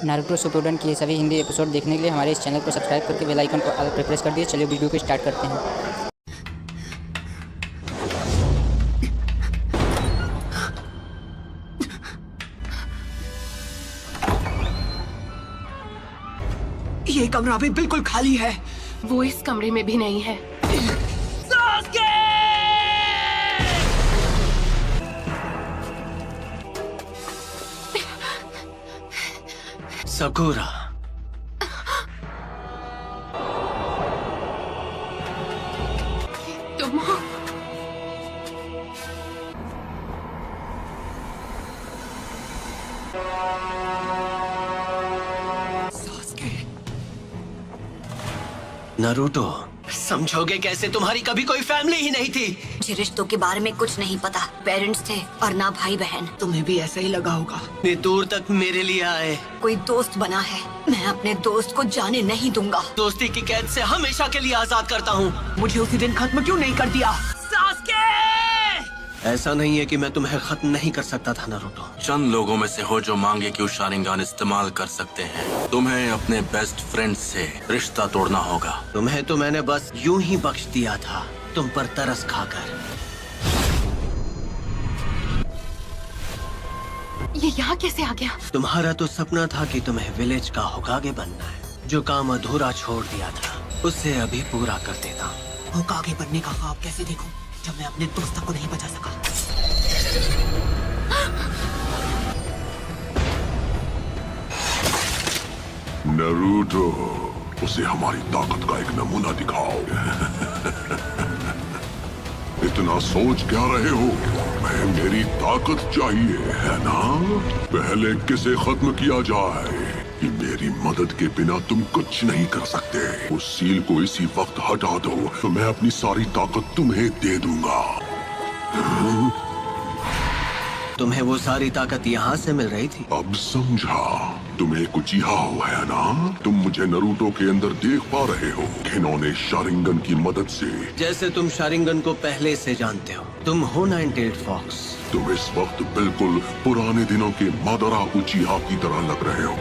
Naruto Shippuden की सभी Hindi episode देखने के लिए हमारे इस चैनल को सब्सक्राइब करके बेल आइकन को ऑल पर प्रेस कर दिए। चलिए वीडियो को स्टार्ट करते हैं। ये कमरा भी बिल्कुल खाली है। वो इस कमरे में भी नहीं है। सकुरा, तुम हो? नारुतो, समझोगे कैसे? तुम्हारी कभी कोई फैमिली ही नहीं थी। मुझे रिश्तों के बारे में कुछ नहीं पता। पेरेंट्स थे और ना भाई बहन। तुम्हें भी ऐसा ही लगा होगा। इतनी दूर तक मेरे लिए आए। कोई दोस्त बना है, मैं अपने दोस्त को जाने नहीं दूंगा। दोस्ती की कैद से हमेशा के लिए आजाद करता हूँ। मुझे उसी दिन खत्म क्यों नहीं कर दिया? ऐसा नहीं है कि मैं तुम्हें खत्म नहीं कर सकता था नारुतो। चंद लोगों में से हो जो मांगे कि वो शारिंगान इस्तेमाल कर सकते हैं। तुम्हें अपने बेस्ट फ्रेंड से रिश्ता तोड़ना होगा। तुम्हें तो मैंने बस यूं ही बख्श दिया था, तुम पर तरस खाकर। ये यहाँ कैसे आ गया? तुम्हारा तो सपना था कि तुम्हें विलेज का होकागे बनना है। जो काम अधूरा छोड़ दिया था उसे अभी पूरा कर देता। होकागे बनने का ख्वाब कैसे देखूं जब मैं अपने दोस्तों को नहीं बचा सका? नारुतो, उसे हमारी ताकत का एक नमूना दिखाओ। इतना सोच क्या रहे हो? मैं मेरी ताकत चाहिए है ना? पहले किसे खत्म किया जाए कि मेरी मदद के बिना तुम कुछ नहीं कर सकते। उस सील को इसी वक्त हटा दो तो मैं अपनी सारी ताकत तुम्हें दे दूंगा। तुम्हें वो सारी ताकत यहाँ से मिल रही थी? अब समझा। तुम्हें कुछ हो है ना? तुम मुझे नारुतो के अंदर देख पा रहे हो, घिनौने शारिंगन की मदद से। जैसे तुम शारिंगन को पहले से जानते हो। तुम हो 98 फॉक्स। तुम इस वक्त बिल्कुल पुराने दिनों के मादरा उचिहा की तरह लग रहे हो।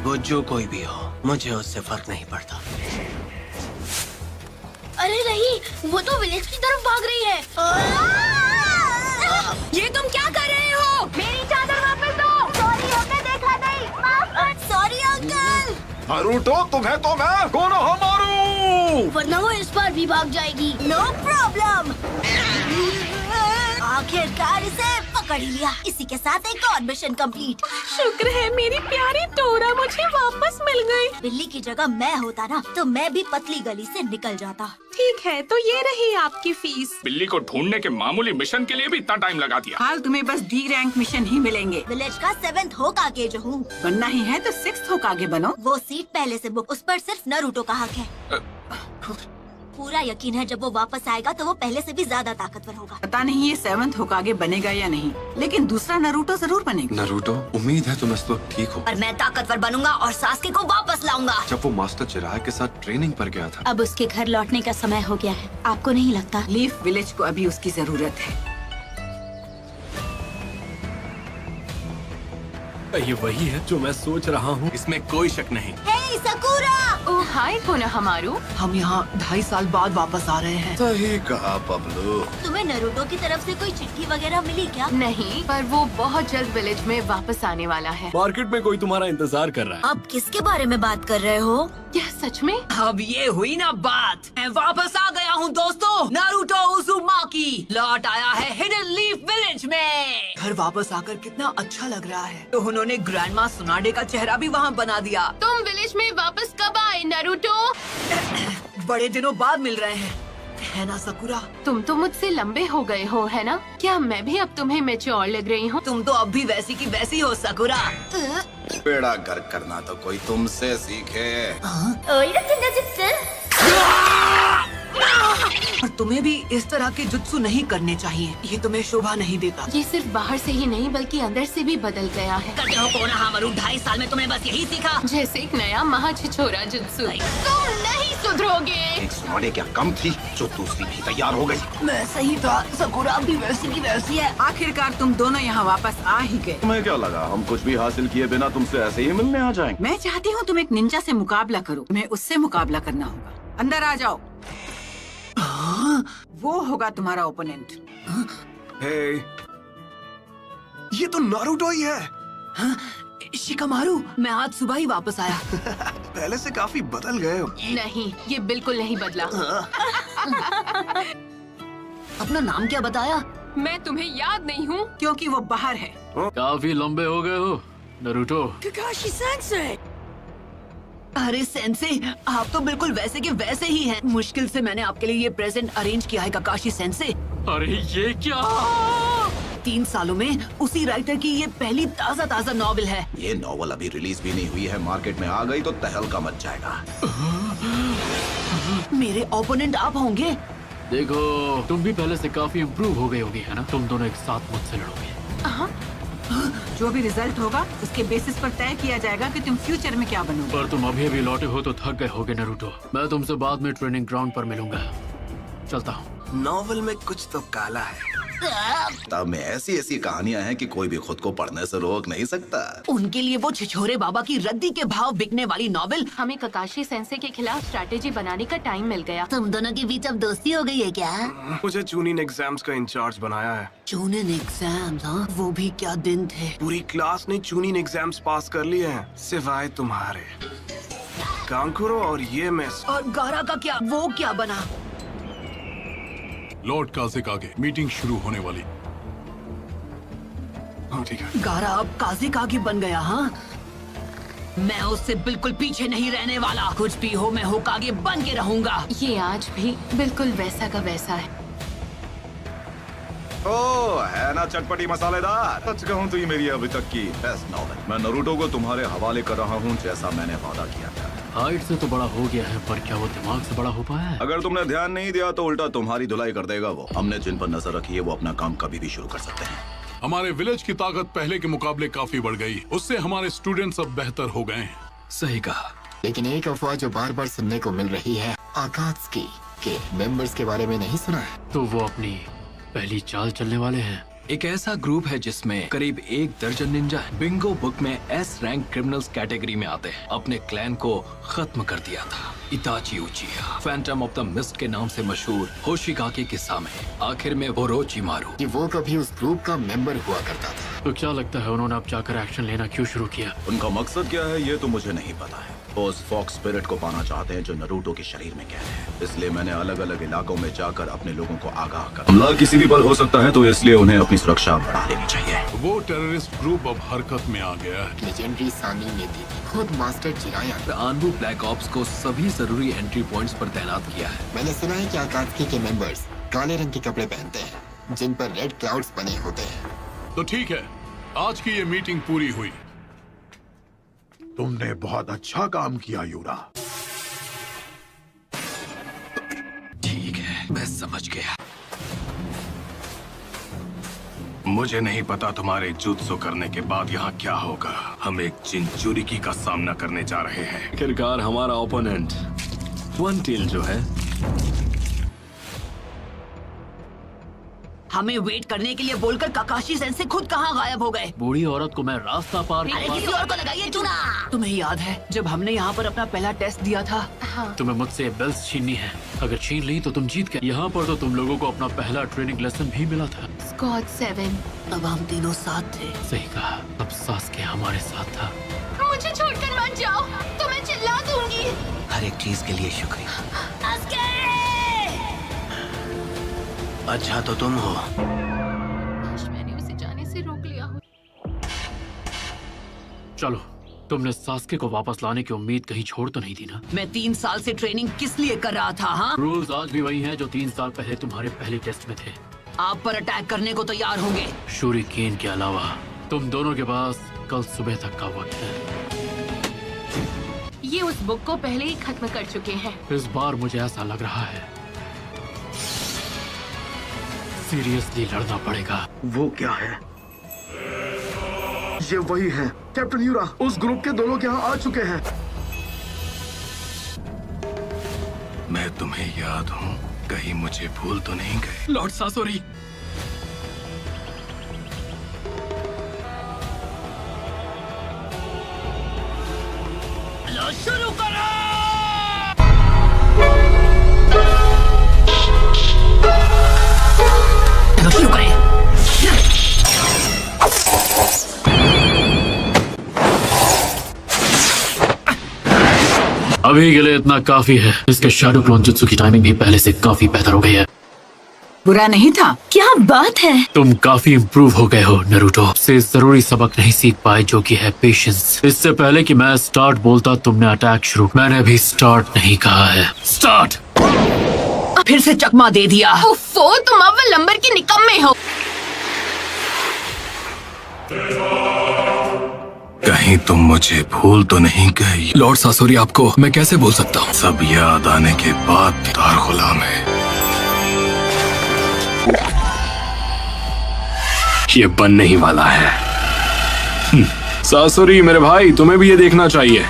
वो जो कोई भी हो, मुझे उससे फर्क नहीं पड़ता। अरे नहीं, वो तो विलेज की तरफ भाग रही है। ये तुम क्या कर रहे हो? मेरी चादर वापस दो। सॉरी हमने देखा नहीं। Sorry uncle. नारुतो, तुम्हें तो मैं कोनोहा मारू। वरना वो इस बार भी भाग जाएगी। No problem. आखिरकार इसे पकड़ लिया। इसी के साथ एक और मिशन कंप्लीट। शुक्र है मेरी प्यारी टोरा मुझे वापस मिल गई। बिल्ली की जगह मैं होता ना तो मैं भी पतली गली से निकल जाता। ठीक है, तो ये रही आपकी फीस। बिल्ली को ढूंढने के मामूली मिशन के लिए भी इतना टाइम लगा दिया। हाल तुम्हें बस डी रैंक मिशन ही मिलेंगे। विलेज का 7th होकागे जो हूँ। बनना ही है तो 6th होकागे बनो। वो सीट पहले से बुक, उस पर सिर्फ नारुतो का हक है। पूरा यकीन है जब वो वापस आएगा तो वो पहले से भी ज्यादा ताकतवर होगा। पता नहीं ये 7th होकागे बनेगा या नहीं, लेकिन दूसरा नारुतो जरूर बनेगा। नारुतो, उम्मीद है तुम इस वक्त ठीक हो। और मैं ताकतवर बनूंगा और सास्के को वापस लाऊंगा। जब वो मास्टर चिराग के साथ ट्रेनिंग पर गया था। अब उसके घर लौटने का समय हो गया है। आपको नहीं लगता? लीफ विलेज को अभी उसकी जरूरत है। ये वही है जो मैं सोच रहा हूँ, इसमें कोई शक नहीं। हे सकुरा! ओह हाय कोनोहामारू। हम यहाँ 2.5 साल बाद वापस आ रहे हैं। सही कहा पब्लू। तुम्हें नारुतो की तरफ से कोई चिट्ठी वगैरह मिली क्या? नहीं, पर वो बहुत जल्द विलेज में वापस आने वाला है। मार्केट में कोई तुम्हारा इंतजार कर रहा है। अब किसके बारे में बात कर रहे हो? क्या सच में? अब ये हुई ना बात। मैं वापस आ गया हूँ दोस्तों। नारुतो उज़ुमाकी लौट आया है हिडन लीफ विलेज में। घर वापस आकर कितना अच्छा लग रहा है। तो उन्होंने ग्रैंडमा सुनाडे का चेहरा भी वहाँ बना दिया। तुम विलेज में वापस कब आए नारुतो? बड़े दिनों बाद मिल रहे हैं, है ना सकुरा? तुम तो मुझसे लंबे हो गए हो, है ना? क्या मैं भी अब तुम्हें मैच्योर लग रही हूँ? तुम तो अब भी वैसी की वैसी हो सकुरा। बेड़ा गर्क करना तो कोई तुमसे सीखे। ओए और तुम्हें भी इस तरह के जुत्सु नहीं करने चाहिए, ये तुम्हें शोभा नहीं देता। ये सिर्फ बाहर से ही नहीं बल्कि अंदर से भी बदल गया है। करते हो कोनोहामारू, 2.5 साल में तुमने बस यही सीखा। जैसे एक नया महाछिछोरा जुत्सु। तुम नहीं सुधरोगे। एक सोने क्या कम थी जो दूसरी भी तैयार हो गई। मैं सही था, सकुरा भी वैसी की वैसी है। आखिरकार तुम दोनों यहाँ वापस आ ही गए। तुम्हें क्या लगा हम कुछ भी हासिल किए बिना तुमसे ऐसे ही मिलने आ जाएंगे? मैं चाहती हूँ तुम एक निंजा से मुकाबला करो, तुम्हें उससे मुकाबला करना होगा। अंदर आ जाओ। वो होगा तुम्हारा ओपोनेंट। हे, ये तो नारुतो ही है। शिकामारू, मैं आज सुबह ही वापस आया। पहले से काफी बदल गए हो। नहीं, ये बिल्कुल नहीं बदला। अपना नाम क्या बताया? मैं तुम्हें याद नहीं हूँ। क्योंकि वो बाहर है। काफी लंबे हो गए हो नारुतो। Kakashi sensei. अरे सेंसे, आप तो बिल्कुल वैसे के वैसे ही हैं। मुश्किल से मैंने आपके लिए ये प्रेजेंट अरेंज किया है काकाशी सेंसे। अरे ये क्या? 3 सालों में उसी राइटर की ये पहली ताज़ा नॉवेल है। ये नॉवल अभी रिलीज भी नहीं हुई है, मार्केट में आ गई तो तहलका मच जाएगा। मेरे ओपोनेंट आप होंगे। देखो, तुम भी पहले से काफी इम्प्रूव हो गए होगे, है ना? तुम दोनों एक साथ मुझसे लड़ोगे। जो भी रिजल्ट होगा उसके बेसिस पर तय किया जाएगा कि तुम फ्यूचर में क्या बनोगे। पर तुम अभी लौटे हो तो थक गए होगे नारुतो। मैं तुमसे बाद में ट्रेनिंग ग्राउंड पर मिलूंगा। चलता हूँ। नॉवल में कुछ तो काला है। किताब में ऐसी ऐसी कहानियां हैं कि कोई भी खुद को पढ़ने से रोक नहीं सकता। उनके लिए वो छिछोरे बाबा की रद्दी के भाव बिकने वाली नॉवेल। हमें ककाशी सेंसे के खिलाफ स्ट्रैटेजी बनाने का टाइम मिल गया। तुम दोनों के बीच अब दोस्ती हो गई है क्या? मुझे चूनिन एग्जाम्स का इंचार्ज बनाया है। चूनिन एग्जाम्स? हाँ, वो भी क्या दिन थे। पूरी क्लास ने चूनिन एग्जाम्स पास कर लिए हैं, सिवाय तुम्हारे। कांकुरो और ये मिस। और गारा का क्या? वो क्या बना? लॉर्ड काज़ेकागे, मीटिंग शुरू होने वाली। हाँ ठीक है। गारा अब काज़ेकागे बन गया। हाँ, मैं उससे बिल्कुल पीछे नहीं रहने वाला। कुछ भी हो, मैं होकागे बन के रहूंगा। ये आज भी बिल्कुल वैसा का वैसा है। ओ, है ना चटपटी मसालेदार। सच कहूँ तो ये मेरी अभी तक की बेस्ट नॉवेल। मैं नारुतो को तुम्हारे हवाले कर रहा हूँ, जैसा मैंने वादा किया था। हाइट से तो बड़ा हो गया है, पर क्या वो दिमाग से बड़ा हो पाया है? अगर तुमने ध्यान नहीं दिया तो उल्टा तुम्हारी धुलाई कर देगा वो। हमने जिन पर नजर रखी है वो अपना काम कभी भी शुरू कर सकते हैं। हमारे विलेज की ताकत पहले के मुकाबले काफी बढ़ गई। उससे हमारे स्टूडेंट्स अब बेहतर हो गए हैं। सही कहा। लेकिन एक अफवाह जो बार बार सुनने को मिल रही है, आकात्सुकी के मेंबर्स के बारे में नहीं सुना है? तो वो अपनी पहली चाल चलने वाले हैं। एक ऐसा ग्रुप है जिसमें करीब 1 दर्जन निंजा है। बिंगो बुक में एस रैंक क्रिमिनल्स कैटेगरी में आते हैं। अपने क्लैन को खत्म कर दिया था इताची उचिहा, फैंटम ऑफ द मिस्ट के नाम से मशहूर होशिकागे के सामने। आखिर में ओरोचिमारू। कि वो कभी उस ग्रुप का मेंबर हुआ करता था। तो क्या लगता है उन्होंने अब जाकर एक्शन लेना क्यों शुरू किया? उनका मकसद क्या है ये तो मुझे नहीं पता है। वो उस फॉक्स स्पिरिट को पाना चाहते हैं जो नारुतो के शरीर में कैद है। इसलिए मैंने अलग अलग इलाकों में जाकर अपने लोगों को आगाह कर। हमला किसी भी पल हो सकता है, तो इसलिए उन्हें अपनी सुरक्षा बढ़ा लेनी चाहिए। वो टेररिस्ट ग्रुप अब हरकत में आ गया है। लेजेंडरी सानी ने दी खुद मास्टर जिराया। आनबू ब्लैक ऑप्स को सभी जरूरी एंट्री पॉइंट्स पर तैनात किया है। मैंने सुना है कि आकात्सुकी के मेंबर्स काले रंग के कपड़े पहनते हैं, जिन पर रेड क्लाउड्स बने होते हैं। तो ठीक है, आज की ये मीटिंग पूरी हुई। तुमने बहुत अच्छा काम किया यूरा। ठीक है, मैं समझ गया। मुझे नहीं पता तुम्हारे जुत्सु करने के बाद यहाँ क्या होगा। हम एक चिंचुरिकी का सामना करने जा रहे हैं। आखिरकार हमारा ओपोनेंट वन टेल जो है। हमें वेट करने के लिए बोलकर काकाशी सेंसे खुद कहाँ गायब हो गए। बूढ़ी औरत को मैं रास्ता पार अरे किसी और को लगाइए चूना। तुम्हें याद है जब हमने यहाँ पर अपना पहला टेस्ट दिया था? हाँ। तुम्हें मुझसे बेल्स छीननी है। अगर छीन ली तो तुम जीत गए। यहाँ पर तो तुम लोगों को अपना पहला ट्रेनिंग लेसन भी मिला था। स्क्वाड 7। अब हम तीनों साथ थे। सही कहा, अब सास्के हमारे साथ था। मुझे छोड़कर मत जाओ, तो मैं चिल्ला दूंगी। हर एक चीज के लिए शुक्रिया। अच्छा तो तुम हो। मैंने उसे जाने से रोक लिया हो। चलो, तुमने सास्के को वापस लाने की उम्मीद कहीं छोड़ तो नहीं दी ना? मैं 3 साल से ट्रेनिंग किस लिए कर रहा था? हाँ, रूल्स आज भी वही हैं जो 3 साल पहले तुम्हारे पहले टेस्ट में थे। आप पर अटैक करने को तैयार होंगे। शूरिकेन के अलावा तुम दोनों के पास कल सुबह तक का वक्त है। ये उस बुक को पहले ही खत्म कर चुके हैं। इस बार मुझे ऐसा लग रहा है सीरियसली लड़ना पड़ेगा। वो क्या है? ये वही है कैप्टन यूरा, उस ग्रुप के दोनों के यहाँ आ चुके हैं। मैं तुम्हें याद हूँ, कहीं मुझे भूल तो नहीं गए? लॉर्ड सासोरी, शुरू करो। चलो शुरू करें। अभी के लिए इतना काफी है। इसके शैडो क्लोन जुत्सु की टाइमिंग भी पहले से काफी बेहतर हो गई है। बुरा नहीं था। क्या बात है? तुम काफी इम्प्रूव हो गए हो नरूटो। से जरूरी सबक नहीं सीख पाए जो कि है पेशेंस। इससे पहले कि मैं स्टार्ट बोलता तुमने अटैक शुरू। मैंने अभी स्टार्ट नहीं कहा है। स्टार्ट। फिर से चकमा दे दिया। उफ़ो, तुम अव्वल नंबर के निकम्मे हो। कहीं तुम मुझे भूल तो नहीं गई? लॉर्ड सासोरी, आपको मैं कैसे भूल सकता हूँ? सब याद आने के बाद तार गुलाम है। ये बनने ही वाला है। सासोरी मेरे भाई, तुम्हें भी ये देखना चाहिए।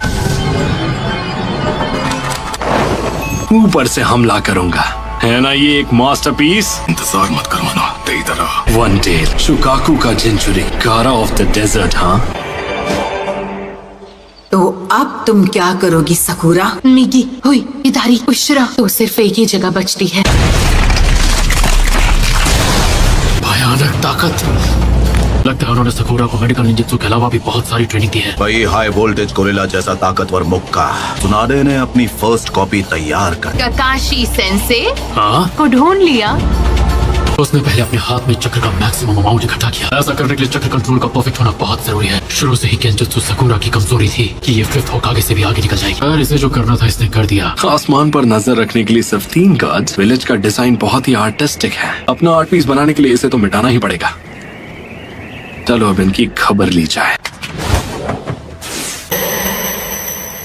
ऊपर से हमला करूंगा, है ना ये एक मास्टरपीस? इंतजार मत करो ना, तेरी तरह। वन टेल, शुकाकू का जिंचुरी, गारा ऑफ द डेजर्ट। हाँ, तो अब तुम क्या करोगी सकुरा? मिगी, हुई, इधारी, उशरा, तो सिर्फ एक ही जगह बचती है। भयानक ताकत। लगता है उन्होंने सकुरा को मेडिकल निंजुत्सु के अलावा भी बहुत सारी ट्रेनिंग दी है। भाई हाई वोल्टेज गोरिल्ला जैसा ताकतवर मुक्का सुनाडे ने अपनी फर्स्ट कॉपी तैयार कर। काकाशी सेंसे हाँ, को ढूंढ लिया। उसने पहले अपने हाथ में चक्र का मैक्सिमम अमाउंट इकट्ठा किया। ऐसा करने के लिए चक्र कंट्रोल का परफेक्ट होना बहुत जरूरी है। शुरू से ही केंजुत्सु सकुरा की कमजोरी थी कि ये फिफ्थ होकागे से भी आगे निकल जाएगी। और इसे जो करना था इसने कर दिया। आसमान पर नजर रखने के लिए सिर्फ 3 गार्ड्स। विलेज का डिजाइन बहुत ही आर्टिस्टिक है। अपना आर्ट पीस बनाने के लिए इसे तो मिटाना ही पड़ेगा। चलो अब इनकी खबर ली जाए।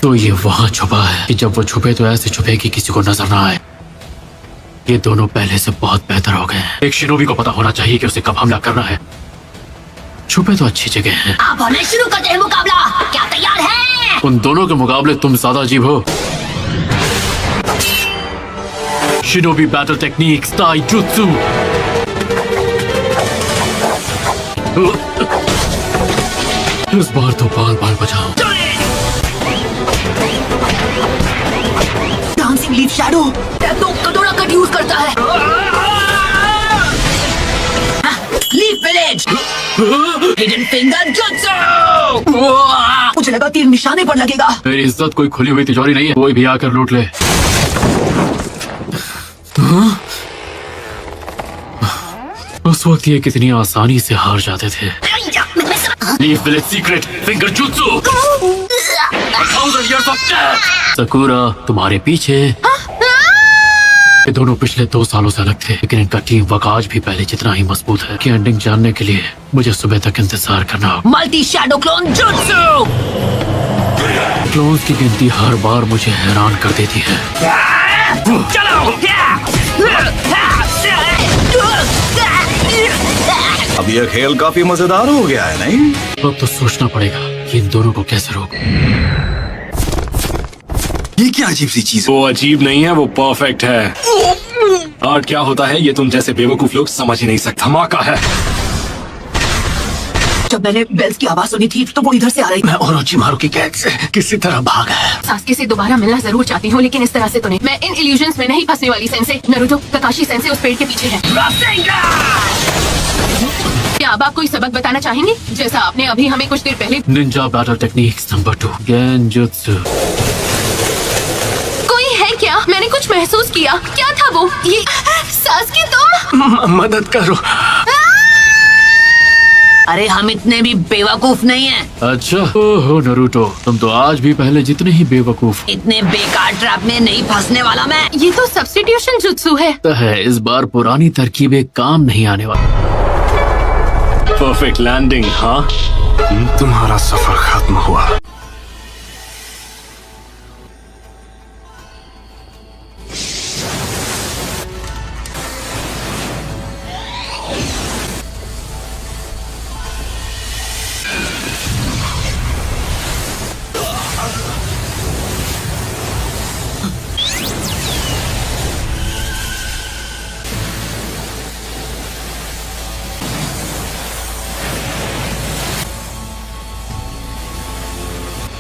तो ये वहाँ छुपा है कि जब वो छुपे तो ऐसे छुपे कि किसी को नजर ना आए। ये दोनों पहले से बहुत बेहतर हो गए हैं। एक शिनोबी को पता होना चाहिए कि उसे कब हमला करना है। छुपे तो अच्छी जगह हैं। आप होने शुरू करते हैं मुकाबला। क्या तैयार है? उन दोनों के मुकाबले तुम ज्यादा अजीब हो। शिनोबी बैटल टेक्निक्स ताइजुत्सु। इस बार तो बाल बाल बचाओ। डांसिंग लीफ शैडो तो कटोरा कट यूज करता है। Leaf village hidden finger jutsu. मुझे लगा तीर निशाने पर लगेगा। मेरी इज्जत कोई खुली हुई तिजोरी नहीं है, कोई भी आकर लूट ले। उस वक्त ये कितनी आसानी से हार जाते थे। Leaf village secret finger jutsu. 1000 years of death। Sakura तुम्हारे पीछे। ये दोनों पिछले 2 सालों से अलग थे, लेकिन इनका टीम वर्क आज भी पहले जितना ही मजबूत है। कि एंडिंग जानने के लिए मुझे सुबह तक इंतजार करना होगा। Multi shadow clone jutsu. Clones की गिनती हर बार मुझे हैरान कर देती है। चलो। अब ये खेल काफी मजेदार हो गया है, नहीं? अब तो सोचना पड़ेगा कि इन दोनों को कैसे रोक। ये क्या अजीब सी चीज? वो अजीब नहीं है, वो परफेक्ट है। आर्ट क्या होता है ये तुम जैसे बेवकूफ लोग समझ ही नहीं सकते। धमाका है। जब मैंने बेल्स की आवाज सुनी थी तो वो इधर से आ रही। मैं ओरोचिमारू की कैद से किसी तरह भागा है। सास्के से दोबारा मिलना जरूर चाहती हूँ, लेकिन इस तरह से तो नहीं। मैं इन इल्यूजन्स में नहीं फंसने वाली। सेंसे नरूटो, काकाशी सेंसे उस पेड़ के पीछे है। क्या अब आप कोई सबक बताना चाहेंगे, जैसा आपने अभी हमें कुछ देर पहले? Ninja battle techniques number 2 genjutsu. कोई है क्या? मैंने कुछ महसूस किया। क्या था वो? ये सास्के तुम? मदद करो। अरे हम इतने भी बेवकूफ नहीं हैं। अच्छा, ओहो नरूटो, तुम तो आज भी पहले जितने ही बेवकूफ। इतने बेकार ट्रैप में नहीं फंसने वाला मैं। ये तो सब्स्टिट्यूशन जुत्सु है। इस बार पुरानी तरकीबें काम नहीं आने वाली। Perfect landing. हाँ, तुम्हारा सफर खत्म हुआ।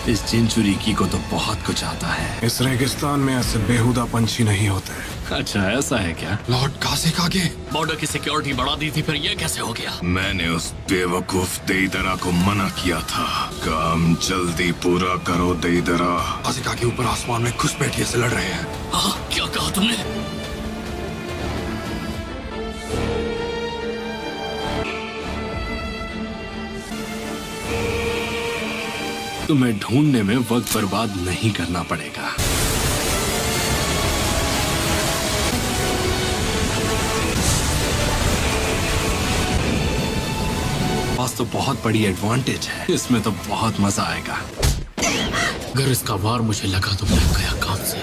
इस जिनचुरीकी को तो बहुत कुछ आता है। इस रेगिस्तान में ऐसे बेहुदा पंछी नहीं होते। अच्छा ऐसा है क्या? लॉर्ड कासिक आगे बॉर्डर की सिक्योरिटी बढ़ा दी थी, फिर ये कैसे हो गया? मैंने उस बेवकूफ देईदरा को मना किया था। काम जल्दी पूरा करो देईदरा। कासिक आगे ऊपर आसमान में घुसपैठिए से लड़ रहे हैं। हाँ, क्या कहा तुमने? तुम्हें ढूंढने में वक्त बर्बाद नहीं करना पड़ेगा। पास तो बहुत बड़ी एडवांटेज है, इसमें तो बहुत मजा आएगा। अगर इसका वार मुझे लगा तो मैं गया काम से।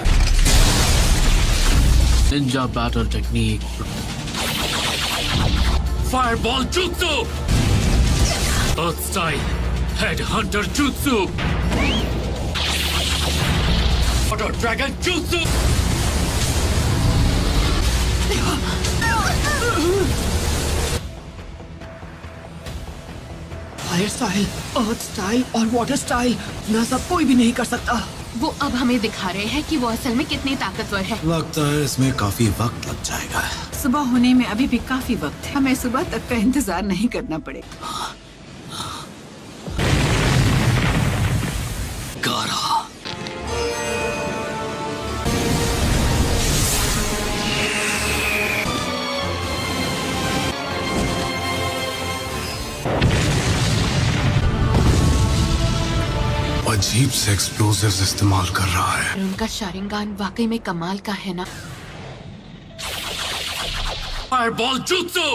निंजा बैटल टेक्निक, फायरबॉल जुत्सु, अर्थ स्टाइल, हेड हंटर जुत्सु, वाटर ड्रैगन जुत्सु। फायर स्टाइल, अर्थ स्टाइल और वाटर स्टाइल, ना सब कोई भी नहीं कर सकता। वो अब हमें दिखा रहे हैं कि वो असल में कितनी ताकतवर है। लगता है इसमें काफी वक्त लग जाएगा। सुबह होने में अभी भी काफी वक्त है। हमें सुबह तक का इंतजार नहीं करना पड़ेगा। गारा, अजीब से एक्सप्लोजिव्स इस्तेमाल कर रहा है। और उनका शारिंगान वाकई में कमाल का है ना। Fireball jutsu,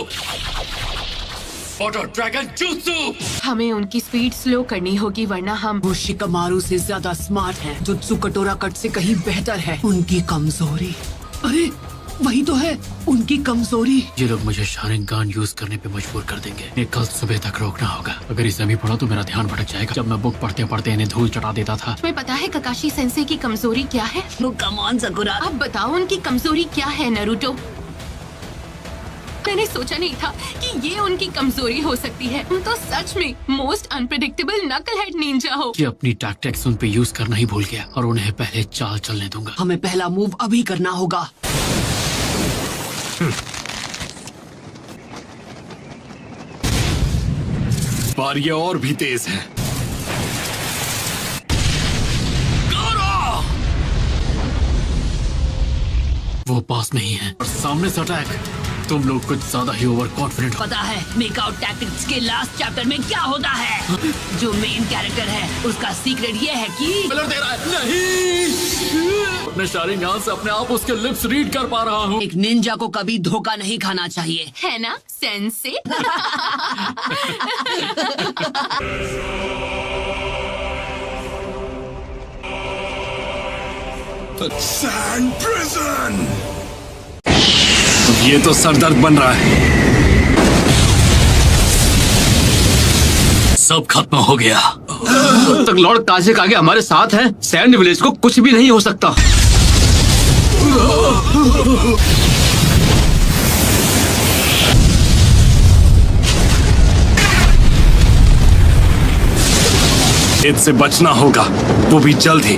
water dragon jutsu. हमें उनकी स्पीड स्लो करनी होगी वरना हम वो शिकमारू से ज्यादा स्मार्ट है। जुत्सु कटोरा कट से कहीं बेहतर है। उनकी कमजोरी, अरे वही तो है उनकी कमजोरी। ये लोग मुझे शारिंगान यूज करने पे मजबूर कर देंगे। ये कल सुबह तक रोकना होगा। अगर इसे अभी पढ़ा तो मेरा ध्यान भटक जाएगा। जब मैं बुक पढ़ते पढ़ते इन्हें धूल चटा देता था। तुम्हें पता है ककाशी सेंसे की कमजोरी क्या है? वो कम ऑन सकुरा, अब बताओ उनकी कमजोरी क्या है नरूटो? मैंने सोचा नहीं था कि ये उनकी कमजोरी हो सकती है। तुम तो सच में मोस्ट अनप्रेडिक्टेबल नकलहेड निंजा हो। ये अपनी टैक्टिक्स उन पे यूज करना ही भूल गया और उन्हें पहले चाल चलने दूंगा। हमें पहला मूव अभी करना होगा। पर ये और भी तेज है। वो पास नहीं है और सामने से अटैक। तुम लोग कुछ ज्यादा ही ओवर कॉन्फिडेंट हो। पता है मेक आउट टैक्टिक्स के लास्ट चैप्टर में क्या होता है? जो मेन कैरेक्टर है उसका सीक्रेट ये है कि दे रहा है। नहीं, अपने शारिंगान से अपने आप उसके लिप्स रीड कर पा रहा हूँ। एक निंजा को कभी धोखा नहीं खाना चाहिए, है ना सेंसे? Sand prison. ये तो सरदर्द बन रहा है। सब खत्म हो गया। जब तक लॉर्ड कासिक आगे हमारे साथ हैं, सैंड विलेज को कुछ भी नहीं हो सकता। इससे बचना होगा, वो भी जल्द ही।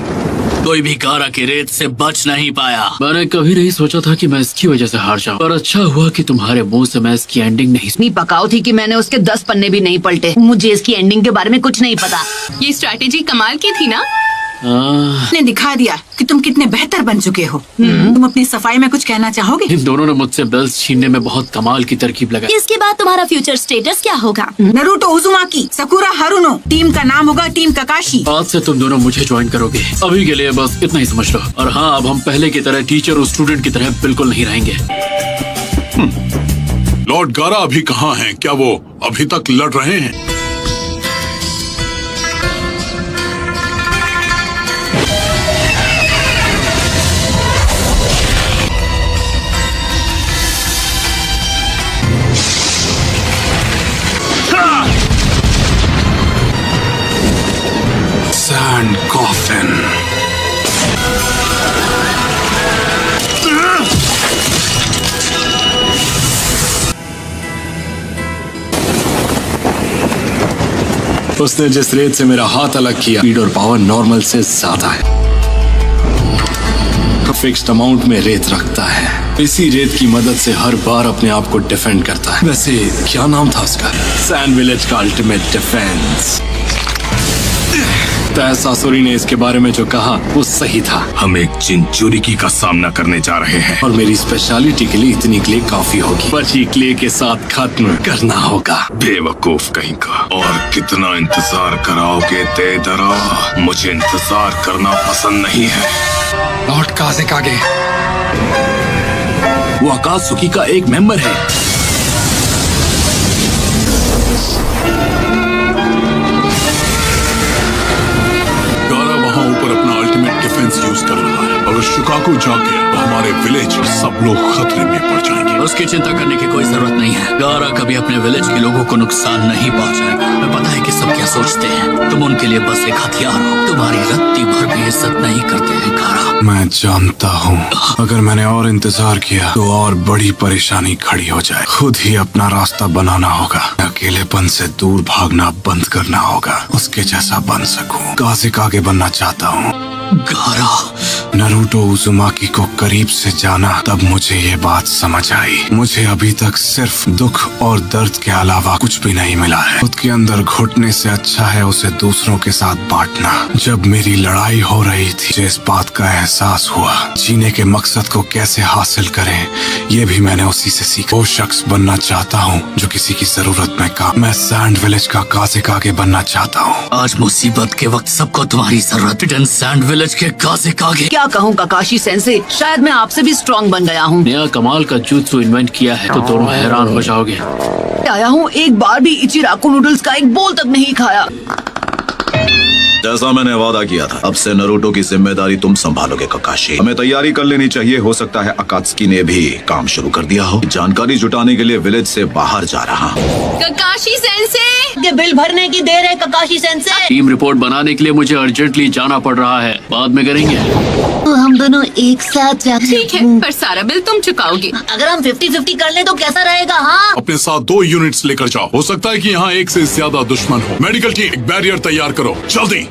कोई भी गारा की रेत से बच नहीं पाया। मैंने कभी नहीं सोचा था कि मैं इसकी वजह से हार जाऊं, पर अच्छा हुआ कि तुम्हारे मुंह से मैं इसकी एंडिंग नहीं इतनी पकाऊ थी कि मैंने उसके 10 पन्ने भी नहीं पलटे। मुझे इसकी एंडिंग के बारे में कुछ नहीं पता। ये स्ट्रैटेजी कमाल की थी ना? ने दिखा दिया कि तुम कितने बेहतर बन चुके हो। तुम अपनी सफाई में कुछ कहना चाहोगे? इन दोनों ने मुझसे बेल्ट छीनने में बहुत कमाल की तरकीब लगाई। इसके बाद तुम्हारा फ्यूचर स्टेटस क्या होगा? Naruto Uzumaki, Sakura Haruno. Team का नाम होगा टीम ककाशी। आज से तुम दोनों मुझे ज्वाइन करोगे। अभी के लिए बस इतना ही समझ लो। और हाँ, अब हम पहले की तरह टीचर और स्टूडेंट की तरह बिल्कुल नहीं रहेंगे। लॉर्ड गारा अभी कहाँ हैं? क्या वो अभी तक लड़ रहे हैं? Sand coffin. उसने जिस रेत से मेरा हाथ अलग किया, स्पीड और पावर नॉर्मल से ज्यादा है। फिक्स्ड अमाउंट में रेत रखता है, इसी रेत की मदद से हर बार अपने आप को डिफेंड करता है। वैसे क्या नाम था उसका? सैंड विलेज का अल्टीमेट डिफेंस। सासुरी ने इसके बारे में जो कहा वो सही था। हम एक चिंचुरिकी का सामना करने जा रहे हैं और मेरी स्पेशलिटी के लिए इतनी क्ले काफी होगी। बची क्ले के साथ खत्म करना होगा। बेवकूफ कहीं का। और कितना इंतजार कराओगे तेदरा? मुझे इंतजार करना पसंद नहीं है। लॉर्ड काज़ेकागे, वो अकात्सुकी का एक मेंबर है। ऊपर अपना अल्टीमेट डिफेंस यूज कर रहा है। अगर शिकागो जाग गया तो हमारे विलेज सब लोग खतरे में पड़ जाएंगे। उसकी चिंता करने की कोई जरूरत नहीं है। गारा कभी अपने विलेज के लोगों को नुकसान नहीं पहुंचाएगा। मैं पता है कि सब क्या सोचते हैं। तुम उनके लिए बस एक हथियार हो। तुम्हारी रत्ती भर भी इज्जत नहीं करते हैं गारा। मैं जानता हूँ अगर मैंने और इंतजार किया तो और बड़ी परेशानी खड़ी हो जाए। खुद ही अपना रास्ता बनाना होगा। अकेलेपन से दूर भागना बंद करना होगा। उसके जैसा बन सकूं। काज़ेकागे बनना चाहता हूँ। गारा, नरूटो उज़ुमाकी को करीब से जाना, तब मुझे ये बात समझ आई। मुझे अभी तक सिर्फ दुख और दर्द के अलावा कुछ भी नहीं मिला है। खुद के अंदर घुटने से अच्छा है उसे दूसरों के साथ बांटना। जब मेरी लड़ाई हो रही थी, मुझे इस बात का एहसास हुआ जीने के मकसद को कैसे हासिल करें, ये भी मैंने उसी से सीखा। वो शख्स बनना चाहता हूँ जो किसी की जरूरत में काम। मैं सैंड विलेज का काज़ेकागे बनना चाहता हूँ। आज मुसीबत के वक्त सबको तुम्हारी जरूरत है। सैंड विलेज के काज़ेकागे। क्या कहूँ काकाशी सेंसे, शायद मैं आपसे भी स्ट्रॉन्ग बन गया हूँ। नया कमाल का jutsu इन्वेंट किया है तो दोनों हैरान हो जाओगे। आया हूँ, एक बार भी इचिराकु नूडल्स का एक बोल तक नहीं खाया। जैसा मैंने वादा किया था, अब से नरूटो की जिम्मेदारी तुम संभालोगे ककाशी। हमें तैयारी कर लेनी चाहिए। हो सकता है अकात्सुकी ने भी काम शुरू कर दिया हो। जानकारी जुटाने के लिए विलेज से बाहर जा रहा हूँ। ककाशी सेंसे, ये बिल भरने की देर है ककाशी सेंसे। टीम रिपोर्ट बनाने के लिए मुझे अर्जेंटली जाना पड़ रहा है। बाद में करेंगे। तो हम दोनों एक साथ जाते हैं। ठीक है, पर सारा बिल तुम चुकाओगे। अगर हम 50-50 कर ले तो कैसा रहेगा? हाँ, अपने साथ 2 यूनिट्स लेकर जाओ। हो सकता है कि यहाँ एक से ज्यादा दुश्मन हो। मेडिकल टीम, एक बैरियर तैयार करो जल्दी।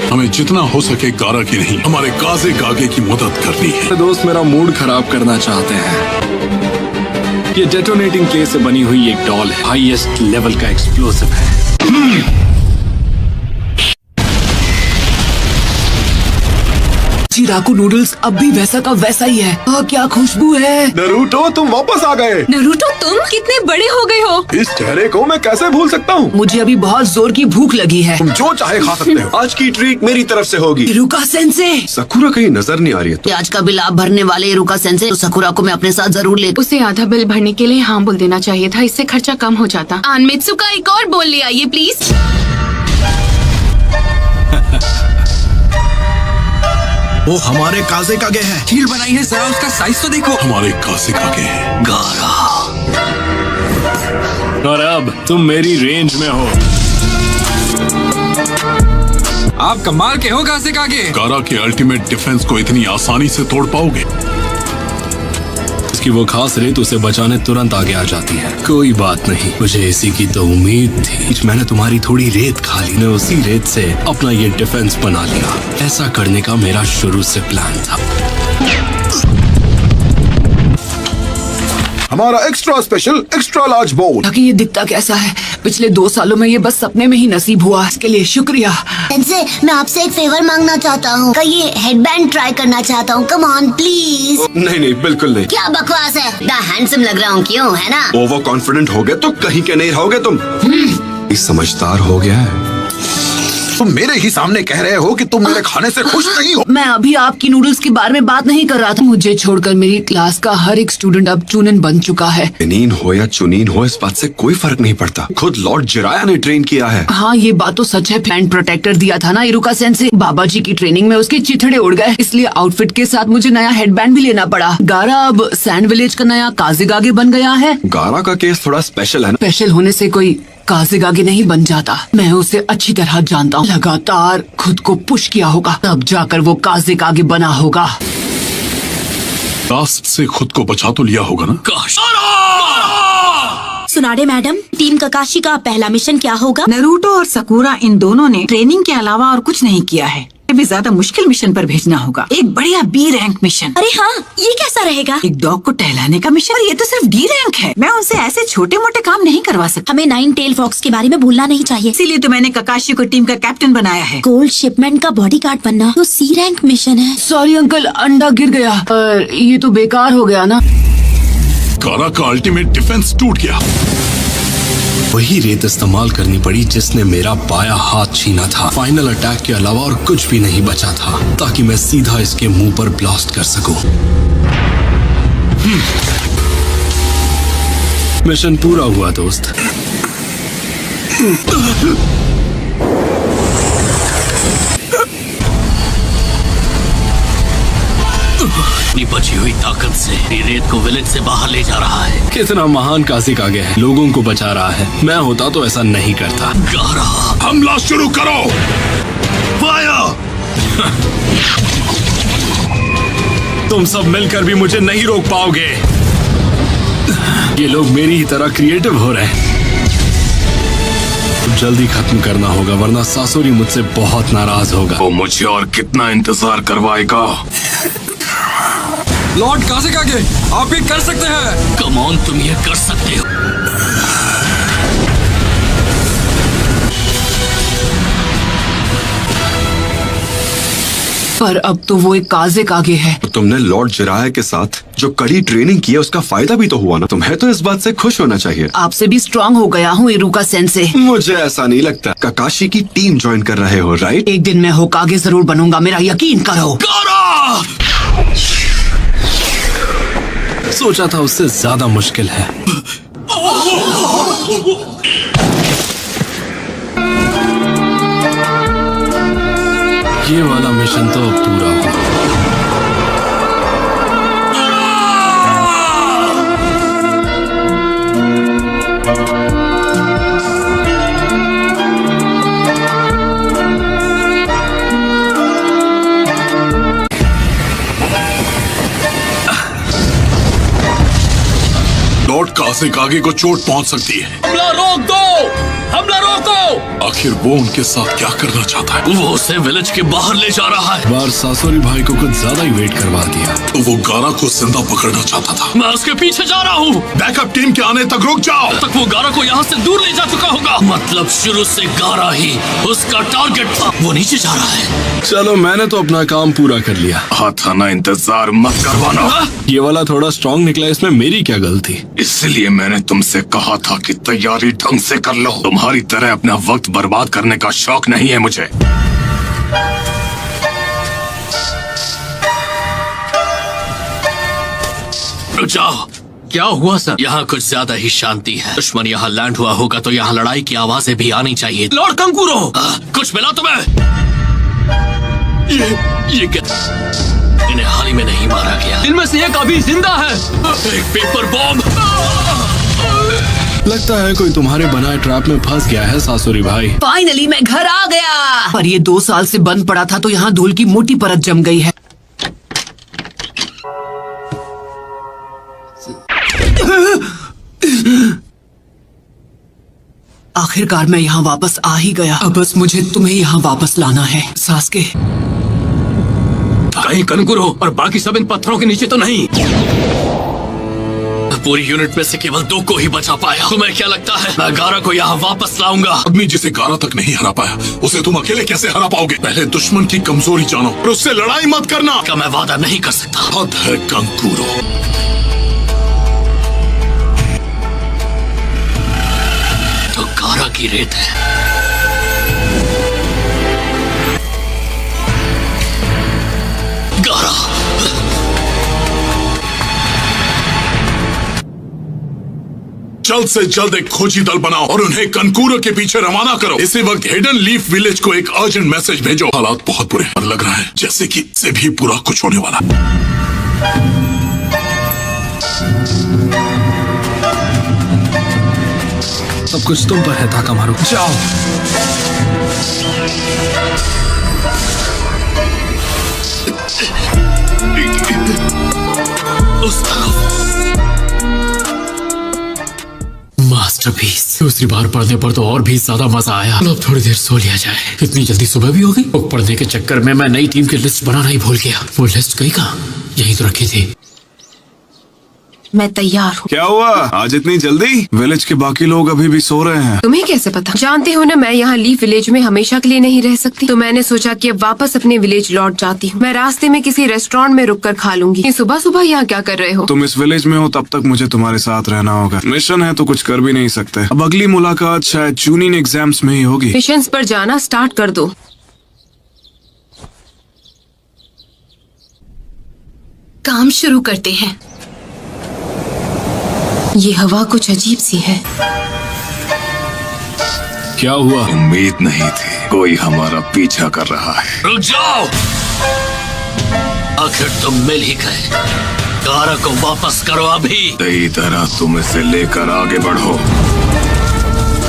हमें जितना हो सके गारा की नहीं, हमारे काज़ेकागे की मदद करनी है। दोस्त मेरा मूड खराब करना चाहते हैं। ये डेटोनेटिंग क्ले से बनी हुई एक डॉल है। हाईएस्ट लेवल का एक्सप्लोसिव है। इचिराकु नूडल्स अब भी वैसा का वैसा ही है। क्या खुशबू है। नरूटो, तुम वापस आ गए। नरूटो, तुम कितने बड़े हो गए हो। इस चेहरे को मैं कैसे भूल सकता हूँ? मुझे अभी बहुत जोर की भूख लगी है। तुम जो चाहे खा सकते हो। आज की ट्रीट मेरी तरफ से होगी। इरुका सेंसे, सकुरा कहीं नजर नहीं आ रही है तो? आज का बिल आप भरने वाले इरुका सेंसे, तो सकुरा को मैं अपने साथ जरूर ले। उसे आधा बिल भरने के लिए हाँ बोल देना चाहिए था। इससे खर्चा कम हो जाता। आनमित्सु का एक और बोल ले आइए प्लीज। वो हमारे काज़ेकागे है। शील बनाई है, जरा उसका साइज तो देखो। हमारे काज़ेकागे है। गारा, और अब तुम मेरी रेंज में हो। आप कमाल के हो काज़ेकागे। गारा के अल्टीमेट डिफेंस को इतनी आसानी से तोड़ पाओगे? इसकी वो खास रेत उसे बचाने तुरंत आगे आ जाती है। कोई बात नहीं, मुझे इसी की तो उम्मीद थी। मैंने तुम्हारी थोड़ी रेत खा ली, मैं उसी रेत से अपना ये डिफेंस बना लिया। ऐसा करने का मेरा शुरू से प्लान था। हमारा एक्स्ट्रा स्पेशल एक्स्ट्रा लार्ज बोल। ताकि ये दिखता कैसा है? पिछले 2 सालों में ये बस सपने में ही नसीब हुआ। इसके लिए शुक्रिया। सेंसे, मैं आपसे एक फेवर मांगना चाहता हूँ। का ये हेडबैंड ट्राई करना चाहता हूँ। Come on please. नहीं, बिल्कुल नहीं। क्या बकवास है? हैंडसम लग रहा हूँ, क्यों? है ना? ओवर कॉन्फिडेंट हो गए तो कहीं के नहीं रहोगे तुम। समझदार हो गया है। तुम मेरे ही सामने कह रहे हो कि तुम मेरे खाने से खुश नहीं हो। मैं अभी आपकी नूडल्स के बारे में बात नहीं कर रहा था। मुझे छोड़कर मेरी क्लास का हर एक स्टूडेंट अब चुनिन बन चुका है। चुनीन हो या चुनीन हो, इस बात से कोई फर्क नहीं पड़ता। खुद लॉर्ड जिराया ने ट्रेन किया है। हाँ, ये बात तो सच है। हैंड प्रोटेक्टर दिया था ना इरुका सेंसे। बाबा जी की ट्रेनिंग में उसके चिथड़े उड़ गए, इसलिए आउटफिट के साथ मुझे नया हेडबैंड भी लेना पड़ा। गारा अब सैंड विलेज का नया काज़ेकागे बन गया है। गारा का केस थोड़ा स्पेशल है ना? स्पेशल होने से कोई काज़ेकागे नहीं बन जाता। मैं उसे अच्छी तरह जानता हूँ। लगातार खुद को पुश किया होगा, तब जाकर वो काज़ेकागे बना होगा। लास्ट से खुद को बचा तो लिया होगा ना? सुनाडे मैडम, टीम ककाशी का पहला मिशन क्या होगा? नरूटो और सकूरा इन दोनों ने ट्रेनिंग के अलावा और कुछ नहीं किया है। भी ज्यादा मुश्किल मिशन पर भेजना होगा, एक बढ़िया बी रैंक मिशन। अरे हाँ, ये कैसा रहेगा? एक डॉग को टहलाने का मिशन। ये तो सिर्फ डी रैंक है, मैं उनसे ऐसे छोटे मोटे काम नहीं करवा सकती। हमें 9 टेल फॉक्स के बारे में भूलना नहीं चाहिए, इसीलिए तो मैंने ककाशी को टीम का कैप्टन बनाया है। गोल्ड शिपमेंट का बॉडीगार्ड बनना तो सी रैंक मिशन है। सॉरी अंकल, अंडा गिर गया। पर ये तो बेकार हो गया ना। गारा का अल्टीमेट डिफेंस टूट गया। वही रेत इस्तेमाल करनी पड़ी जिसने मेरा बायां हाथ छीना था। फाइनल अटैक के अलावा और कुछ भी नहीं बचा था ताकि मैं सीधा इसके मुंह पर ब्लास्ट कर सकूं। मिशन पूरा हुआ दोस्त। अपनी बची हुई ताकत से रेत को विलेज से बाहर ले जा रहा है। कितना महान कासिक आगे है, लोगों को बचा रहा है। मैं होता तो ऐसा नहीं करता। गारा, हमला शुरू करो। फायर! तुम सब मिलकर भी मुझे नहीं रोक पाओगे। ये लोग मेरी ही तरह क्रिएटिव हो रहे हैं। जल्दी खत्म करना होगा वरना सासुरी मुझसे बहुत नाराज होगा। वो मुझे और कितना इंतजार करवाएगा? लॉर्ड कासिक आगे, आप ये कर सकते हैं। कम ऑन, तुम ये कर सकते हो। पर अब तो वो एक काज़िक आगे है। तो तुमने लॉर्ड जिराया के साथ जो कड़ी ट्रेनिंग की है उसका फायदा भी तो हुआ ना। तुम्हें तो इस बात से खुश होना चाहिए। आपसे भी स्ट्रांग हो गया हूँ इरुका सेंसे। मुझे ऐसा नहीं लगता। ककाशी की टीम ज्वाइन कर रहे हो, राइट? एक दिन मैं होकागे जरूर बनूंगा, मेरा यकीन करो। सोचा था उससे ज्यादा मुश्किल है। ये वाला मिशन तो अब पूरा हुआ। लॉर्ड कासिक आगे को चोट पहुंच सकती है। हमला रोक दो! हमला रोको! आखिर वो उनके साथ क्या करना चाहता है? वो उसे विलेज के बाहर ले जा रहा है। बार सासुरी भाई को कुछ ज्यादा ही वेट करवा दिया। तो वो गारा को जिंदा पकड़ना चाहता था। मैं उसके पीछे जा रहा हूँ। बैकअप टीम के आने तक रुक जाओ। तब तक वो गारा को यहाँ से दूर ले जा चुका होगा। मतलब शुरू से गारा ही उसका टारगेट था। वो नीचे जा रहा है। चलो, मैंने तो अपना काम पूरा कर लिया। हाथाना इंतजार मत करवाना। ये वाला थोड़ा स्ट्रॉन्ग निकला, इसमें मेरी क्या गलती? इसलिए मैंने तुमसे कहा था कि तैयारी ढंग से कर लो। तुम्हारी तरह अपना वक्त बर्बाद करने का शौक नहीं है मुझे। रुक जाओ। क्या हुआ सर? यहाँ कुछ ज्यादा ही शांति है। दुश्मन यहाँ लैंड हुआ होगा तो यहाँ लड़ाई की आवाजें भी आनी चाहिए। लॉर्ड कंकूरो, कुछ मिला तुम्हें? ये क्या? इन्हें हाल ही में नहीं मारा गया। इनमें से एक अभी जिंदा है। एक पेपर बॉम्ब। लगता है कोई तुम्हारे बनाए ट्रैप में फंस गया है सासुरी भाई। फाइनली मैं घर आ गया। पर ये 2 साल से बंद पड़ा था तो यहाँ धूल की मोटी परत जम गई है। आखिरकार मैं यहाँ वापस आ ही गया। अब बस मुझे तुम्हें यहाँ वापस लाना है, सास्के। कहीं कंकुरो और बाकी सब इन पत्थरों के नीचे तो नहीं? पूरी यूनिट में से केवल 2 को ही बचा पाया। तुम्हें क्या लगता है मैं गारा को यहाँ वापस लाऊंगा? आदमी जिसे गारा तक नहीं हरा पाया उसे तुम अकेले कैसे हरा पाओगे? पहले दुश्मन की कमजोरी जानो और उससे लड़ाई मत करना। का मैं वादा नहीं कर सकता। हद है कंकुरो। तो गारा की रेत है। गारा, जल्द से जल्द एक खोजी दल बनाओ और उन्हें कंकूरो के पीछे रवाना करो। इसी वक्त हिडन लीफ विलेज को एक अर्जेंट मैसेज भेजो। हालात बहुत बुरे और लग रहा है जैसे कि इससे भी बुरा कुछ होने वाला। सब कुछ तुम पर है ताकामारू। जाओ। उस तरफ। मास्टरपीस। दूसरी बार पढ़ने पर तो और भी ज्यादा मजा आया। अब थोड़ी देर सो लिया जाए। इतनी जल्दी सुबह भी हो गई। बुक पढ़ने के चक्कर में मैं नई टीम की लिस्ट बनाना ही भूल गया। वो लिस्ट गई कहाँ? यहीं तो रखी थी। मैं तैयार हूँ। क्या हुआ आज इतनी जल्दी? विलेज के बाकी लोग अभी भी सो रहे हैं। तुम्हें कैसे पता? जानते हो ना, मैं यहाँ लीफ विलेज में हमेशा के लिए नहीं रह सकती, तो मैंने सोचा कि अब वापस अपने विलेज लौट जाती हूँ। मैं रास्ते में किसी रेस्टोरेंट में रुककर खा लूंगी। सुबह सुबह यहाँ क्या कर रहे हो? तुम इस विलेज में हो तब तक मुझे तुम्हारे साथ रहना होगा। मिशन है तो कुछ कर भी नहीं सकते। अब अगली मुलाकात शायद चूनिंग एग्जाम्स में ही होगी। मिशंस पर जाना स्टार्ट कर दो। काम शुरू करते हैं। ये हवा कुछ अजीब सी है। क्या हुआ? उम्मीद नहीं थी कोई हमारा पीछा कर रहा है। रुक जाओ, आखिर तुम मिल ही गए। कार को वापस करो अभी। सही तरह तुम इसे लेकर आगे बढ़ो।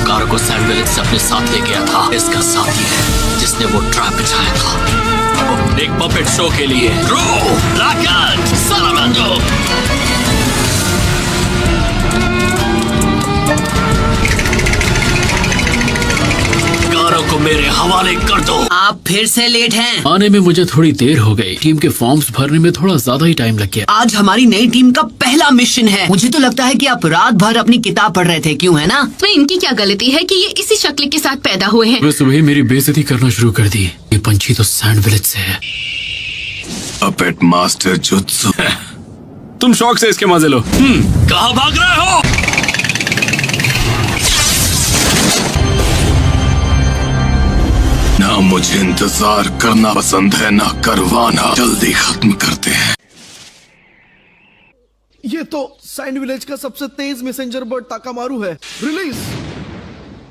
कार को सैंड विलेज से अपने साथ ले गया था। इसका साथी है जिसने वो ट्रैप बिछाया था एक पपेट शो के लिए। कारों को मेरे हवाले कर दो। आप फिर से लेट हैं। आने में मुझे थोड़ी देर हो गई। टीम के फॉर्म्स भरने में थोड़ा ज्यादा ही टाइम लग गया। आज हमारी नई टीम का पहला मिशन है। मुझे तो लगता है कि आप रात भर अपनी किताब पढ़ रहे थे, क्यों है ना? तो इनकी क्या गलती है कि ये इसी शक्ल के साथ पैदा हुए हैं? वे सुबह मेरी बेइज्जती करना शुरू कर दी। ये पंछी तो सैंड विलेज से है। Puppet master jutsu. तुम शौक से इसके मजे लो। कहाँ भाग रहे हो? ना मुझे इंतजार करना पसंद है ना करवाना। जल्दी खत्म करते हैं। ये तो सैंड विलेज का सबसे तेज मैसेंजर बर्ड ताकामारू है। रिलीज।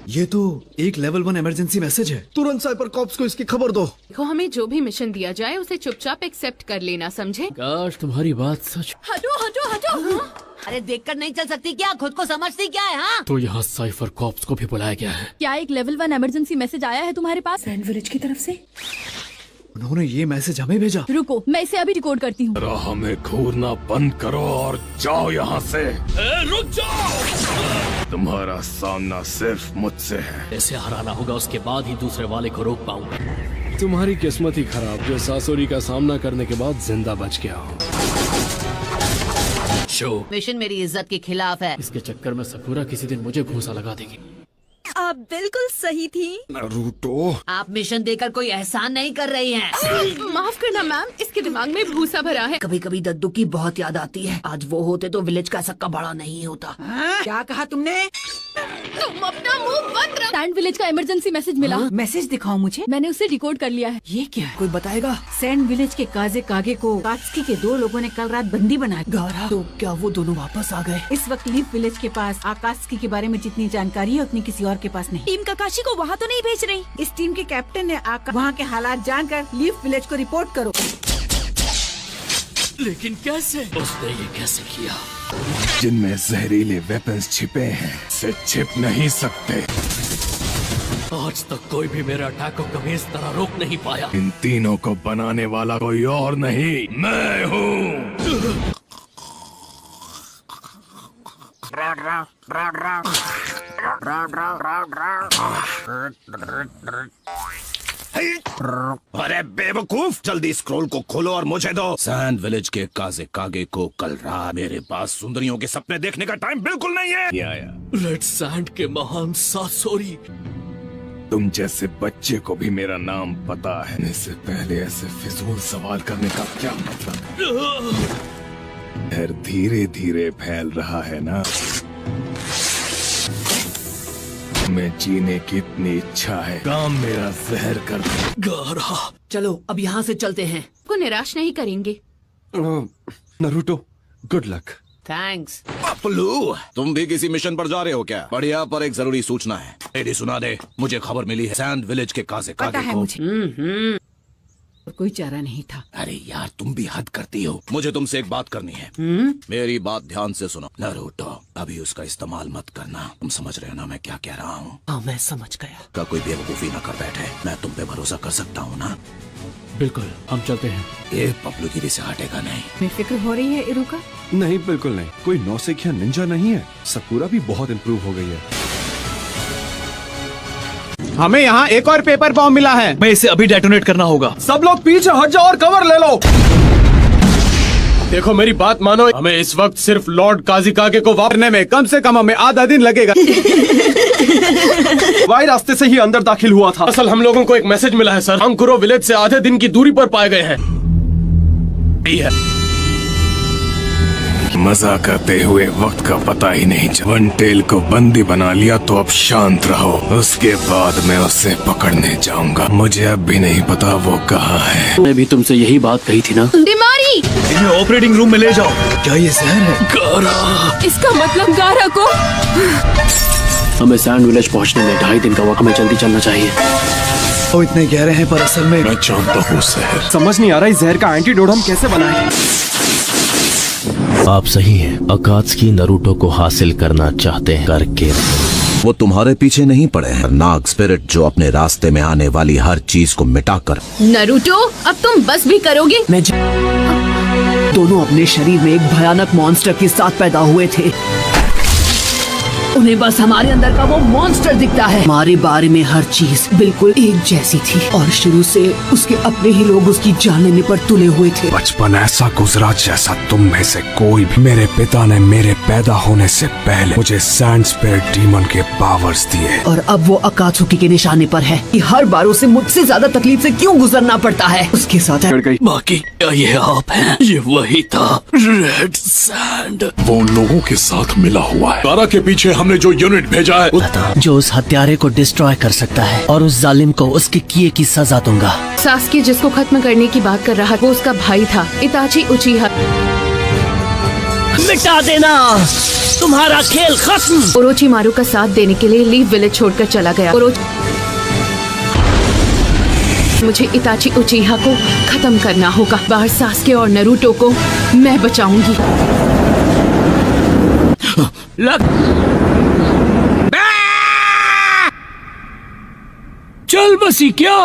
ये तो एक लेवल 1 इमरजेंसी मैसेज है। तुरंत साइपर कॉप्स को इसकी खबर दो। देखो, हमें जो भी मिशन दिया जाए उसे चुपचाप एक्सेप्ट कर लेना, समझे? काश तुम्हारी बात सच। हटो हटो हटो। अरे देखकर नहीं चल सकती क्या? खुद को समझती क्या है? हाँ, तो यहाँ साइफर कॉप्स को भी बुलाया गया है। क्या एक लेवल 1 इमरजेंसी मैसेज आया है तुम्हारे पास सैंड विलेज की तरफ से? उन्होंने ये मैसेज हमें भेजा। रुको, मैं इसे अभी रिकॉर्ड करती हूँ। हमें घूरना बंद करो और जाओ यहाँ से। रुक जाओ। तुम्हारा सामना सिर्फ मुझसे है। ऐसे हराना होगा, उसके बाद ही दूसरे वाले को रोक पाऊंगा। तुम्हारी किस्मत ही खराब जो सासुरी का सामना करने के बाद जिंदा बच गया हो। शो मिशन मेरी इज्जत के खिलाफ है। इसके चक्कर में सकूरा किसी दिन मुझे घूंसा लगा देगी। आप बिल्कुल सही थी। नारुतो, आप मिशन देकर कोई एहसान नहीं कर रही हैं। माफ करना मैम, इसके दिमाग में भूसा भरा है। कभी कभी दद्दू की बहुत याद आती है। आज वो होते तो विलेज का सक्का बड़ा नहीं होता। क्या कहा तुमने? तुम अपना मुंह बंद रखो। सैंड विलेज का इमरजेंसी मैसेज मिला। मैसेज दिखाओ मुझे। मैंने उसे रिकॉर्ड कर लिया है। ये क्या है? कोई बताएगा? सैंड विलेज के काजे कागे को कात्सुकी के 2 लोगों ने कल रात बंदी बनाया। गौरा, तो क्या वो दोनों वापस आ गए? इस वक्त लीफ विलेज के पास आकात्सुकी के बारे में जितनी जानकारी है उतनी किसी और के पास नहीं। टीम काकाशी को वहाँ तो नहीं भेज रही। इस टीम के कैप्टन ने वहाँ के हालात जानकर लीफ विलेज को रिपोर्ट करो। लेकिन कैसे? उसने ये कैसे किया? जिनमें जहरीले वेपन्स छिपे हैं से छिप नहीं सकते। आज तक कोई भी मेरे अटैक को कभी इस तरह रोक नहीं पाया। इन तीनों को बनाने वाला कोई और नहीं, मैं हूँ। अरे बेवकूफ, जल्दी स्क्रॉल को खोलो और मुझे दो। सैंड विलेज के काजे कागे को कल रात मेरे पास सुंदरियों के सपने देखने का टाइम बिल्कुल नहीं है। रेड सैंड के महान सासोरी। तुम जैसे बच्चे को भी मेरा नाम पता है। इससे पहले ऐसे फिजूल सवाल करने का क्या मतलब? डर धीरे धीरे फैल रहा है ना। मैं जीने की इतनी इच्छा है, काम मेरा जहर कर गौरा। चलो अब यहाँ से चलते हैं। को निराश नहीं करेंगे। Naruto, good luck. Thanks. Paplu, तुम भी किसी मिशन पर जा रहे हो क्या? बढ़िया, पर एक जरूरी सूचना है। एडी सुना दे, मुझे खबर मिली है सैंड विलेज के काजे पता कागे है को। मुझे। कोई चारा नहीं था। अरे यार, तुम भी हद करती हो। मुझे तुमसे एक बात करनी है। मेरी बात ध्यान से सुनो। नारुतो, अभी उसका इस्तेमाल मत करना। तुम समझ रहे हो ना मैं क्या कह रहा हूँ? हाँ, मैं समझ गया। का कोई बेवकूफी ना कर बैठे। मैं तुम पे भरोसा कर सकता हूँ ना? बिल्कुल, हम चलते हैं। ये पप्लू गिरी से हटेगा नहीं। बेफिक्र हो रही है इरुका? नहीं, बिल्कुल नहीं। कोई नौसिखिया निंजा नहीं है। सकूरा भी बहुत इम्प्रूव हो गई है। हमें यहाँ एक और पेपर बॉम्ब मिला है। मैं इसे अभी डेटोनेट करना होगा। सब लोग पीछे हट जाओ और कवर ले लो। देखो मेरी बात मानो, हमें इस वक्त सिर्फ लॉर्ड काजिकागे को वापरने में कम से कम हमें आधा दिन लगेगा। वाई रास्ते से ही अंदर दाखिल हुआ था। असल हम लोगों को एक मैसेज मिला है सर, अंकुरो विलेज से आधे दिन की दूरी पर पाए गए हैं। मजा करते हुए वक्त का पता ही नहीं चला। वन टेल को बंदी बना लिया तो अब शांत रहो, उसके बाद मैं उसे पकड़ने जाऊंगा। मुझे अब भी नहीं पता वो कहाँ है। मैं भी तुमसे यही बात कही थी ना। दिमारी, इन्हें ऑपरेटिंग रूम में ले जाओ। क्या ये जहर है? गारा। इसका मतलब गारा को हमें सैंड विलेज पहुंचने में 2.5 दिन का वक्त, हमें जल्दी चलना चाहिए। वो इतने गहरे हैं पर असल में मैं जानता हूँ जहर। समझ नहीं आ रहा इस जहर का एंटीडोट हम कैसे बनाएं। आप सही हैं। अकात्सुकी नरूटो को हासिल करना चाहते हैं, करके वो तुम्हारे पीछे नहीं पड़े हैं। नाग स्पिरिट जो अपने रास्ते में आने वाली हर चीज को मिटाकर। नरूटो, अब तुम बस भी करोगे? दोनों अपने शरीर में एक भयानक मॉन्स्टर के साथ पैदा हुए थे। उन्हें बस हमारे अंदर का वो मॉन्स्टर दिखता है। हमारे बारे में हर चीज बिल्कुल एक जैसी थी और शुरू से उसके अपने ही लोग उसकी जान लेने पर तुले हुए थे। बचपन ऐसा गुजरा जैसा तुम में से कोई भी। मेरे पिता ने मेरे पैदा होने से पहले मुझे सैंड स्पिरिट डीमन के पावर्स दिए और अब वो अकात्सुकी के निशाने पर है कि हर बार उसे मुझसे ज्यादा तकलीफ से क्यों गुजरना पड़ता है। उसके साथ बाकी क्या ये आप हैं? ये वही था, रेड सैंड। वो उन लोगों के साथ मिला हुआ है। गारा के पीछे हमने जो यूनिट भेजा है, जो उस हत्यारे को डिस्ट्रॉय कर सकता है और उस जालिम को उसके किए की सजा दूंगा। सास्की जिसको खत्म करने की बात कर रहा वो उसका भाई था, इताची उचिहा। मिटा देना, तुम्हारा खेल खत्म। ओरोचिमारू का साथ देने के लिए लीफ विलेज छोड़कर चला गया। मुझे इताची उचिहा को खत्म करना होगा। बाहर सास्के और नरूटो को मैं बचाऊंगी। चल बसी क्या?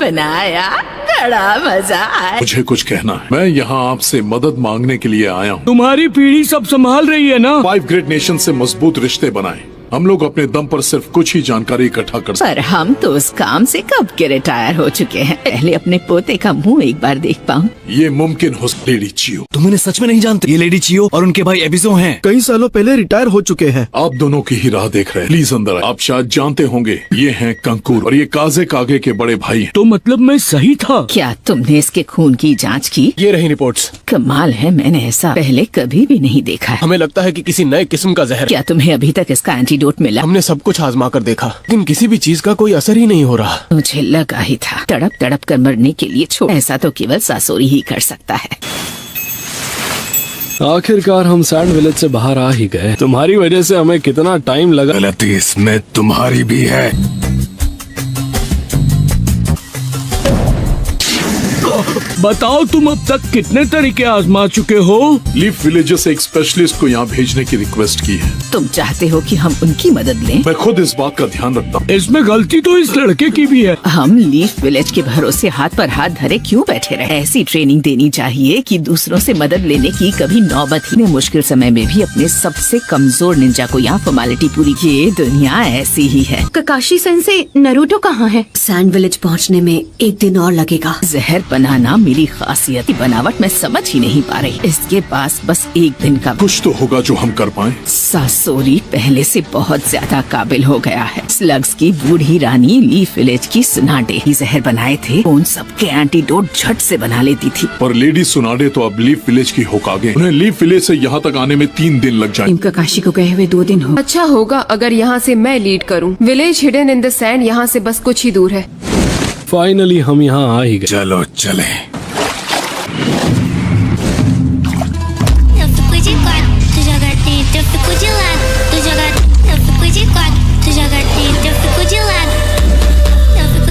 बनाया, बड़ा मजा आया। मुझे कुछ कहना है। मैं यहाँ आपसे मदद मांगने के लिए आया हूँ। तुम्हारी पीढ़ी सब संभाल रही है ना। 5 ग्रेट नेशन से मजबूत रिश्ते बनाएं। हम लोग अपने दम पर सिर्फ कुछ ही जानकारी इकट्ठा कर सकते पर हम तो उस काम से कब के रिटायर हो चुके हैं। पहले अपने पोते का मुंह एक बार देख पाऊं। ये मुमकिन हो। लेडी चियो, तुम उन्हें सच में नहीं जानते। ये लेडी चियो और उनके भाई एबिजो हैं। कई सालों पहले रिटायर हो चुके हैं। आप दोनों की ही राह देख रहे हैं। प्लीज अंदर आए। आप शायद जानते होंगे ये हैं कंकूर और ये काजे कागे के बड़े भाई हैं। तो मतलब मैं सही था? क्या तुमने इसके खून की जाँच की? ये रही रिपोर्ट्स। कमाल है, मैंने ऐसा पहले कभी भी नहीं देखा है। हमें लगता है कि किसी नए किस्म का जहर। क्या तुम्हें अभी तक इसका एंटीडोट मिला? हमने सब कुछ आजमा कर देखा लेकिन किसी भी चीज का कोई असर ही नहीं हो रहा। मुझे लगा ही था। तड़प तड़प कर मरने के लिए छोड़, ऐसा तो केवल सासोरी ही कर सकता है। आखिरकार हम सैंड विलेज से बाहर आ ही गए। तुम्हारी वजह से हमें कितना टाइम लगा। गलती इसमें तुम्हारी भी है। बताओ तुम अब तक कितने तरीके आजमा चुके हो? लीफ विलेज से एक स्पेशलिस्ट को यहाँ भेजने की रिक्वेस्ट की है। तुम चाहते हो कि हम उनकी मदद लें? मैं खुद इस बात का ध्यान रखता हूँ। इसमें गलती तो इस लड़के की भी है। हम लीफ विलेज के भरोसे हाथ पर हाथ धरे क्यों बैठे रहे? ऐसी ट्रेनिंग देनी चाहिए कि दूसरों से मदद लेने की कभी नौबत ही। मुश्किल समय में भी अपने सबसे कमजोर निंजा को यहाँ फॉर्मेलिटी पूरी की। ये दुनिया ऐसी ही है। ककाशी सेंसे, नरूटो कहाँ है? सैंड विलेज पहुँचने में 1 दिन और लगेगा। जहर बनाना मेरी खासियत की बनावट मैं समझ ही नहीं पा रही। इसके पास बस 1 दिन का कुछ तो होगा जो हम कर पाए। सासोरी पहले से बहुत ज्यादा काबिल हो गया है। स्लग्स की बूढ़ी रानी लीफ विलेज की सुनाडे ही जहर बनाए थे। उन सबके एंटीडोट झट से बना लेती थी। पर लेडी सुनाडे तो अब लीफ विलेज की होकागे। उन्हें लीफ विलेज से यहाँ तक आने में 3 दिन लग जाए। ककाशी को गए हुए 2 दिन हो। अच्छा होगा अगर यहाँ से मैं लीड करूँ। Village hidden in the sand यहाँ से बस कुछ ही दूर है। फाइनली हम यहाँ आ ही गए। चलो चले।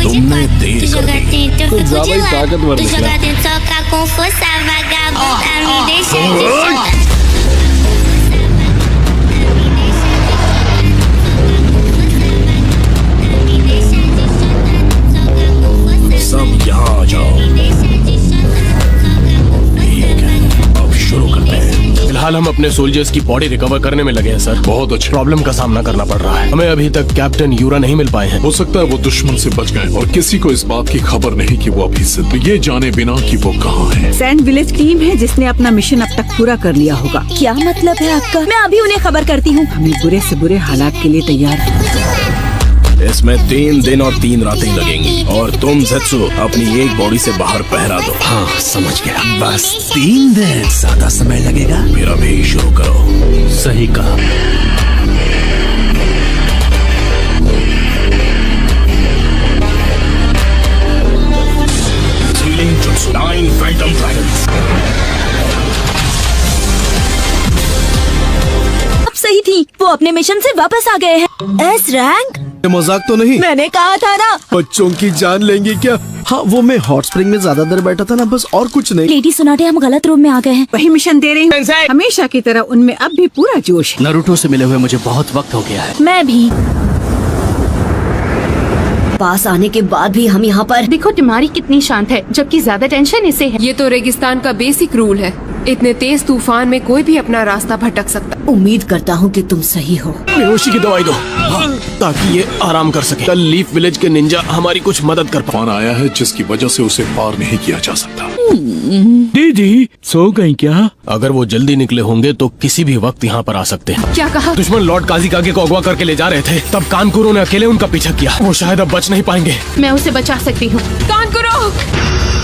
तुमने देर कर दी। कुछ ज्यादा ही ताकतवर निकला। सब यहाँ आ जाओ। ठीक है, अब शुरू करते हैं। फिलहाल हम अपने सोल्जर्स की बॉडी रिकवर करने में लगे हैं सर। बहुत अच्छा। प्रॉब्लम का सामना करना पड़ रहा है। हमें अभी तक कैप्टन यूरा नहीं मिल पाए हैं। हो सकता है वो दुश्मन से बच गए और किसी को इस बात की खबर नहीं कि वो अभी जिंदा, ये जाने बिना कि वो कहाँ है। सैंड विलेज टीम है जिसने अपना मिशन अब तक पूरा कर लिया होगा। क्या मतलब है आपका? मैं अभी उन्हें खबर करती हूँ। हमें बुरे से बुरे हालात के लिए तैयार। इसमें 3 दिन और 3 रातें लगेंगी और तुम ज़ेत्सु अपनी एक बॉडी से बाहर पहरा दो। हाँ समझ गया। बस 3 दिन, ज्यादा समय लगेगा। फिर अभी शुरू करो। सही कहा। Ceiling jutsu 9 Phantom dragons. अब सही थी, वो अपने मिशन से वापस आ गए हैं। S rank? मजाक तो नहीं? मैंने कहा था ना। बच्चों की जान लेंगी क्या? हाँ वो मैं हॉट स्प्रिंग में ज्यादा देर बैठा था ना, बस और कुछ नहीं। लेडी सुनाटे, हम गलत रूम में आ गए हैं। वही मिशन दे रही हूँ। हमेशा की तरह उनमें अब भी पूरा जोश है। नारुतो से मिले हुए मुझे बहुत वक्त हो गया है। मैं भी। पास आने के बाद भी हम यहाँ पर। देखो तुम्हारी कितनी शांत है, जबकि ज्यादा टेंशन इसे है। ये तो रेगिस्तान का बेसिक रूल है। इतने तेज तूफान में कोई भी अपना रास्ता भटक सकता। उम्मीद करता हूँ कि तुम सही हो। बेहोशी की दवाई दो ताकि ये आराम कर सके। कल लीफ विलेज के निंजा हमारी कुछ मदद कर तूफान आया है जिसकी वजह से उसे पार नहीं किया जा सकता। दीदी सो गई क्या? अगर वो जल्दी निकले होंगे तो किसी भी वक्त यहाँ पर आ सकते हैं। क्या कहा? दुश्मन लॉर्ड काजीकागे को अगवा करके ले जा रहे थे, तब कानकुरो ने अकेले उनका पीछा किया। वो शायद अब बच नहीं पाएंगे। मैं उसे बचा सकती हूँ। कानकुरो!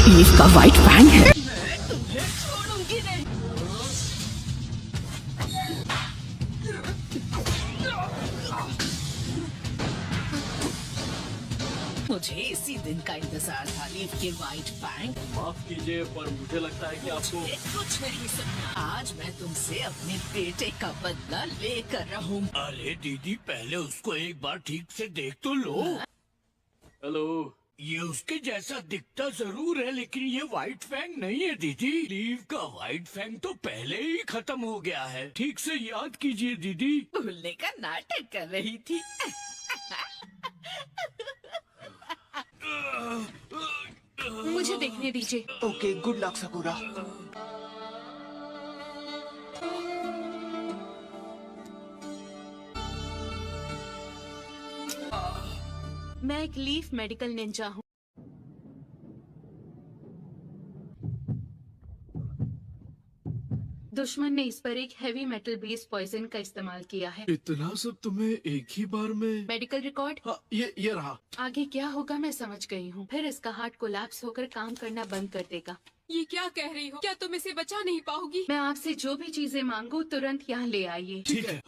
लीफ का व्हाइट फैंग है। मुझे इसी दिन का इंतजार था। लीफ के व्हाइट फैंग। माफ कीजिए पर मुझे लगता है कि आपको कुछ नहीं सुनना। आज मैं तुमसे अपने बेटे का बदला लेकर रहूँ। अरे दीदी पहले उसको एक बार ठीक से देख तो लो। हेलो, ये उसके जैसा दिखता जरूर है लेकिन ये व्हाइट फैंग नहीं है दीदी। लीफ का व्हाइट फैंग तो पहले ही खत्म हो गया है। ठीक से याद कीजिए दीदी। भूलने का नाटक कर रही थी। मुझे देखने दीजिए। Okay, good luck sakura. मैं एक लीफ मेडिकल निंजा हूँ। दुश्मन ने इस पर एक हेवी मेटल बेस्ड पॉइजन का इस्तेमाल किया है। इतना सब तुम्हें एक ही बार में? Medical record? हाँ, ये रहा। आगे क्या होगा मैं समझ गई हूँ। फिर इसका हार्ट कोलैप्स होकर काम करना बंद कर देगा। ये क्या कह रही हो? क्या तुम इसे बचा नहीं पाओगी? मैं आपसे जो भी चीजें मांगू तुरंत यहाँ ले आइए। ठीक है।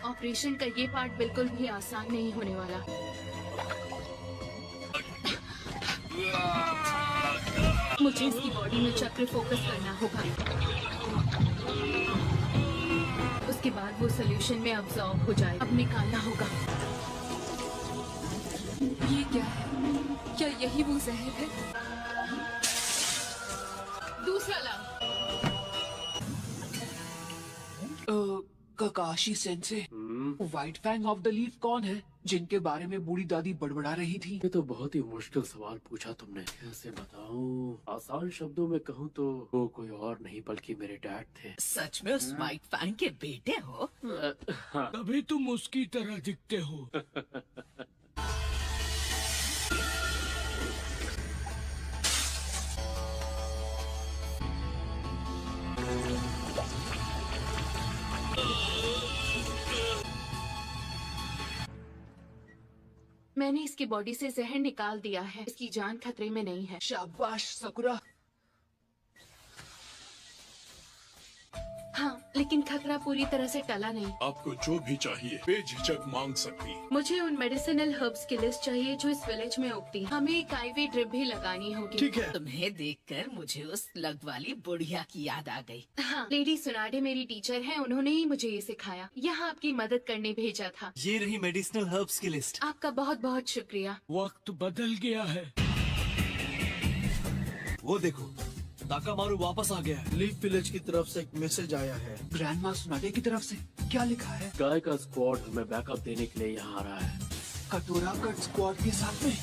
ऑपरेशन का ये पार्ट बिल्कुल भी आसान नहीं होने वाला। मुझे इसकी बॉडी में चक्र फोकस करना होगा। उसके बाद वो सोल्यूशन में अब्सॉर्ब हो जाए। अब निकालना होगा। ये क्या है? क्या यही वो जहर है? दूसरा लाओ। ककाशी सेंसे, white fang of the leaf कौन है जिनके बारे में बूढ़ी दादी बड़बड़ा रही थी? ये तो बहुत ही मुश्किल सवाल पूछा तुमने। कैसे बताऊं? आसान शब्दों में कहूँ तो वो कोई और नहीं बल्कि मेरे डैड थे। सच में उस व्हाइट फैंग के बेटे हो? तभी तुम उसकी तरह दिखते हो। मैंने इसकी बॉडी से जहर निकाल दिया है। इसकी जान खतरे में नहीं है। शाबाश सकुरा। हाँ, लेकिन खतरा पूरी तरह से टला नहीं। आपको जो भी चाहिए बेझिझक मांग सकती। मुझे उन मेडिसिनल हर्ब्स की लिस्ट चाहिए जो इस विलेज में उगती हैं। हमें एक आईवी ड्रिप भी लगानी होगी। ठीक है। तुम्हें देखकर मुझे उस लग वाली बुढ़िया की याद आ गई। हाँ, लेडी सुनाडे मेरी टीचर हैं। उन्होंने ही मुझे ये सिखाया। यहाँ आपकी मदद करने भेजा था। ये रही मेडिसिनल हर्ब्स की लिस्ट। आपका बहुत बहुत शुक्रिया। वक्त बदल गया है। वो देखो, ताकामारू वापस आ गया है। लीफ विलेज की तरफ से एक मैसेज आया है। ग्रैंडमा सुनाटे की तरफ से क्या लिखा है? गाय का स्क्वाड हमें बैकअप देने के लिए यहाँ आ रहा है। कटोरा कट स्क्वाड के साथ में।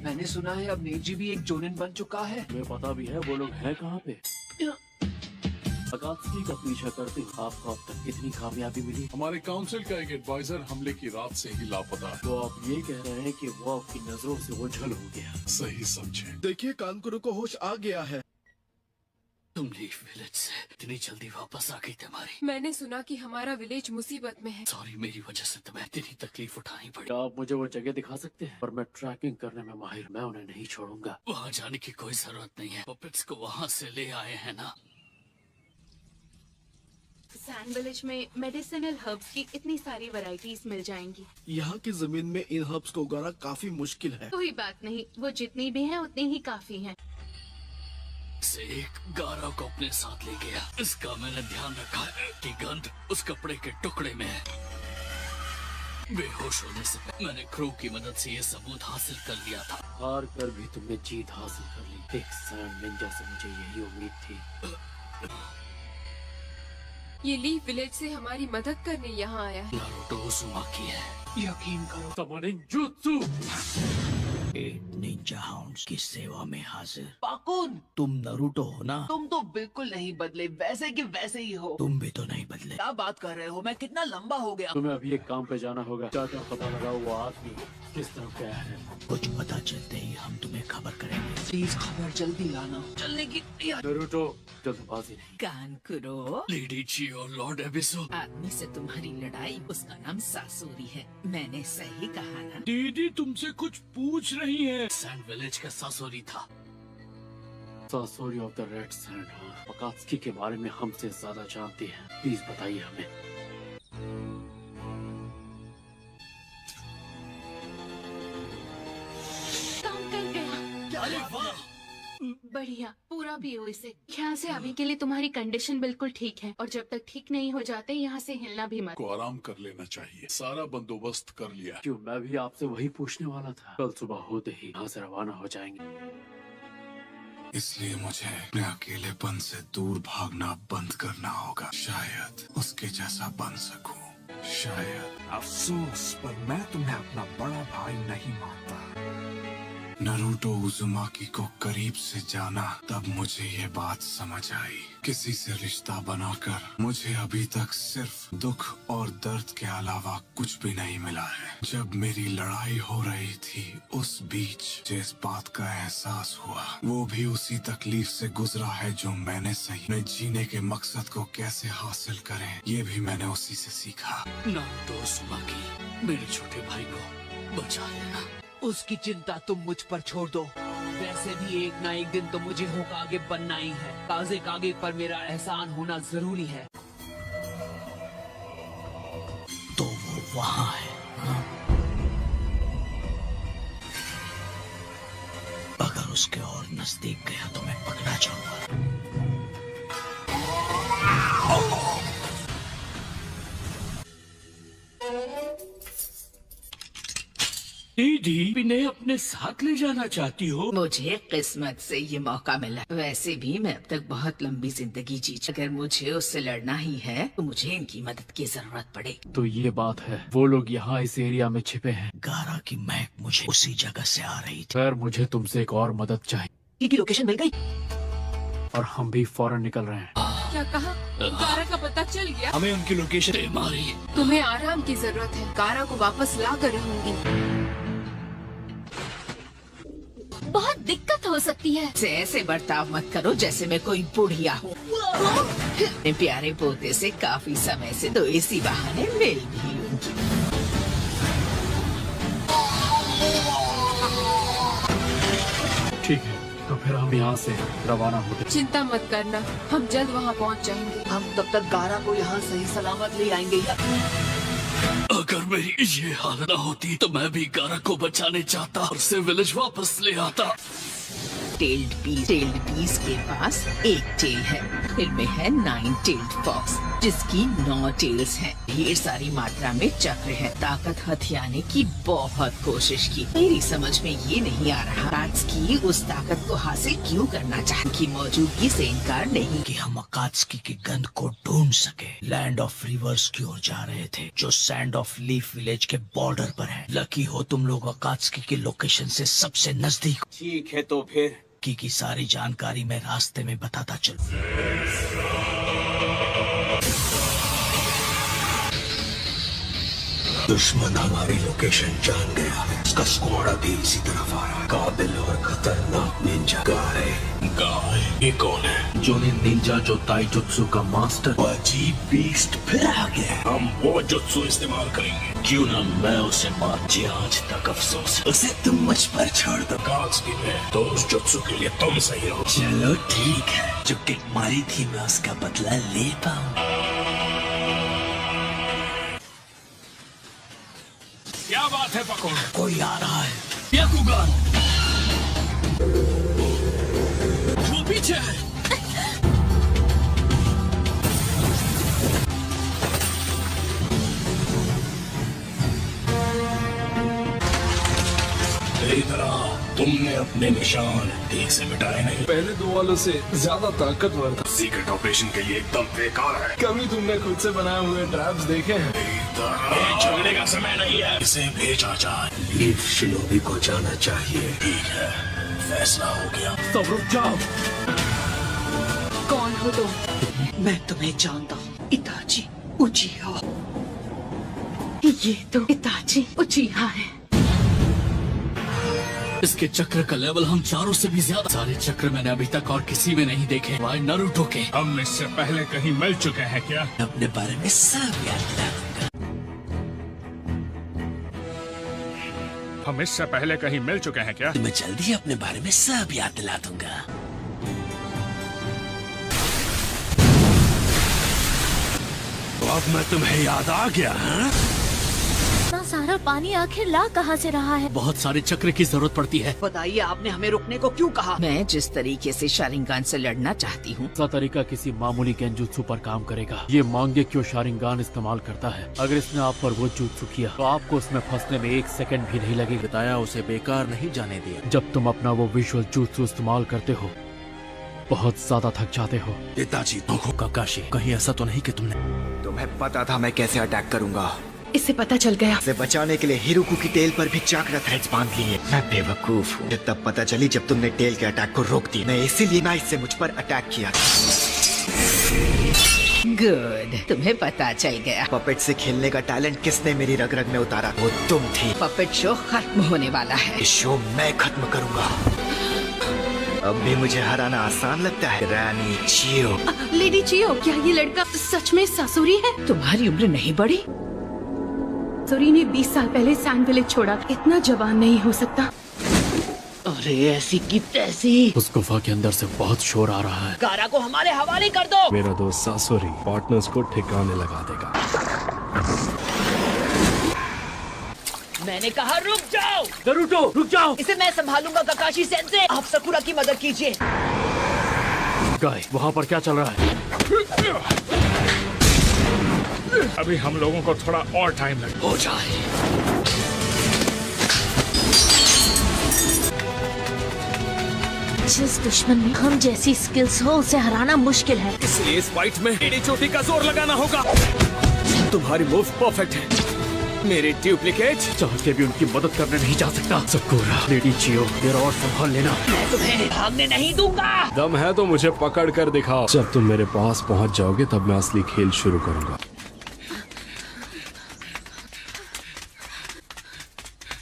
मैंने सुना है अब नेजी भी एक जोनिन बन चुका है। तुम्हें पता भी है वो लोग हैं कहाँ पे? अकात्सुकी का पीछा करते हुए आपको अब तक कितनी कामयाबी मिली? हमारे काउंसिल का एक एडवाइजर हमले की रात से ही लापता है। तो आप ये कह रहे हैं कि वो आपकी नजरों से ओझल हो गया? सही समझे। देखिए कानकुरो को होश आ गया है। तुम लीफ विलेज से इतनी जल्दी वापस आ गई तुम्हारी। मैंने सुना कि हमारा विलेज मुसीबत में है। सॉरी, मेरी वजह से तुम्हें इतनी तकलीफ उठानी पड़ी। क्या आप मुझे वो जगह दिखा सकते हैं? पर मैं ट्रैकिंग करने में माहिर, मैं उन्हें नहीं छोड़ूंगा। वहाँ जाने की कोई जरूरत नहीं है। पपेट्स को वहाँ से ले आए हैं ना। सैंड विलेज में मेडिसिनल हर्ब्स की इतनी सारी वैरायटीज मिल जाएंगी। यहाँ की जमीन में इन हर्ब्स को उगाना काफी मुश्किल है। कोई बात नहीं, वो जितनी भी हैं उतनी ही काफी हैं। से एक गारा को अपने साथ ले गया। इसका मैंने ध्यान रखा है कि गंध उस कपड़े के टुकड़े में है। बेहोश होने से पहले मैंने क्रू की मदद से ये सबूत हासिल कर लिया था। हार कर भी तुमने जीत हासिल कर ली। एक सैंड निंजा से मुझे यही उम्मीद थी। ये लीफ विलेज से हमारी मदद करने यहाँ आया है। नारुतो उज़ुमाकी है। यकीन करो। Summoning jutsu. 8 निंजा हाउंड्स की सेवा में हाजिर। पाकुन, तुम नरूटो हो ना? तुम तो बिल्कुल नहीं बदले, वैसे कि वैसे ही हो। तुम भी तो नहीं बदले। क्या बात कर रहे हो? मैं कितना लंबा हो गया। तुम्हें अभी एक काम पे जाना होगा। क्या पता लगाओ वो आदमी किस तरफ गया है। कुछ पता चलते ही हम तुम्हें खबर करेंगे। प्लीज खबर जल्दी लाना। चलने की नारुतो, जल्दबाजी नहीं। कानकुरो, लेडी ची और लॉर्ड एबिसो। आदमी से तुम्हारी लड़ाई, उसका नाम सासूरी है। मैंने सही कहा ना? दीदी तुमसे कुछ पूछ रही है। सैंड विलेज का सासोरी था। Sasori of the red sand. Akatsuki के बारे में हमसे ज्यादा जानती है। प्लीज बताइए हमें। काम कर गया। अरे वाह, बढ़िया, पूरा भी हो इसे। ख्याल से अभी के लिए तुम्हारी कंडीशन बिल्कुल ठीक है, और जब तक ठीक नहीं हो जाते यहाँ से हिलना भी मत। को आराम कर लेना चाहिए। सारा बंदोबस्त कर लिया। क्यों, मैं भी आपसे वही पूछने वाला था। कल सुबह होते ही यहाँ से रवाना हो जाएंगे। इसलिए मुझे अपने अकेलेपन से दूर भागना बंद करना होगा। शायद उसके जैसा बन सकूं। शायद। अफसोस, पर मैं तुम्हें अपना बड़ा भाई नहीं मानता। नारुतो उज़ुमाकी को करीब से जाना, तब मुझे ये बात समझ आई। किसी से रिश्ता बनाकर मुझे अभी तक सिर्फ दुख और दर्द के अलावा कुछ भी नहीं मिला है। जब मेरी लड़ाई हो रही थी, उस बीच जिस बात का एहसास हुआ, वो भी उसी तकलीफ से गुजरा है जो मैंने सही। अपने जीने के मकसद को कैसे हासिल करें, ये भी मैंने उसी से सीखा। नारुतो उज़ुमाकी, मेरे छोटे भाई को बचा लेना। उसकी चिंता तुम मुझ पर छोड़ दो। वैसे भी एक ना एक दिन तो मुझे होकागे बनना ही है। काजे कागे पर मेरा एहसान होना जरूरी है। तो वो वहाँ है। हाँ? अगर उसके और नजदीक गया तो मैं पकड़ा जाऊंगा। दीदी, इन्हें अपने साथ ले जाना चाहती हो? मुझे किस्मत से ये मौका मिला। वैसे भी मैं अब तक बहुत लंबी जिंदगी जी। अगर मुझे उससे लड़ना ही है तो मुझे इनकी मदद की जरूरत पड़ेगी। तो ये बात है, वो लोग यहाँ इस एरिया में छिपे हैं। गारा की महक मुझे उसी जगह से आ रही थी। खैर, मुझे तुमसे एक और मदद चाहिए। की लोकेशन मिल गई और हम भी फौरन निकल रहे हैं। क्या कहा? गारा का पता चल गया? हमें उनकी लोकेशन मारी। तुम्हें आराम की जरूरत है। गारा को वापस ला कर रहूंगी। बहुत दिक्कत हो सकती है। ऐसे बर्ताव मत करो जैसे मैं कोई बुढ़िया हूँ। अपने प्यारे पोते से काफी समय से तो इसी बहाने मिल भी लूंगी। ठीक है, तो फिर हम यहाँ से रवाना होते। चिंता मत करना, हम जल्द वहाँ पहुँच जाएंगे। हम तब तक गारा को यहाँ सही सलामत ले आएंगे। अगर मेरी ये हालत न होती तो मैं भी गारा को बचाने चाहता और उसे विलेज वापस ले आता। टेल्ड पीस के पास एक टेल है। आखिर में है 9 टेल्ड फॉक्स, जिसकी 9 टेल्स हैं। ढेर सारी मात्रा में चक्र है। ताकत हथियाने की बहुत कोशिश की। मेरी समझ में ये नहीं आ रहा कात्सुकी उस ताकत को हासिल क्यों करना चाहती की मौजूदगी से इनकार नहीं। कि हम अकात्सुकी की गंध को ढूंढ सके। लैंड ऑफ रिवर्स की ओर जा रहे थे, जो सैंड ऑफ लीफ विलेज के बॉर्डर पर है। लकी हो तुम लोग अकात्सुकी की लोकेशन से सबसे नजदीक। ठीक है तो फिर की सारी जानकारी मैं रास्ते में बताता चलूं। दुश्मन हमारी लोकेशन जान गया है। उसका स्क्वाड अभी इसी तरफ आ रहा है। काबिल और खतरनाक निंजा गाय। ये कौन है? जोनिन निंजा जो ताइजुत्सु का मास्टर। अजीब बीस्ट फिर आ गया। हम वो जुत्सु इस्तेमाल करेंगे। क्यों ना मैं उसे मार। आज तक अफसोस है। उसे तुम मुझ पर छोड़ दो। कात्सुकी में तो उस जुत्सु के लिए तुम सही हो। चलो ठीक है, जो किक मारी थी मैं उसका बदला ले पाऊँ। क्या बात है पकोड़? कोई आ रहा है। याकुगान वो पीछे है। इधर आ। तुमने अपने निशान ठीक से मिटाए नहीं। पहले दो वालों से ज्यादा ताकतवर था। सीक्रेट ऑपरेशन के लिए एकदम बेकार है। कभी तुमने खुद से बनाए हुए ट्रैप्स देखे हैं? झगड़े का समय नहीं है। इसे भेजा जाए। लीफ शिनोबी को जाना चाहिए। ठीक है, फैसला हो गया। सब रुक जाओ। कौन हो तुम? मैं तुम्हें जानता हूँ, इताची उचिहा। ये तो इताची उचिहा है। इसके चक्र का लेवल हम चारों से भी ज्यादा। सारे चक्र मैंने अभी तक और किसी में नहीं देखे, वाई नारुतो के। हम इससे पहले कहीं मिल चुके हैं क्या? अपने बारे में सब याद दिला दूंगा। हम इससे पहले कहीं मिल चुके हैं क्या? मैं जल्दी अपने बारे में सब याद दिला दूंगा। तो अब मैं तुम्हें याद आ गया। हाँ? इतना सारा पानी आखिर ला कहाँ से रहा है? बहुत सारे चक्र की जरूरत पड़ती है। बताइए आपने हमें रुकने को क्यों कहा? मैं जिस तरीके से शारिंगान से लड़ना चाहती हूँ, दूसरा तरीका किसी मामूली गेंजुत्सु पर काम करेगा। ये मांगेक्यो शारिंगान इस्तेमाल करता है। अगर इसने आप पर वो जुत्सु किया तो आपको उसमें फंसने में 1 सेकंड भी नहीं लगेगा। बताया उसे बेकार नहीं जाने दिया। जब तुम अपना वो विजुअल जुत्सु इस्तेमाल करते हो बहुत ज्यादा थक जाते हो। इताची काकाशी, कहीं ऐसा तो नहीं कि तुम्हें पता था मैं कैसे अटैक करूंगा। इसे पता चल गया। इसे बचाने के लिए हिरुकु की टेल पर भी चाकरा थ्रेड्स बांध लिए। मैं बेवकूफ हूँ। तब पता चली जब तुमने टेल के अटैक को रोक दी। मैं इसीलिए नाइस से मुझ पर अटैक किया। गुड, तुम्हें पता चल गया। पपेट से खेलने का टैलेंट किसने मेरी रग रग में उतारा? वो तुम थी। पपेट शो खत्म होने वाला है। इस शो मैं खत्म करूंगा। अब भी मुझे हराना आसान लगता है। रानी चियो। लेडी चियो, क्या ये लड़का सच में सासुरी है? तुम्हारी उम्र नहीं बढ़ी? सासुरी ने 20 साल पहले सैंड विलेज छोड़ा। इतना जवान नहीं हो सकता। अरे ऐसी की तैसी। उस गुफा के अंदर से बहुत शोर आ रहा है। कारा को हमारे हवाले कर दो। मेरा दोस्त सासुरी पार्टनर्स को ठिकाने लगा देगा। मैंने कहा रुक जाओ। नारुतो रुक जाओ। इसे मैं संभालूंगा काकाशी सेंसे। आप सकुरा की मदद कीजिए। गाय, वहाँ पर क्या चल रहा है? अभी हम लोगों को थोड़ा और टाइम लगेगा। हो जाए। जिस दुश्मन में हम जैसी स्किल्स हो उसे हराना मुश्किल है। इसलिए इस फाइट में एडी चोटी का जोर लगाना होगा। तुम्हारी मूव परफेक्ट है। मेरे डुप्लीकेट चाह के भी उनकी मदद करने नहीं जा सकता। सकुरा, लेडी चियो, देर और संभाल लेना। मैं तुम्हें भागने नहीं दूंगा। दम है तो मुझे पकड़ कर दिखाओ। जब तुम मेरे पास पहुंच जाओगे तब मैं असली खेल शुरू करूंगा।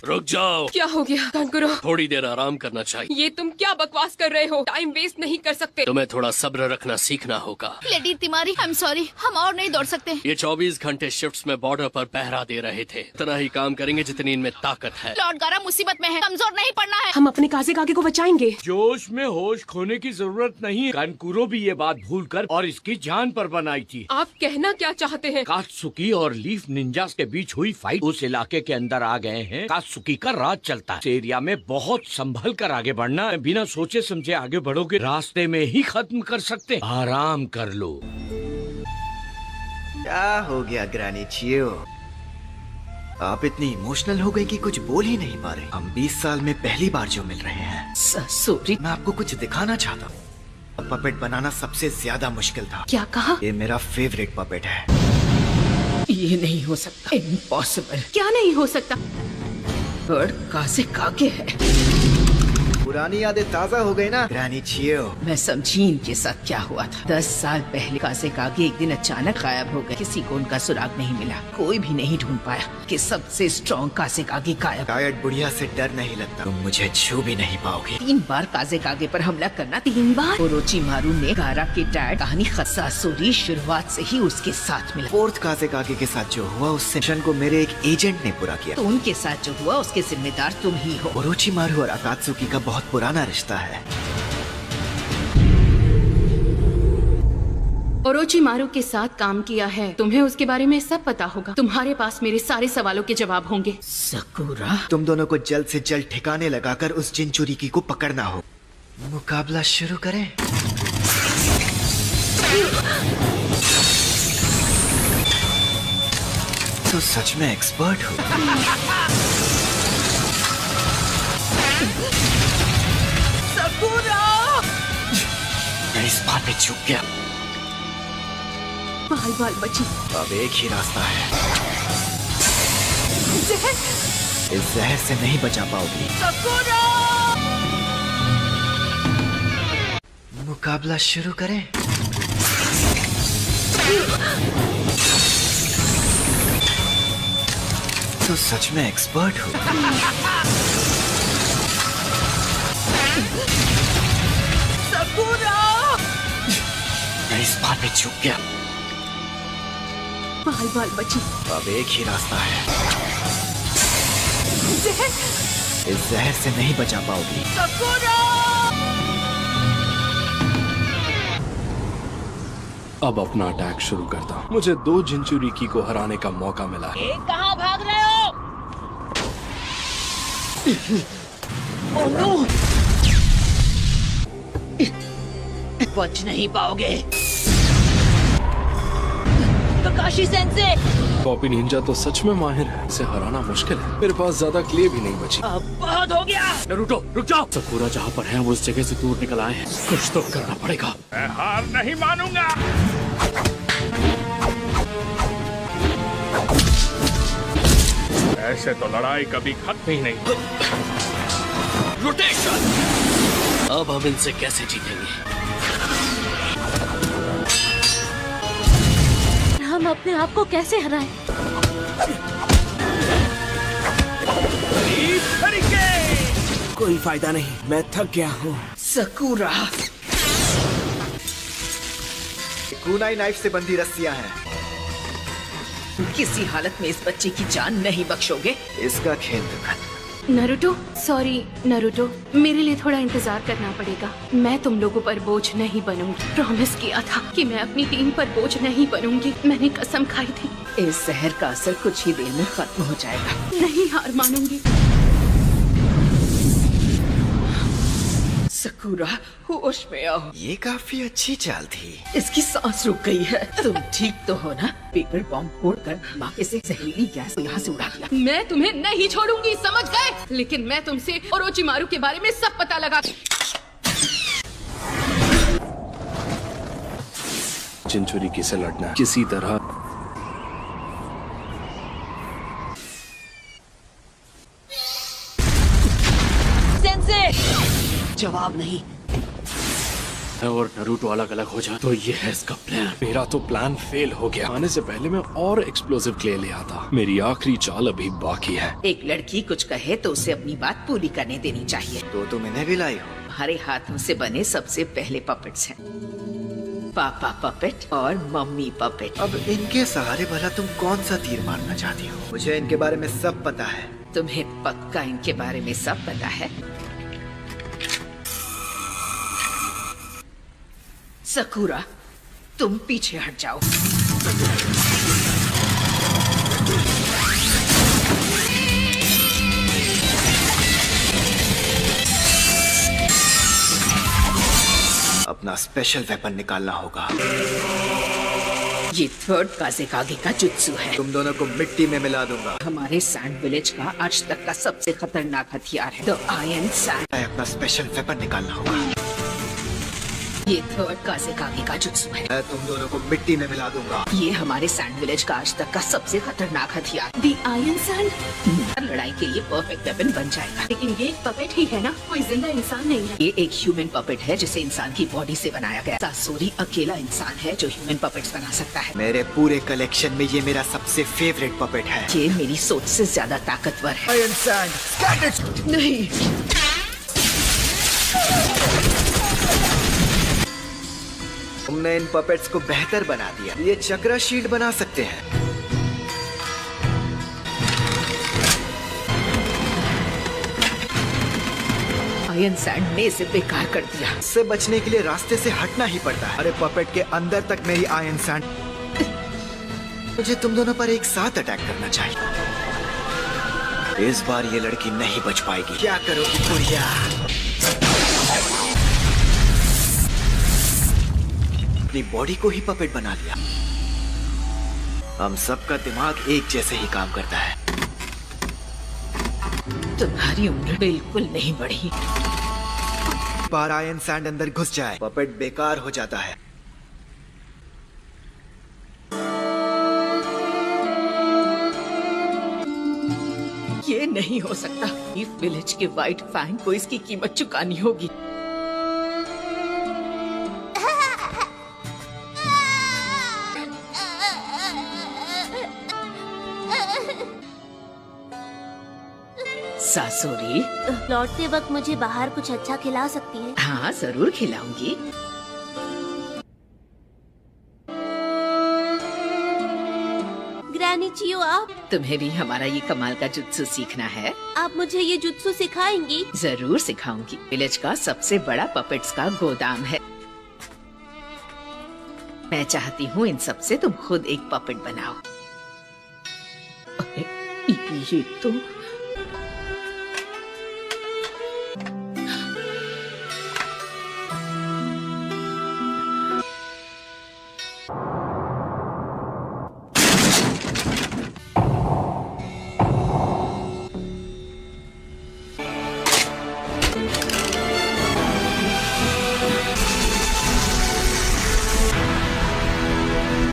रुक जाओ। क्या हो गया कांकुरो? थोड़ी देर आराम करना चाहिए। ये तुम क्या बकवास कर रहे हो? टाइम वेस्ट नहीं कर सकते। तुम्हें थोड़ा सब्र रखना सीखना होगा। लेडी तिमारी, आई एम सॉरी, हम और नहीं दौड़ सकते। ये 24 घंटे शिफ्ट्स में बॉर्डर पर पहरा दे रहे थे। इतना ही काम करेंगे जितनी इनमें ताकत है। लॉर्ड गारा मुसीबत में है, कमजोर नहीं पड़ना है। हम अपने काजे कागे को बचाएंगे। जोश में होश खोने की जरूरत नहीं है। कानकुरो भी ये बात भूलकर और इसकी जान पर बनाई थी। आप कहना क्या चाहते हैं? कात्सुकी और लीफ निंजास के बीच हुई फाइट उस इलाके के अंदर आ गए हैं। कात्सुकी तात्सुकी का राज चलता है। इस एरिया में बहुत संभल कर आगे बढ़ना है, बिना सोचे समझे आगे बढ़ोगे रास्ते में ही खत्म कर सकते। आराम कर लो। क्या हो गया ग्रैनी चियो? आप इतनी इमोशनल हो गई कि कुछ बोल ही नहीं पा रहे। हम 20 साल में पहली बार जो मिल रहे हैं। सॉरी, मैं आपको कुछ दिखाना चाहता हूँ। पपेट बनाना सबसे ज्यादा मुश्किल था। क्या कहा? ये मेरा फेवरेट पपेट है। ये नहीं हो सकता, इम्पॉसिबल। क्या नहीं हो सकता? बर्ड कासे कागे है। पुरानी यादें ताजा हो गई ना ग्रैनी चियो? मैं समझी इनके साथ क्या हुआ था। 10 साल पहले कासे कागे एक दिन अचानक गायब हो गए। किसी को उनका सुराग नहीं मिला। कोई भी नहीं ढूंढ पाया कि सबसे स्ट्रॉन्ग कासे कागे गायब। शायद बुढ़िया से डर नहीं लगता। तुम मुझे छू भी नहीं पाओगे। 3 बार कासे कागे पर हमला करना। 3 बार? ओरोचिमारू ने गारा के डैड कहानी सासुरी शुरुआत से ही उसके साथ मिला। 4th कासे के साथ जो हुआ उससे मिशन को मेरे एक एजेंट ने पूरा किया। तो उनके साथ जो हुआ उसके जिम्मेदार तुम ही हो। ओरोचिमारू और अकात्सुकी का बहुत पुराना रिश्ता है। ओरोचिमारू के साथ काम किया है। तुम्हें उसके बारे में सब पता होगा। तुम्हारे पास मेरे सारे सवालों के जवाब होंगे। सकुरा, तुम दोनों को जल्द से जल्द ठिकाने लगाकर उस जिनचुरिकी को पकड़ना हो। मुकाबला शुरू करें। तो सच में एक्सपर्ट हो। मैं इस बात में चूक गया। बाल बाल बची। अब एक ही रास्ता है। इस जहर से नहीं बचा पाओगी। मुकाबला शुरू करें। तो सच में एक्सपर्ट हो। मैं इस बात में चूक गया। बाल बाल बची। अब एक ही रास्ता है। इस जहर से नहीं बचा पाओगी। अब अपना अटैक शुरू करता हूँ। मुझे 2 जिनचुरिकी को हराने का मौका मिला है। कहाँ भाग रहे हो? Oh no! बच नहीं पाओगे। काकाशी सेंसे! कॉपी निंजा तो सच में माहिर है। इसे हराना मुश्किल है। मेरे पास ज्यादा क्ले भी नहीं बची। अब बहुत हो गया। नारुतो रुक जाओ। सकुरा जहाँ पर है वो उस जगह से दूर निकल आए हैं। कुछ तो करना पड़ेगा। मैं हार नहीं मानूंगा। ऐसे तो लड़ाई कभी खत्म ही नहीं। रोटेशन। अब हम इनसे कैसे जीतेंगे? हम अपने आप को कैसे हराएं? कोई फायदा नहीं, मैं थक गया हूँ। सकुरा, कुनाई नाइफ से बंधी रस्सियां हैं। किसी हालत में इस बच्चे की जान नहीं बख्शोगे। इसका खेल तो खत्म। नारुतो, सॉरी नारुतो, मेरे लिए थोड़ा इंतजार करना पड़ेगा। मैं तुम लोगों पर बोझ नहीं बनूंगी। प्रॉमिस किया था कि मैं अपनी टीम पर बोझ नहीं बनूंगी। मैंने कसम खाई थी। इस जहर का असर कुछ ही देर में खत्म हो जाएगा। नहीं हार मानूंगी। सकुरा, होश में आओ। ये काफी अच्छी चाल थी। इसकी सांस रुक गई है। तुम ठीक तो हो ना? पेपर बॉम्ब फोड़कर माके से जहरीली गैस को यहाँ से उड़ा दिया। मैं तुम्हें नहीं छोड़ूंगी, समझ गए? लेकिन मैं तुमसे ओरोचिमारू के बारे में सब पता लगा। जिनचुरिकी से लड़ना किसी तरह। जवाब नहीं। और नारुतो अलग अलग हो जाए तो ये है इसका प्लान। मेरा तो प्लान फेल हो गया। आने से पहले मैं और एक्सप्लोसिव क्ले ले आता। मेरी आखिरी चाल अभी बाकी है। एक लड़की कुछ कहे तो उसे अपनी बात पूरी करने देनी चाहिए। तो तुम इन्हें भी लाई हो? हमारे हाथों से बने सबसे पहले पपेट्स हैं। पापा पपेट और मम्मी पपेट। अब इनके सहारे भला तुम कौन सा तीर मारना चाहती हो? मुझे इनके बारे में सब पता है। तुम्हें पक्का इनके बारे में सब पता है? सकुरा, तुम पीछे हट जाओ। स्पेशल वेपन निकालना होगा। ये थर्ड काज़ेकागे का जुत्सु है। तुम दोनों को मिट्टी में मिला दूंगा। हमारे सैंड विलेज का आज तक का सबसे खतरनाक हथियार है द आयरन सैंड। अपना स्पेशल वेपन निकालना होगा। ये थर्ड काज़ेकागे का जुत्सु है। मैं तुम दोनों को मिट्टी में मिला दूंगा। ये हमारे सैंड विलेज का आज तक का सबसे खतरनाक हथियार दी आयरन सैंड लड़ाई के लिए परफेक्ट वेपन बन जाएगा। लेकिन ये एक पपेट ही है ना, कोई जिंदा इंसान नहीं है। ये एक ह्यूमन पपेट है जिसे इंसान की बॉडी से बनाया गया। सासोरी अकेला इंसान है जो ह्यूमन पपेट्स बना सकता है। मेरे पूरे कलेक्शन में ये मेरा सबसे फेवरेट पपेट है। ये मेरी सोच से ज्यादा ताकतवर है। आयरन सैंड नहीं, तुमने इन पपेट्स को बेहतर बना दिया। ये चक्रा शील्ड बना सकते हैं। आयरन सैंड ने इसे बेकार कर दिया। इससे बचने के लिए रास्ते से हटना ही पड़ता है। अरे पपेट के अंदर तक मेरी आयरन सैंड। मुझे तुम दोनों पर एक साथ अटैक करना चाहिए। इस बार ये लड़की नहीं बच पाएगी। क्या करोगी गुड़िया? अपनी बॉडी को ही पपेट बना लिया। हम सबका दिमाग एक जैसे ही काम करता है। तुम्हारी उम्र बिल्कुल नहीं बढ़ी। बार आयरन सैंड अंदर घुस जाए, पपेट बेकार हो जाता है। ये नहीं हो सकता। लीफ विलेज के व्हाइट फैंग को इसकी कीमत चुकानी होगी। सासोरी, लौटते वक्त मुझे बाहर कुछ अच्छा खिला सकती है? हाँ जरूर खिलाऊंगी। ग्रैनी चियो, आप? तुम्हें भी हमारा ये कमाल का जुत्सु सीखना है? आप मुझे ये जुत्सु सिखाएंगी? जरूर सिखाऊंगी। विलेज का सबसे बड़ा पपेट्स का गोदाम है। मैं चाहती हूँ इन सब से तुम खुद एक पपेट बनाओ। अरे, ये तो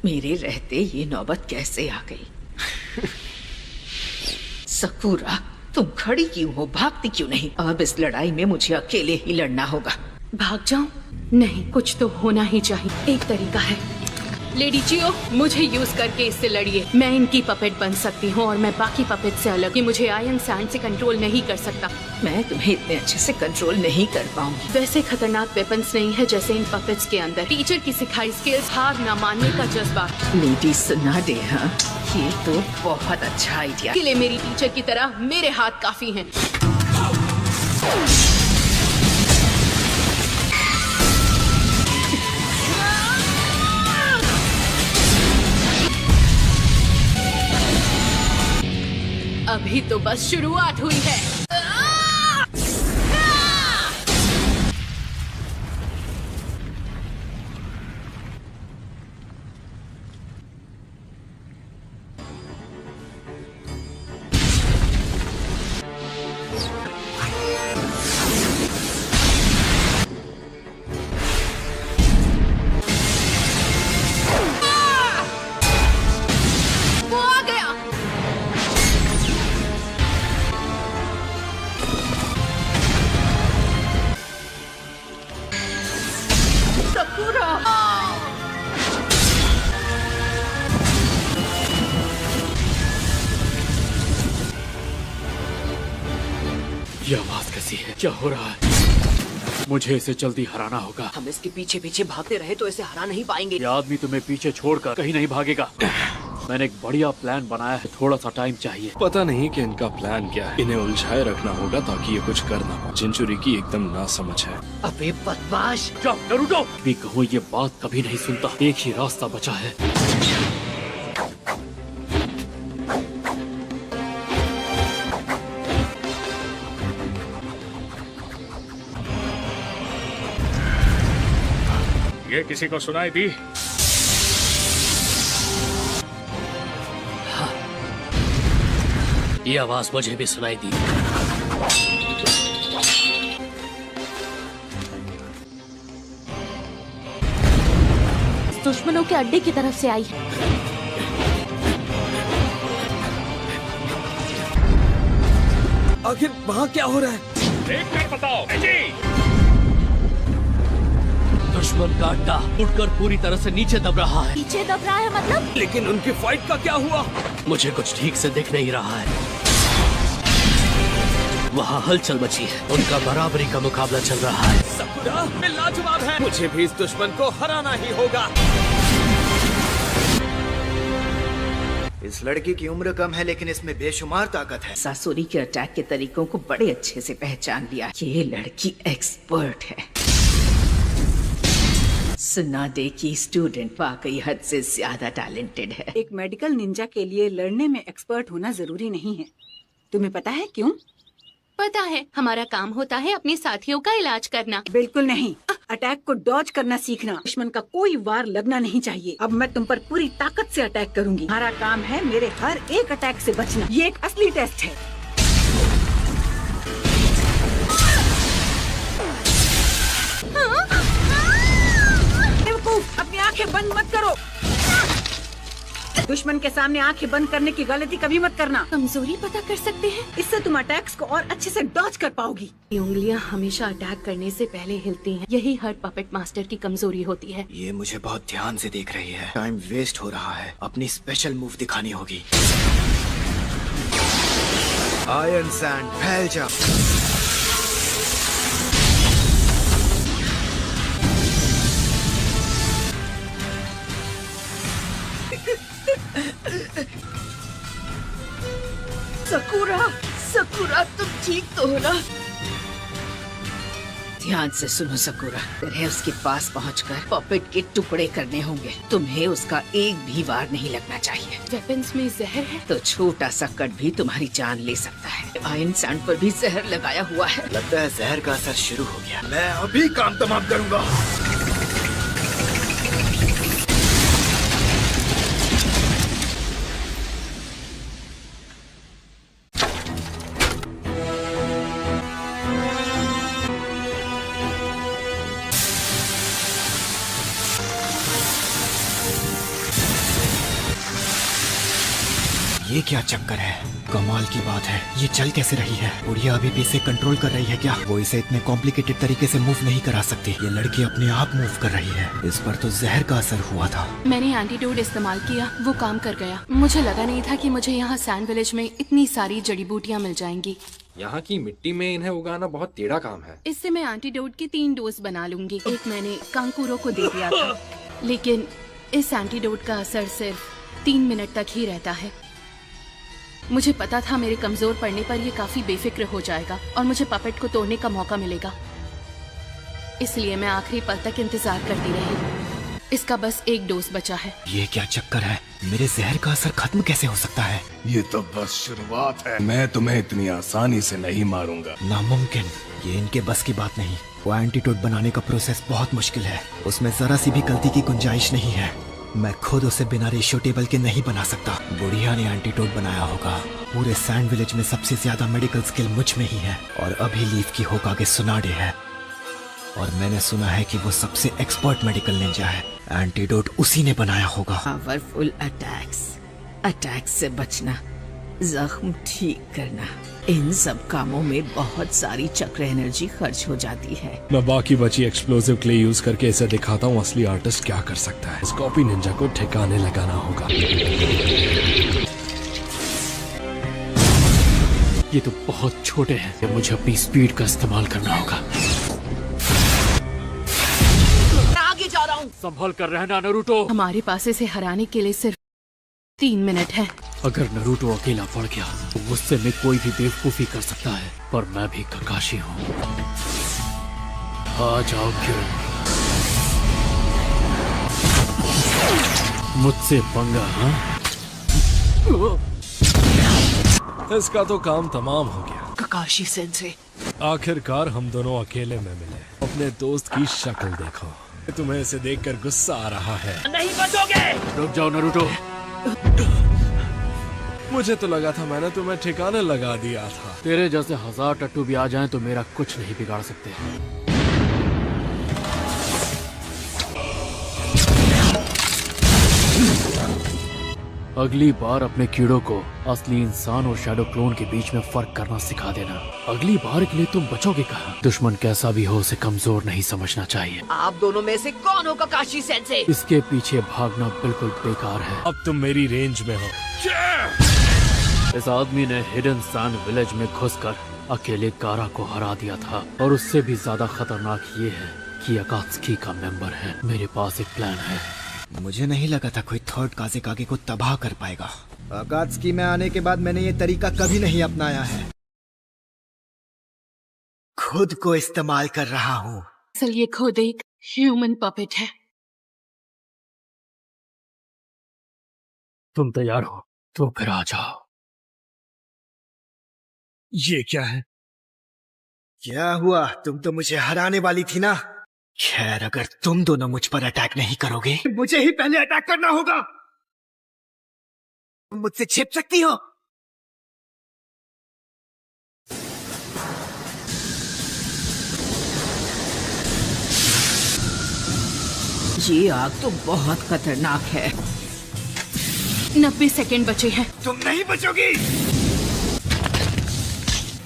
मेरे रहते ये नौबत कैसे आ गई? सकूरा, तुम खड़ी क्यों हो? भागती क्यों नहीं? अब इस लड़ाई में मुझे अकेले ही लड़ना होगा। भाग जाऊं? नहीं, कुछ तो होना ही चाहिए। एक तरीका है। लेडी चियो, मुझे यूज करके इससे लड़िए। मैं इनकी पपेट बन सकती हूँ और मैं बाकी पपेट से अलग। कि मुझे आयरन सैंड से कंट्रोल नहीं कर सकता। मैं तुम्हें इतने अच्छे से कंट्रोल नहीं कर पाऊंगी। वैसे खतरनाक वेपन्स नहीं है जैसे इन पपेट्स के अंदर। टीचर की सिखाई स्किल्स, हार न मानने का जज्बा। लेडी सुना दे। हाँ, ये तो बहुत अच्छा आइडिया। के लिए मेरी टीचर की तरह मेरे हाथ काफी हैं। अभी तो बस शुरुआत हुई है। वो आ गया। ये आवाज कैसी है? क्या हो रहा है? मुझे इसे जल्दी हराना होगा। हम इसके पीछे पीछे भागते रहे तो इसे हरा नहीं पाएंगे। ये आदमी तुम्हें पीछे छोड़कर कहीं नहीं भागेगा। मैंने एक बढ़िया प्लान बनाया है, थोड़ा सा टाइम चाहिए। पता नहीं कि इनका प्लान क्या है। इन्हें उलझाए रखना होगा ताकि ये कुछ कर ना पाए। जिंचुरी की एकदम नासमझ है। अबे बदमाश! नरूटो! भी कहूँ ये बात कभी नहीं सुनता। एक ही रास्ता बचा है। ये किसी को सुनाई दी? हाँ, ये आवाज मुझे भी सुनाई दी। दुश्मनों के अड्डे की तरफ से आई है। आखिर वहाँ क्या हो रहा है? देख कर बताओ। दुश्मन का अड्डा उठकर पूरी तरह से नीचे दब रहा है। पीछे दब रहा है मतलब? लेकिन उनकी फाइट का क्या हुआ? मुझे कुछ ठीक से दिख नहीं रहा है। वहाँ हलचल मची है, उनका बराबरी का मुकाबला चल रहा है। सकुरा में लाजवाब है। मुझे भी इस दुश्मन को हराना ही होगा। इस लड़की की उम्र कम है लेकिन इसमें बेशुमार ताकत है। सासुरी के अटैक के तरीकों को बड़े अच्छे से पहचान लिया। ये लड़की एक्सपर्ट है। सुना दे की स्टूडेंट वाकई हद से ज्यादा टैलेंटेड है। एक मेडिकल निंजा के लिए लड़ने में एक्सपर्ट होना जरूरी नहीं है। तुम्हें पता है क्यों? पता है, हमारा काम होता है अपने साथियों का इलाज करना। बिल्कुल नहीं, अटैक को डॉज करना सीखना। दुश्मन का कोई वार लगना नहीं चाहिए। अब मैं तुम पर पूरी ताकत से अटैक करूंगी। हमारा काम है मेरे हर एक अटैक से बचना। ये एक असली टेस्ट है। बेवकूफ, अपनी आंखें बंद मत करो। दुश्मन के सामने आंखें बंद करने की गलती कभी मत करना। कमजोरी पता कर सकते हैं, इससे तुम अटैक्स को और अच्छे से डॉज कर पाओगी। ये उंगलियां हमेशा अटैक करने से पहले हिलती हैं। यही हर पपेट मास्टर की कमजोरी होती है। ये मुझे बहुत ध्यान से देख रही है। टाइम वेस्ट हो रहा है। अपनी स्पेशल मूव दिखानी होगी। आयरन सैंड फैल जा। सकुरा, सकुरा तुम ठीक तो हो ना? ध्यान से सुनो सकुरा, तुम्हें उसके पास पहुंचकर पपेट के टुकड़े करने होंगे। तुम्हें उसका एक भी वार नहीं लगना चाहिए। वेपन्स में जहर है तो छोटा सा कट भी तुम्हारी जान ले सकता है। आयरन सैंड पर भी जहर लगाया हुआ है। लगता है जहर का असर शुरू हो गया। मैं अभी काम तमाम करूंगा। ये क्या चक्कर है? कमाल की बात है, ये चल कैसे रही है? बुढ़िया अभी भी इसे कंट्रोल कर रही है क्या? वो इसे इतने कॉम्प्लिकेटेड तरीके से मूव नहीं करा सकती। ये लड़की अपने आप मूव कर रही है। इस पर तो जहर का असर हुआ था। मैंने एंटीडोट इस्तेमाल किया, वो काम कर गया। मुझे लगा नहीं था कि मुझे यहाँ सैंड विलेज में इतनी सारी जड़ी बूटियाँ मिल जाएंगी। यहाँ की मिट्टी में इन्हें उगाना बहुत टेढ़ा काम है। इससे मैं एंटीडोट की 3 डोज बना लूंगी। एक मैंने कांकुरो को दे दिया था, लेकिन इस एंटीडोट का असर सिर्फ 3 मिनट तक ही रहता है। मुझे पता था मेरे कमजोर पड़ने पर ये काफी बेफिक्र हो जाएगा और मुझे पपेट को तोड़ने का मौका मिलेगा। इसलिए मैं आखिरी पल तक इंतजार करती रही। इसका बस 1 डोज बचा है। ये क्या चक्कर है? मेरे जहर का असर खत्म कैसे हो सकता है? ये तो बस शुरुआत है। मैं तुम्हें इतनी आसानी से नहीं मारूंगा। नामुमकिन, ये इनके बस की बात नहीं। वो एंटीडोट बनाने का प्रोसेस बहुत मुश्किल है। उसमें जरा सी भी गलती की गुंजाइश नहीं है। मैं खुद उसे बिना रेशियो टेबल के नहीं बना सकता। बुढ़िया ने एंटीडोट बनाया होगा। पूरे सैंड विलेज में सबसे ज्यादा मेडिकल स्किल मुझ में ही है और अभी लीफ की होकागे सुनाडे है। और मैंने सुना है कि वो सबसे एक्सपर्ट मेडिकल निंजा है। एंटीडोट उसी ने बनाया होगा। पावरफुल अटैक्स से बचना, जख्म ठीक करना, इन सब कामों में बहुत सारी चक्र एनर्जी खर्च हो जाती है। मैं बाकी बची एक्सप्लोसिव क्ले यूज करके इसे दिखाता हूँ असली आर्टिस्ट क्या कर सकता है। इस कॉपी निंजा को ठिकाने लगाना होगा। ये तो बहुत छोटे हैं, मुझे अपनी स्पीड का इस्तेमाल करना होगा। मैं आगे जा रहा हूँ। संभल कर रहना नरूटो। हमारे पास इसे हराने के लिए सिर्फ 3 मिनट है। अगर नरूटो अकेला पड़ गया तो गुस्से में कोई भी बेवकूफी कर सकता है, पर मैं भी ककाशी हूँ। आ जाओ किरण, मुझसे पंगा। हाँ, इसका तो काम तमाम हो गया। ककाशी सेंसे, आखिरकार हम दोनों अकेले में मिले। अपने दोस्त की शक्ल देखो। तुम्हें इसे देखकर गुस्सा आ रहा है। नहीं बचोगे। रुक जाओ नरूटो। मुझे तो लगा था मैंने तुम्हें ठिकाने लगा दिया था। तेरे जैसे 1000 टट्टू भी आ जाएं तो मेरा कुछ नहीं बिगाड़ सकते। अगली बार अपने कीड़ों को असली इंसान और शैडो क्लोन के बीच में फर्क करना सिखा देना। अगली बार के लिए तुम बचोगे कहाँ? दुश्मन कैसा भी हो उसे कमजोर नहीं समझना चाहिए। आप दोनों में से कौन हो काकाशी सेंसे? इसके पीछे भागना बिल्कुल बेकार है। अब तुम मेरी रेंज में हो। इस आदमी ने हिडन सैंड विलेज में घुसकर अकेले कारा को हरा दिया था और उससे भी ज्यादा खतरनाक ये है कि अकात्सुकी का मेंबर है। मेरे पास एक प्लान है। मुझे नहीं लगा था कोई थर्ड काज़ेकागे को तबाह कर पाएगा। अकात्सुकी में आने के बाद मैंने ये तरीका कभी नहीं अपनाया है। खुद को इस्तेमाल कर रहा हूँ। असल ये खुद एक ह्यूमन पपेट है। तुम तैयार हो तो फिर आ जाओ। ये क्या है? क्या हुआ? तुम तो मुझे हराने वाली थी ना। खैर, अगर तुम दोनों मुझ पर अटैक नहीं करोगे, मुझे ही पहले अटैक करना होगा। तुम मुझसे छिप सकती हो। ये आग तो बहुत खतरनाक है। 90 सेकेंड बचे हैं। तुम नहीं बचोगी।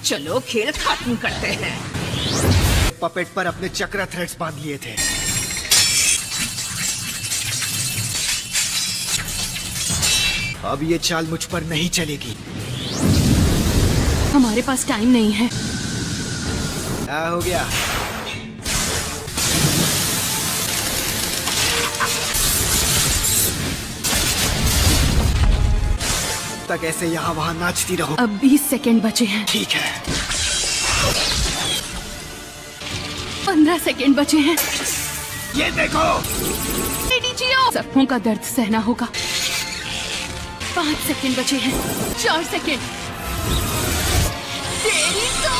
चलो खेल खत्म करते हैं। पपेट पर अपने चक्र थ्रेड्स बांध लिए थे। अब ये चाल मुझ पर नहीं चलेगी। हमारे पास टाइम नहीं है। क्या हो गया? तक ऐसे यहाँ वहाँ नाचती रहो। अब 20 सेकेंड बचे हैं। ठीक है। 15 सेकेंड बचे हैं। ये देखो। लेडी जियो, सबकों का दर्द सहना होगा। 5 सेकेंड बचे हैं। 4 सेकेंड। तेरी तो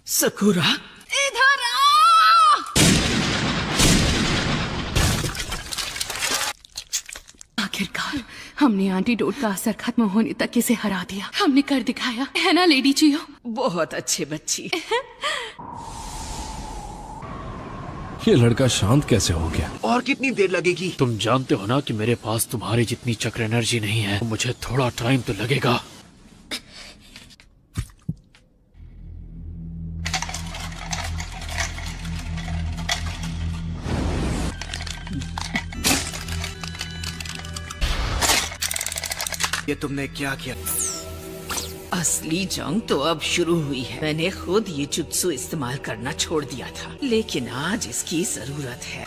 सकुरा इधर आ। आखिरकार हमने एंटीडोट का असर खत्म होने तक इसे हरा दिया। हमने कर दिखाया, है ना लेडी जियो? बहुत अच्छी बच्ची। ये लड़का शांत कैसे हो गया? और कितनी देर लगेगी? तुम जानते हो ना कि मेरे पास तुम्हारी जितनी चक्र एनर्जी नहीं है। मुझे थोड़ा टाइम तो लगेगा। ये तुमने क्या किया? असली जंग तो अब शुरू हुई है। मैंने खुद ये जुत्सु इस्तेमाल करना छोड़ दिया था, लेकिन आज इसकी जरूरत है।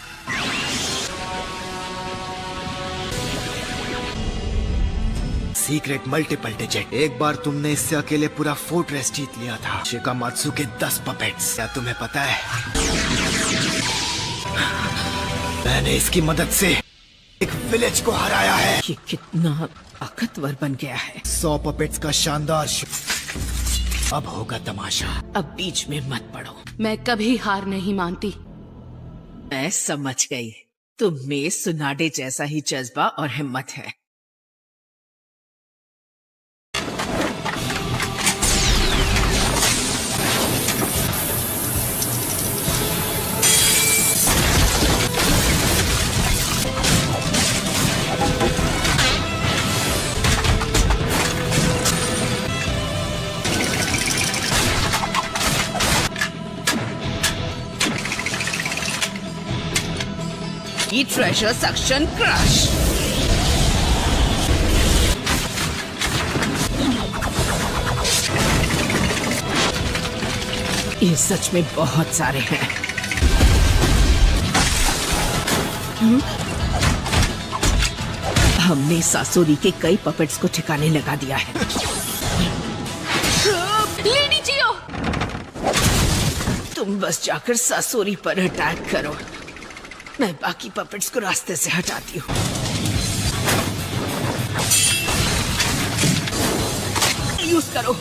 Secret multiple digit. एक बार तुमने इससे अकेले पूरा फोर्ट्रेस जीत लिया था। शिकामात्सु के 10 पपेट्स। क्या तुम्हें पता है, मैंने इसकी मदद से एक विलेज को हराया है। ये कितना ताकतवर बन गया है। 100 पपेट्स का शानदार अब होगा तमाशा। अब बीच में मत पड़ो। मैं कभी हार नहीं मानती। मैं समझ गई, तुम में सुनाडे जैसा ही जज्बा और हिम्मत है। Treasure suction crush. ये सच में बहुत सारे हैं। हमने सासोरी के कई पपेट्स को ठिकाने लगा दिया है। लेडी जियो, तुम बस जाकर सासोरी पर अटैक करो। मैं बाकी पपेट्स को रास्ते से हटाती हूँ। यूज करो।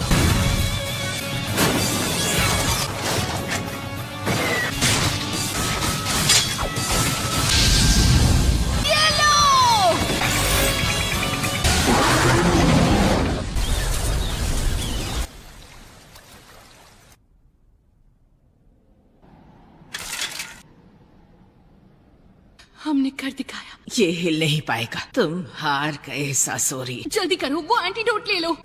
कर दिखाया। ये हिल नहीं पाएगा। तुम हार गए सासोरी। जल्दी करो, वो एंटीडोट ले लो।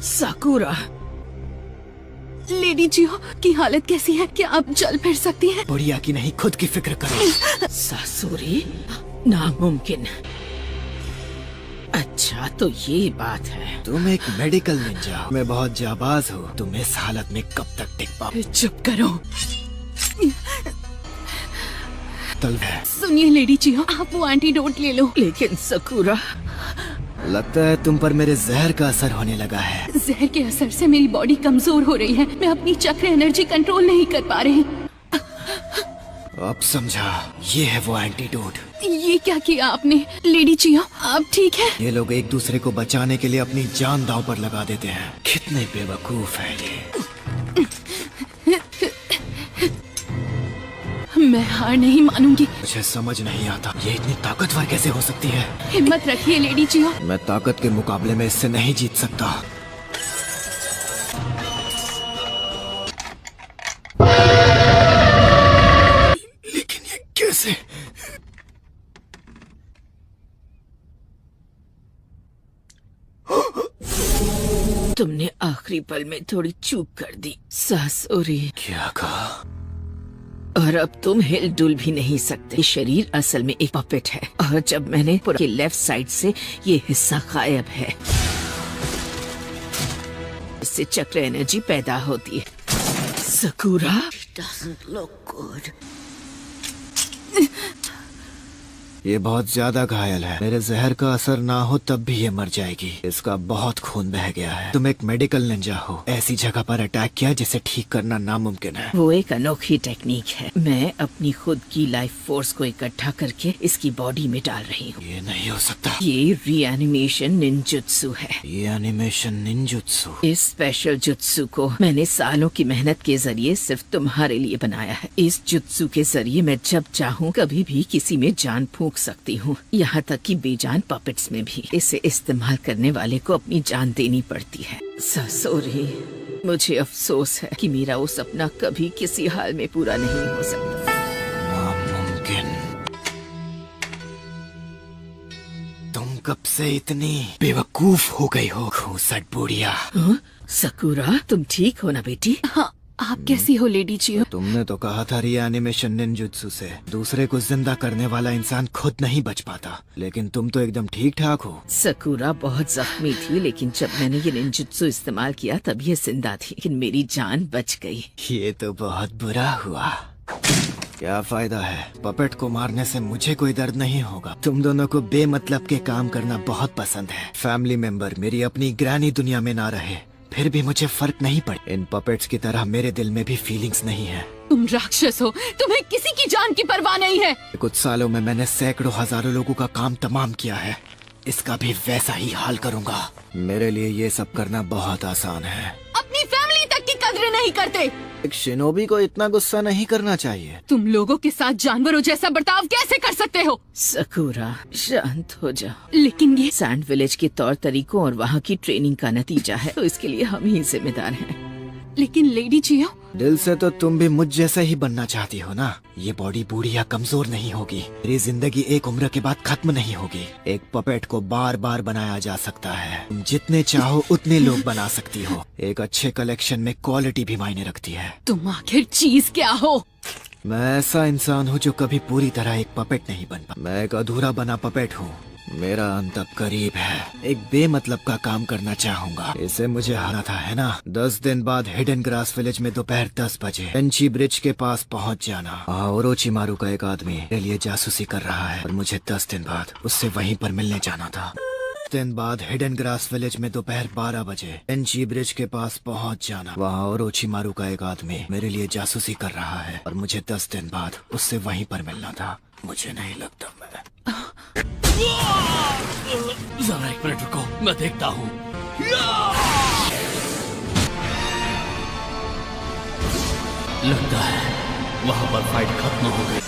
साकुरा, लेडी जियो की हालत कैसी है? क्या आप चल फिर सकती हैं? बुढ़िया की नहीं, खुद की फिक्र करो। सासुरी, नामुमकिन। अच्छा तो ये बात है। तुम एक मेडिकल निंजा हो, मैं बहुत जाबाज हूँ। तुम इस हालत में कब तक टिक पाओ? चुप करो। तलवार। सुनिए लेडी जियो, आप वो एंटीडोट ले लो। लेकिन साकुरा, लगता है तुम पर मेरे जहर का असर होने लगा है। जहर के असर से मेरी बॉडी कमजोर हो रही है। मैं अपनी चक्र एनर्जी कंट्रोल नहीं कर पा रही। अब समझा, ये है वो एंटीडोट। ये क्या किया आपने? लेडी जियो, आप ठीक है? ये लोग एक दूसरे को बचाने के लिए अपनी जान दांव पर लगा देते हैं। कितने बेवकूफ है ये। मैं हार नहीं मानूंगी। मुझे समझ नहीं आता, ये इतनी ताकतवर कैसे हो सकती है। हिम्मत रखिए लेडी जियो। मैं ताकत के मुकाबले में इससे नहीं जीत सकता। लेकिन ये कैसे? तुमने आखिरी पल में थोड़ी चूक कर दी सासुरी। क्या कहा? और अब तुम हिल डुल भी नहीं सकते। शरीर असल में एक पपेट है, और जब मैंने पूरे लेफ्ट साइड से ये हिस्सा गायब है, इससे चक्र एनर्जी पैदा होती है। साकुरा, it doesn't look good. ये बहुत ज्यादा घायल है। मेरे जहर का असर ना हो तब भी ये मर जाएगी। इसका बहुत खून बह गया है। तुम एक मेडिकल निंजा हो, ऐसी जगह पर अटैक किया जिसे ठीक करना नामुमकिन है। वो एक अनोखी टेक्निक है। मैं अपनी खुद की लाइफ फोर्स को इकट्ठा करके इसकी बॉडी में डाल रही हूँ। ये नहीं हो सकता। ये रीएनिमेशन निंजुत्सु है। Reanimation ninjutsu? इस स्पेशल जुत्सु को मैंने सालों की मेहनत के जरिए सिर्फ तुम्हारे लिए बनाया है। इस जुत्सु के जरिए मैं जब चाहूँ कभी भी किसी में जान फूंक सकती हूँ, यहाँ तक कि बेजान पपेट्स में भी। इसे इस्तेमाल करने वाले को अपनी जान देनी पड़ती है। सासोरी, मुझे अफसोस है कि मेरा वो सपना कभी किसी हाल में पूरा नहीं हो सकता। नामुमकिन। तुम कब से इतनी बेवकूफ हो गई हो, खूंसट बुढ़िया। साकुरा, तुम ठीक हो ना बेटी? हाँ, आप कैसी हो लेडी जियो? तुमने तो कहा था रीएनिमेशन निंजुत्सु से दूसरे को जिंदा करने वाला इंसान खुद नहीं बच पाता, लेकिन तुम तो एकदम ठीक ठाक हो। साकुरा बहुत जख्मी थी, लेकिन जब मैंने ये निंजुत्सु इस्तेमाल किया तब ये जिंदा थी, लेकिन मेरी जान बच गई। ये तो बहुत बुरा हुआ। क्या फायदा है, पपेट को मारने से मुझे कोई दर्द नहीं होगा। तुम दोनों को बेमतलब के काम करना बहुत पसंद है। फैमिली मेंबर मेरी अपनी ग्रैनी दुनिया में ना रहे फिर भी मुझे फर्क नहीं पड़ता। इन पपेट्स की तरह मेरे दिल में भी फीलिंग्स नहीं है। तुम राक्षस हो, तुम्हें किसी की जान की परवाह नहीं है। कुछ सालों में मैंने सैकड़ों हजारों लोगों का काम तमाम किया है, इसका भी वैसा ही हाल करूंगा। मेरे लिए ये सब करना बहुत आसान है। अपनी फैमिली तक की कदर नहीं करते। एक शिनोबी को इतना गुस्सा नहीं करना चाहिए। तुम लोगों के साथ जानवरों जैसा बर्ताव कैसे कर सकते हो? साकुरा, शांत हो जाओ। लेकिन ये सैंड विलेज के तौर तरीकों और वहाँ की ट्रेनिंग का नतीजा है, तो इसके लिए हम ही जिम्मेदार हैं। लेकिन लेडी जियो, दिल से तो तुम भी मुझ जैसा ही बनना चाहती हो ना। ये बॉडी बूढ़ी या कमजोर नहीं होगी। मेरी जिंदगी एक उम्र के बाद खत्म नहीं होगी। एक पपेट को बार बार बनाया जा सकता है। तुम जितने चाहो उतने लोग बना सकती हो। एक अच्छे कलेक्शन में क्वालिटी भी मायने रखती है। तुम आखिर चीज क्या हो? मैं ऐसा इंसान हूँ जो कभी पूरी तरह एक पपेट नहीं बन पाया। मैं एक अधूरा बना पपेट हूँ। मेरा अंत अब करीब है। एक बेमतलब का काम करना चाहूंगा। इसे मुझे हारा था, है ना? 10 दिन बाद हिडन ग्रास विलेज में दोपहर 10 बजे पेंची ब्रिज के पास पहुंच जाना। ओरोचिमारू का एक आदमी मेरे लिए जासूसी कर रहा है और मुझे 10 दिन बाद उससे वहीं पर मिलने जाना था। 10 दिन बाद हिडन ग्रास विलेज में दोपहर 12 बजे पेंची ब्रिज के पास पहुंच जाना। वहाँ ओरोचिमारू का एक आदमी मेरे लिए जासूसी कर रहा है और मुझे 10 दिन बाद उससे वहीं पर मिलना था। मुझे नहीं लगता मैं जरा एक मिनट रुको, मैं देखता हूँ। लगता है वहाँ पर फाइट खत्म हो गई।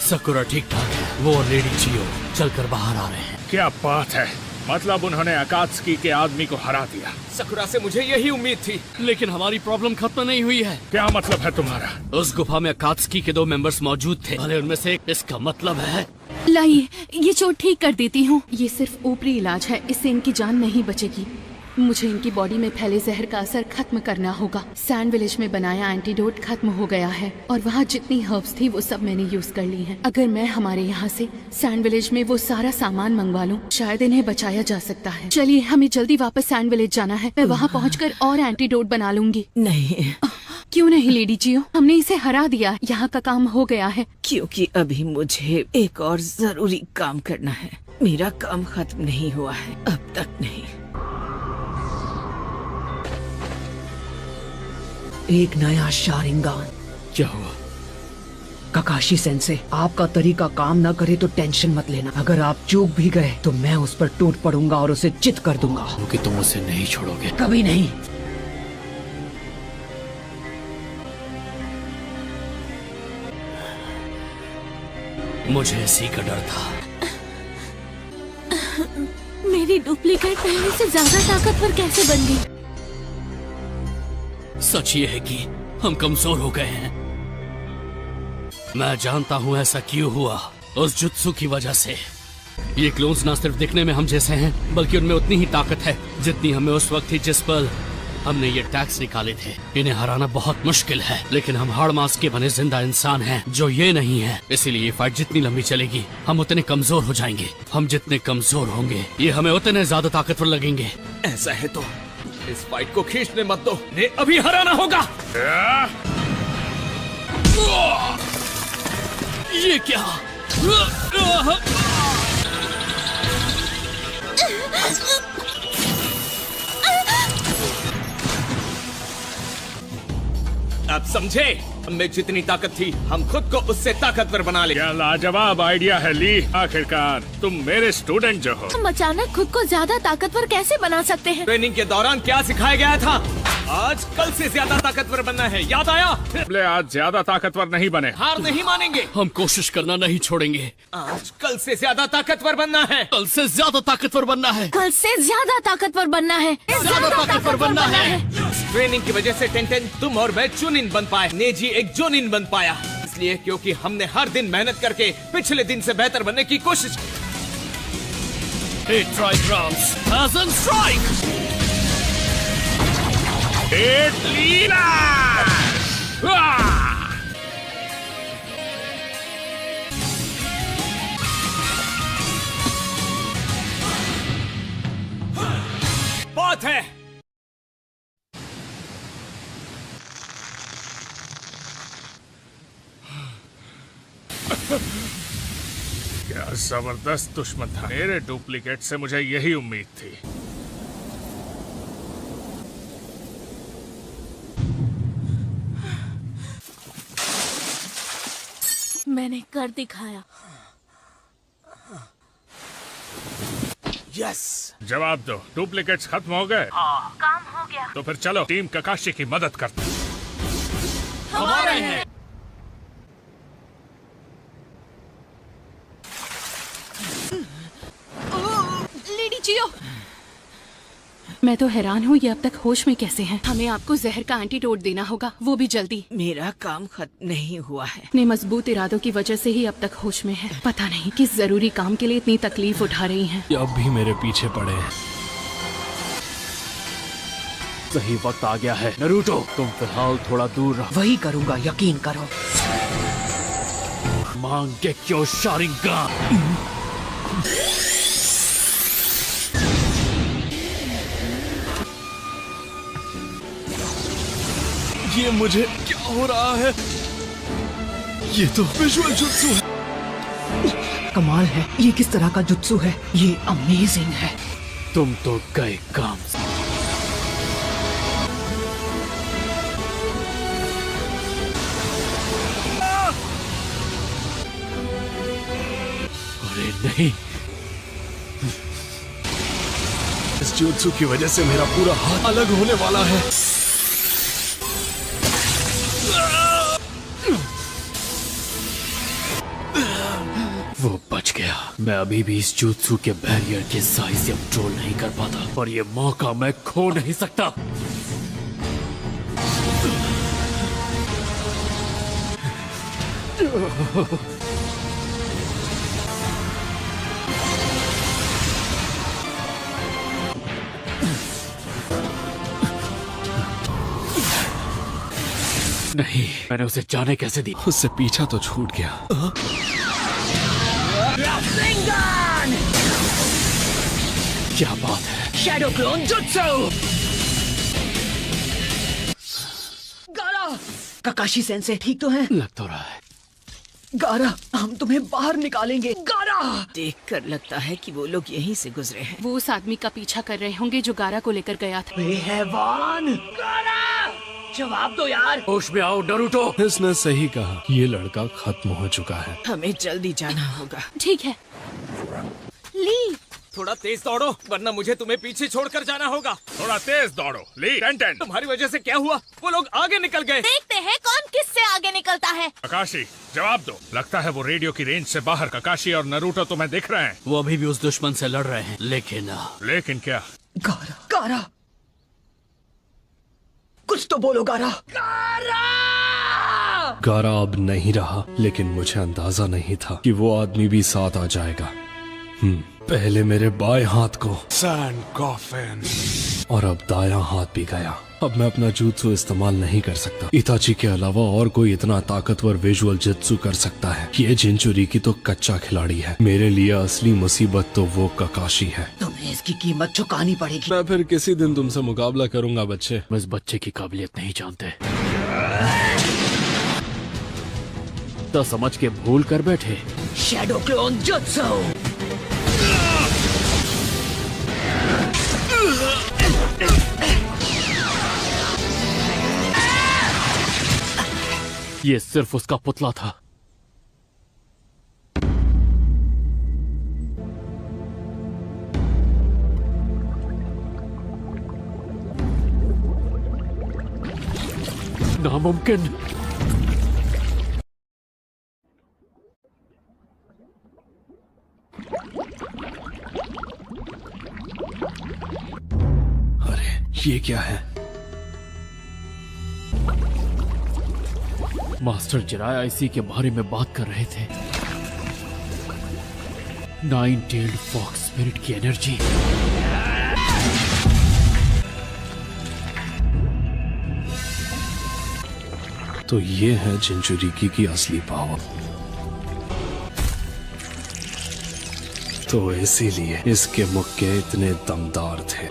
सकुरा ठीक ठाक है, वो और लेडी चियो चलकर बाहर आ रहे हैं। क्या बात है, मतलब उन्होंने अकात्सुकी के आदमी को हरा दिया। सकुरा से मुझे यही उम्मीद थी। लेकिन हमारी प्रॉब्लम खत्म नहीं हुई है। क्या मतलब है तुम्हारा? उस गुफा में अकात्सुकी के 2 मेंबर्स मौजूद थे, भले उनमें से एक। इसका मतलब है लाइए, ये चोट ठीक कर देती हूँ। ये सिर्फ ऊपरी इलाज है, इससे इनकी जान नहीं बचेगी। मुझे इनकी बॉडी में फैले जहर का असर खत्म करना होगा। सैंड विलेज में बनाया एंटीडोट खत्म हो गया है और वहाँ जितनी हर्ब्स थी वो सब मैंने यूज कर ली हैं। अगर मैं हमारे यहाँ से सैंड विलेज में वो सारा सामान मंगवा लूँ, शायद इन्हें बचाया जा सकता है। चलिए, हमें जल्दी वापस सैंड विलेज जाना है। मैं वहाँ पहुँचकर और एंटीडोट बना लूंगी। नहीं, क्यों नहीं लेडी जियो, हमने इसे हरा दिया, यहाँ का काम हो गया है। क्योंकि अभी मुझे एक और जरूरी काम करना है। मेरा काम खत्म नहीं हुआ है, अब तक नहीं। एक नया शारिंगान। क्या हुआ? ककाशी सेंसे, आपका तरीका काम न करे तो टेंशन मत लेना। अगर आप चूक भी गए तो मैं उस पर टूट पड़ूंगा और उसे चित कर दूंगा। क्योंकि तुम उसे नहीं छोड़ोगे। कभी नहीं। मुझे इसी का डर था। मेरी डुप्लीकेट पहले से ज्यादा ताकतवर कैसे बन गई? सच ये है कि हम कमजोर हो गए हैं। मैं जानता हूँ ऐसा क्यों हुआ, उस जुत्सु की वजह से। ये क्लोन्स ना सिर्फ दिखने में हम जैसे हैं, बल्कि उनमें उतनी ही ताकत है जितनी हमें उस वक्त थी जिस पल हमने ये टैक्स निकाले थे। इन्हें हराना बहुत मुश्किल है, लेकिन हम हाड़ मांस के बने जिंदा इंसान हैं जो ये नहीं है। इसीलिए ये फाइट जितनी लंबी चलेगी, हम उतने कमजोर हो जाएंगे। हम जितने कमजोर होंगे, ये हमें उतने ज्यादा ताकतवर लगेंगे। ऐसा है तो इस फाइट को खींचने मत दो, ने अभी हराना होगा। ये क्या? आप समझे? हमें जितनी ताकत थी, हम खुद को उससे ताकतवर बना ले। क्या लाजवाब आइडिया है ली। आखिरकार तुम मेरे स्टूडेंट जो हो। हम अचानक खुद को ज्यादा ताकतवर कैसे बना सकते हैं? ट्रेनिंग के दौरान क्या सिखाया गया था? आज कल से ज्यादा ताकतवर बनना है, याद आया? आज ज्यादा ताकतवर नहीं बने। हार नहीं मानेंगे। हम कोशिश करना नहीं छोड़ेंगे। आज कल से ज्यादा ताकतवर बनना है। कल से ज्यादा ताकतवर बनना है। कल से ज्यादा ताकतवर बनना है। ज्यादा ताकतवर बनना है। ट्रेनिंग की वजह से टेंटेन, तुम और मैं चुनिन बन पाए, नेजी एक जोनिन बन पाया। इसलिए क्योंकि हमने हर दिन मेहनत करके पिछले दिन से बेहतर बनने की कोशिश की। बहुत है। क्या जबरदस्त दुश्मन था। मेरे डुप्लीकेट से मुझे यही उम्मीद थी। मैंने कर दिखाया। यस। जवाब दो, डुप्लीकेट्स खत्म हो गए? काम हो गया। तो फिर चलो टीम ककाशी की मदद करते हैं। हमारे हैं। लेडी जियो, मैं तो हैरान हूँ ये अब तक होश में कैसे हैं। हमें आपको जहर का एंटीडोट देना होगा, वो भी जल्दी। मेरा काम खत्म नहीं हुआ है। अपने मजबूत इरादों की वजह से ही अब तक होश में है। पता नहीं किस जरूरी काम के लिए इतनी तकलीफ उठा रही हैं। ये अब भी मेरे पीछे पड़े हैं। सही वक्त आ गया है। नरूटो, तुम फिलहाल थोड़ा दूर रहो। वही करूँगा, यकीन करो। मांगे क्यों शारिंगान। ये मुझे क्या हो रहा है? ये तो विजुअल जुत्सु है। कमाल है, ये किस तरह का जुत्सु है? ये अमेजिंग है। तुम तो गए काम से। नहीं, इस जुत्सु की वजह से मेरा पूरा हाथ अलग होने वाला है। वो बच गया। मैं अभी भी इस जुत्सु के बैरियर के साइज से कंट्रोल नहीं कर पाता, पर ये मौका मैं खो नहीं सकता। नहीं, मैंने उसे जाने कैसे दी? उससे पीछा तो छूट गया। क्या बात है? Shadow clone jutsu. गारा, काकाशी सेंसे ठीक तो है? लग तो रहा है। गारा, हम तुम्हें बाहर निकालेंगे। गारा, देखकर लगता है कि वो लोग यहीं से गुजरे हैं। वो उस आदमी का पीछा कर रहे होंगे जो गारा को लेकर गया था। वे हैवान। गारा, जवाब दो यार। होश में आओ नरूटो। इसने सही कहा, ये लड़का खत्म हो चुका है। हमें जल्दी जाना होगा। ठीक है। ली, थोड़ा तेज दौड़ो, वरना मुझे तुम्हें पीछे छोड़कर जाना होगा। थोड़ा तेज दौड़ो। ली, टेंटेन। तुम्हारी वजह से क्या हुआ? वो लोग आगे निकल गए। देखते हैं कौन किससे आगे निकलता है। ककाशी, जवाब दो। लगता है वो रेडियो की रेंज से बाहर। ककाशी और नरूटो तुम्हें दिख रहे हैं। वो अभी भी उस दुश्मन से लड़ रहे हैं, लेकिन क्या? गारा, गारा, कुछ तो बोलो गारा। गारा अब नहीं रहा, लेकिन मुझे अंदाजा नहीं था कि वो आदमी भी साथ आ जाएगा। पहले मेरे बाएं हाथ को सैंड कॉफिन और अब दायां हाथ भी गया। अब मैं अपना जुत्सु इस्तेमाल नहीं कर सकता। इताची के अलावा और कोई इतना ताकतवर विजुअल जुत्सु कर सकता है। ये जिंचुरिकी तो कच्चा खिलाड़ी है। मेरे लिए असली मुसीबत तो वो ककाशी है। तुम्हें इसकी कीमत चुकानी पड़ेगी। मैं फिर किसी दिन तुमसे मुकाबला करूंगा बच्चे। मैं इस बच्चे की काबिलियत नहीं जानते। तो समझ के भूल कर बैठे। Shadow clone jutsu. ये सिर्फ उसका पुतला था। नामुमकिन। अरे ये क्या है? मास्टर जिराया इसी के बारे में बात कर रहे थे। 9-tailed फॉक्स स्पिरिट की एनर्जी। तो ये है जिंचुरिकी की असली पावर। तो इसीलिए इसके मुक्के इतने दमदार थे।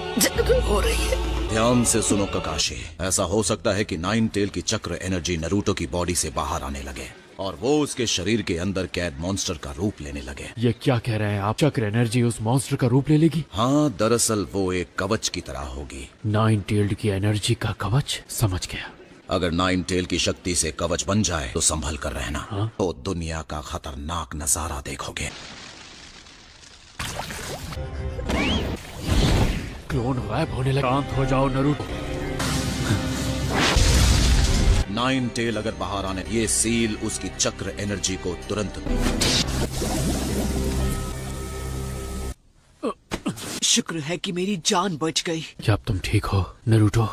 हो रही है। ध्यान से सुनो ककाशी, ऐसा हो सकता है कि 9-tail की चक्र एनर्जी नरूटो की बॉडी से बाहर आने लगे और वो उसके शरीर के अंदर कैद मॉन्स्टर का रूप लेने लगे। ये क्या कह रहे हैं आप? चक्र एनर्जी उस मॉन्स्टर का रूप ले लेगी? हाँ, दरअसल वो एक कवच की तरह होगी। 9-tailed की एनर्जी का कवच? समझ गया। अगर 9-tail की शक्ति से कवच बन जाए तो संभल कर रहना। तो दुनिया का खतरनाक नजारा देखोगे। क्लोन गायब होने लगा। शांत हो जाओ नरूटो। 9-tail अगर बाहर आने, ये सील उसकी चक्र एनर्जी को तुरंत। शुक्र है कि मेरी जान बच गई। क्या अब तुम ठीक हो नरूटो?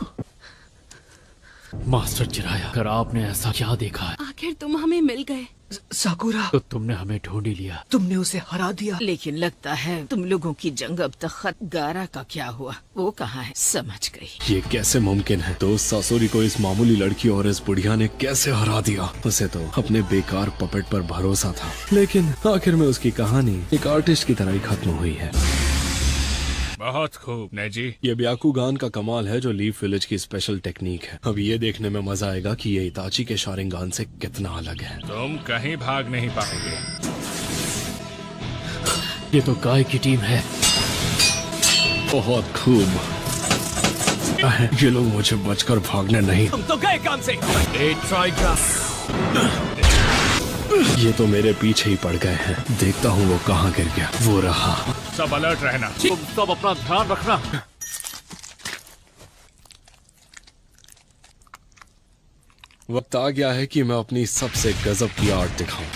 मास्टर जिराया, अगर आपने ऐसा क्या देखा है? आखिर तुम हमें मिल गए। साकुरा, तो तुमने हमें ढूंढ ही लिया। तुमने उसे हरा दिया। लेकिन लगता है तुम लोगों की जंग अब तक खत्म। गारा का क्या हुआ? वो कहाँ है? समझ गई। ये कैसे मुमकिन है? दोस्त सासोरी को इस मामूली लड़की और इस बुढ़िया ने कैसे हरा दिया? उसे तो अपने बेकार पपेट पर भरोसा था, लेकिन आखिर में उसकी कहानी एक आर्टिस्ट की तरह ही खत्म हुई है। बहुत खूब नेजी। ये ब्याकुगान का कमाल है जो लीफ विलेज की स्पेशल टेक्निक है। अब ये देखने में मजा आएगा कि ये इताची के शारिंगान से कितना अलग है। तुम कहीं भाग नहीं पाओगे। ये तो गाय की टीम है। बहुत खूब। ये लोग मुझे बचकर भागने नहीं। तुम तो गए काम से। ये तो मेरे पीछे ही पड़ गए हैं। देखता हूँ वो कहाँ गिर गया। वो रहा। सब अलर्ट रहना। तुम सब अपना ध्यान रखना। वक्त आ गया है कि मैं अपनी सबसे गजब की आर्ट दिखाऊं।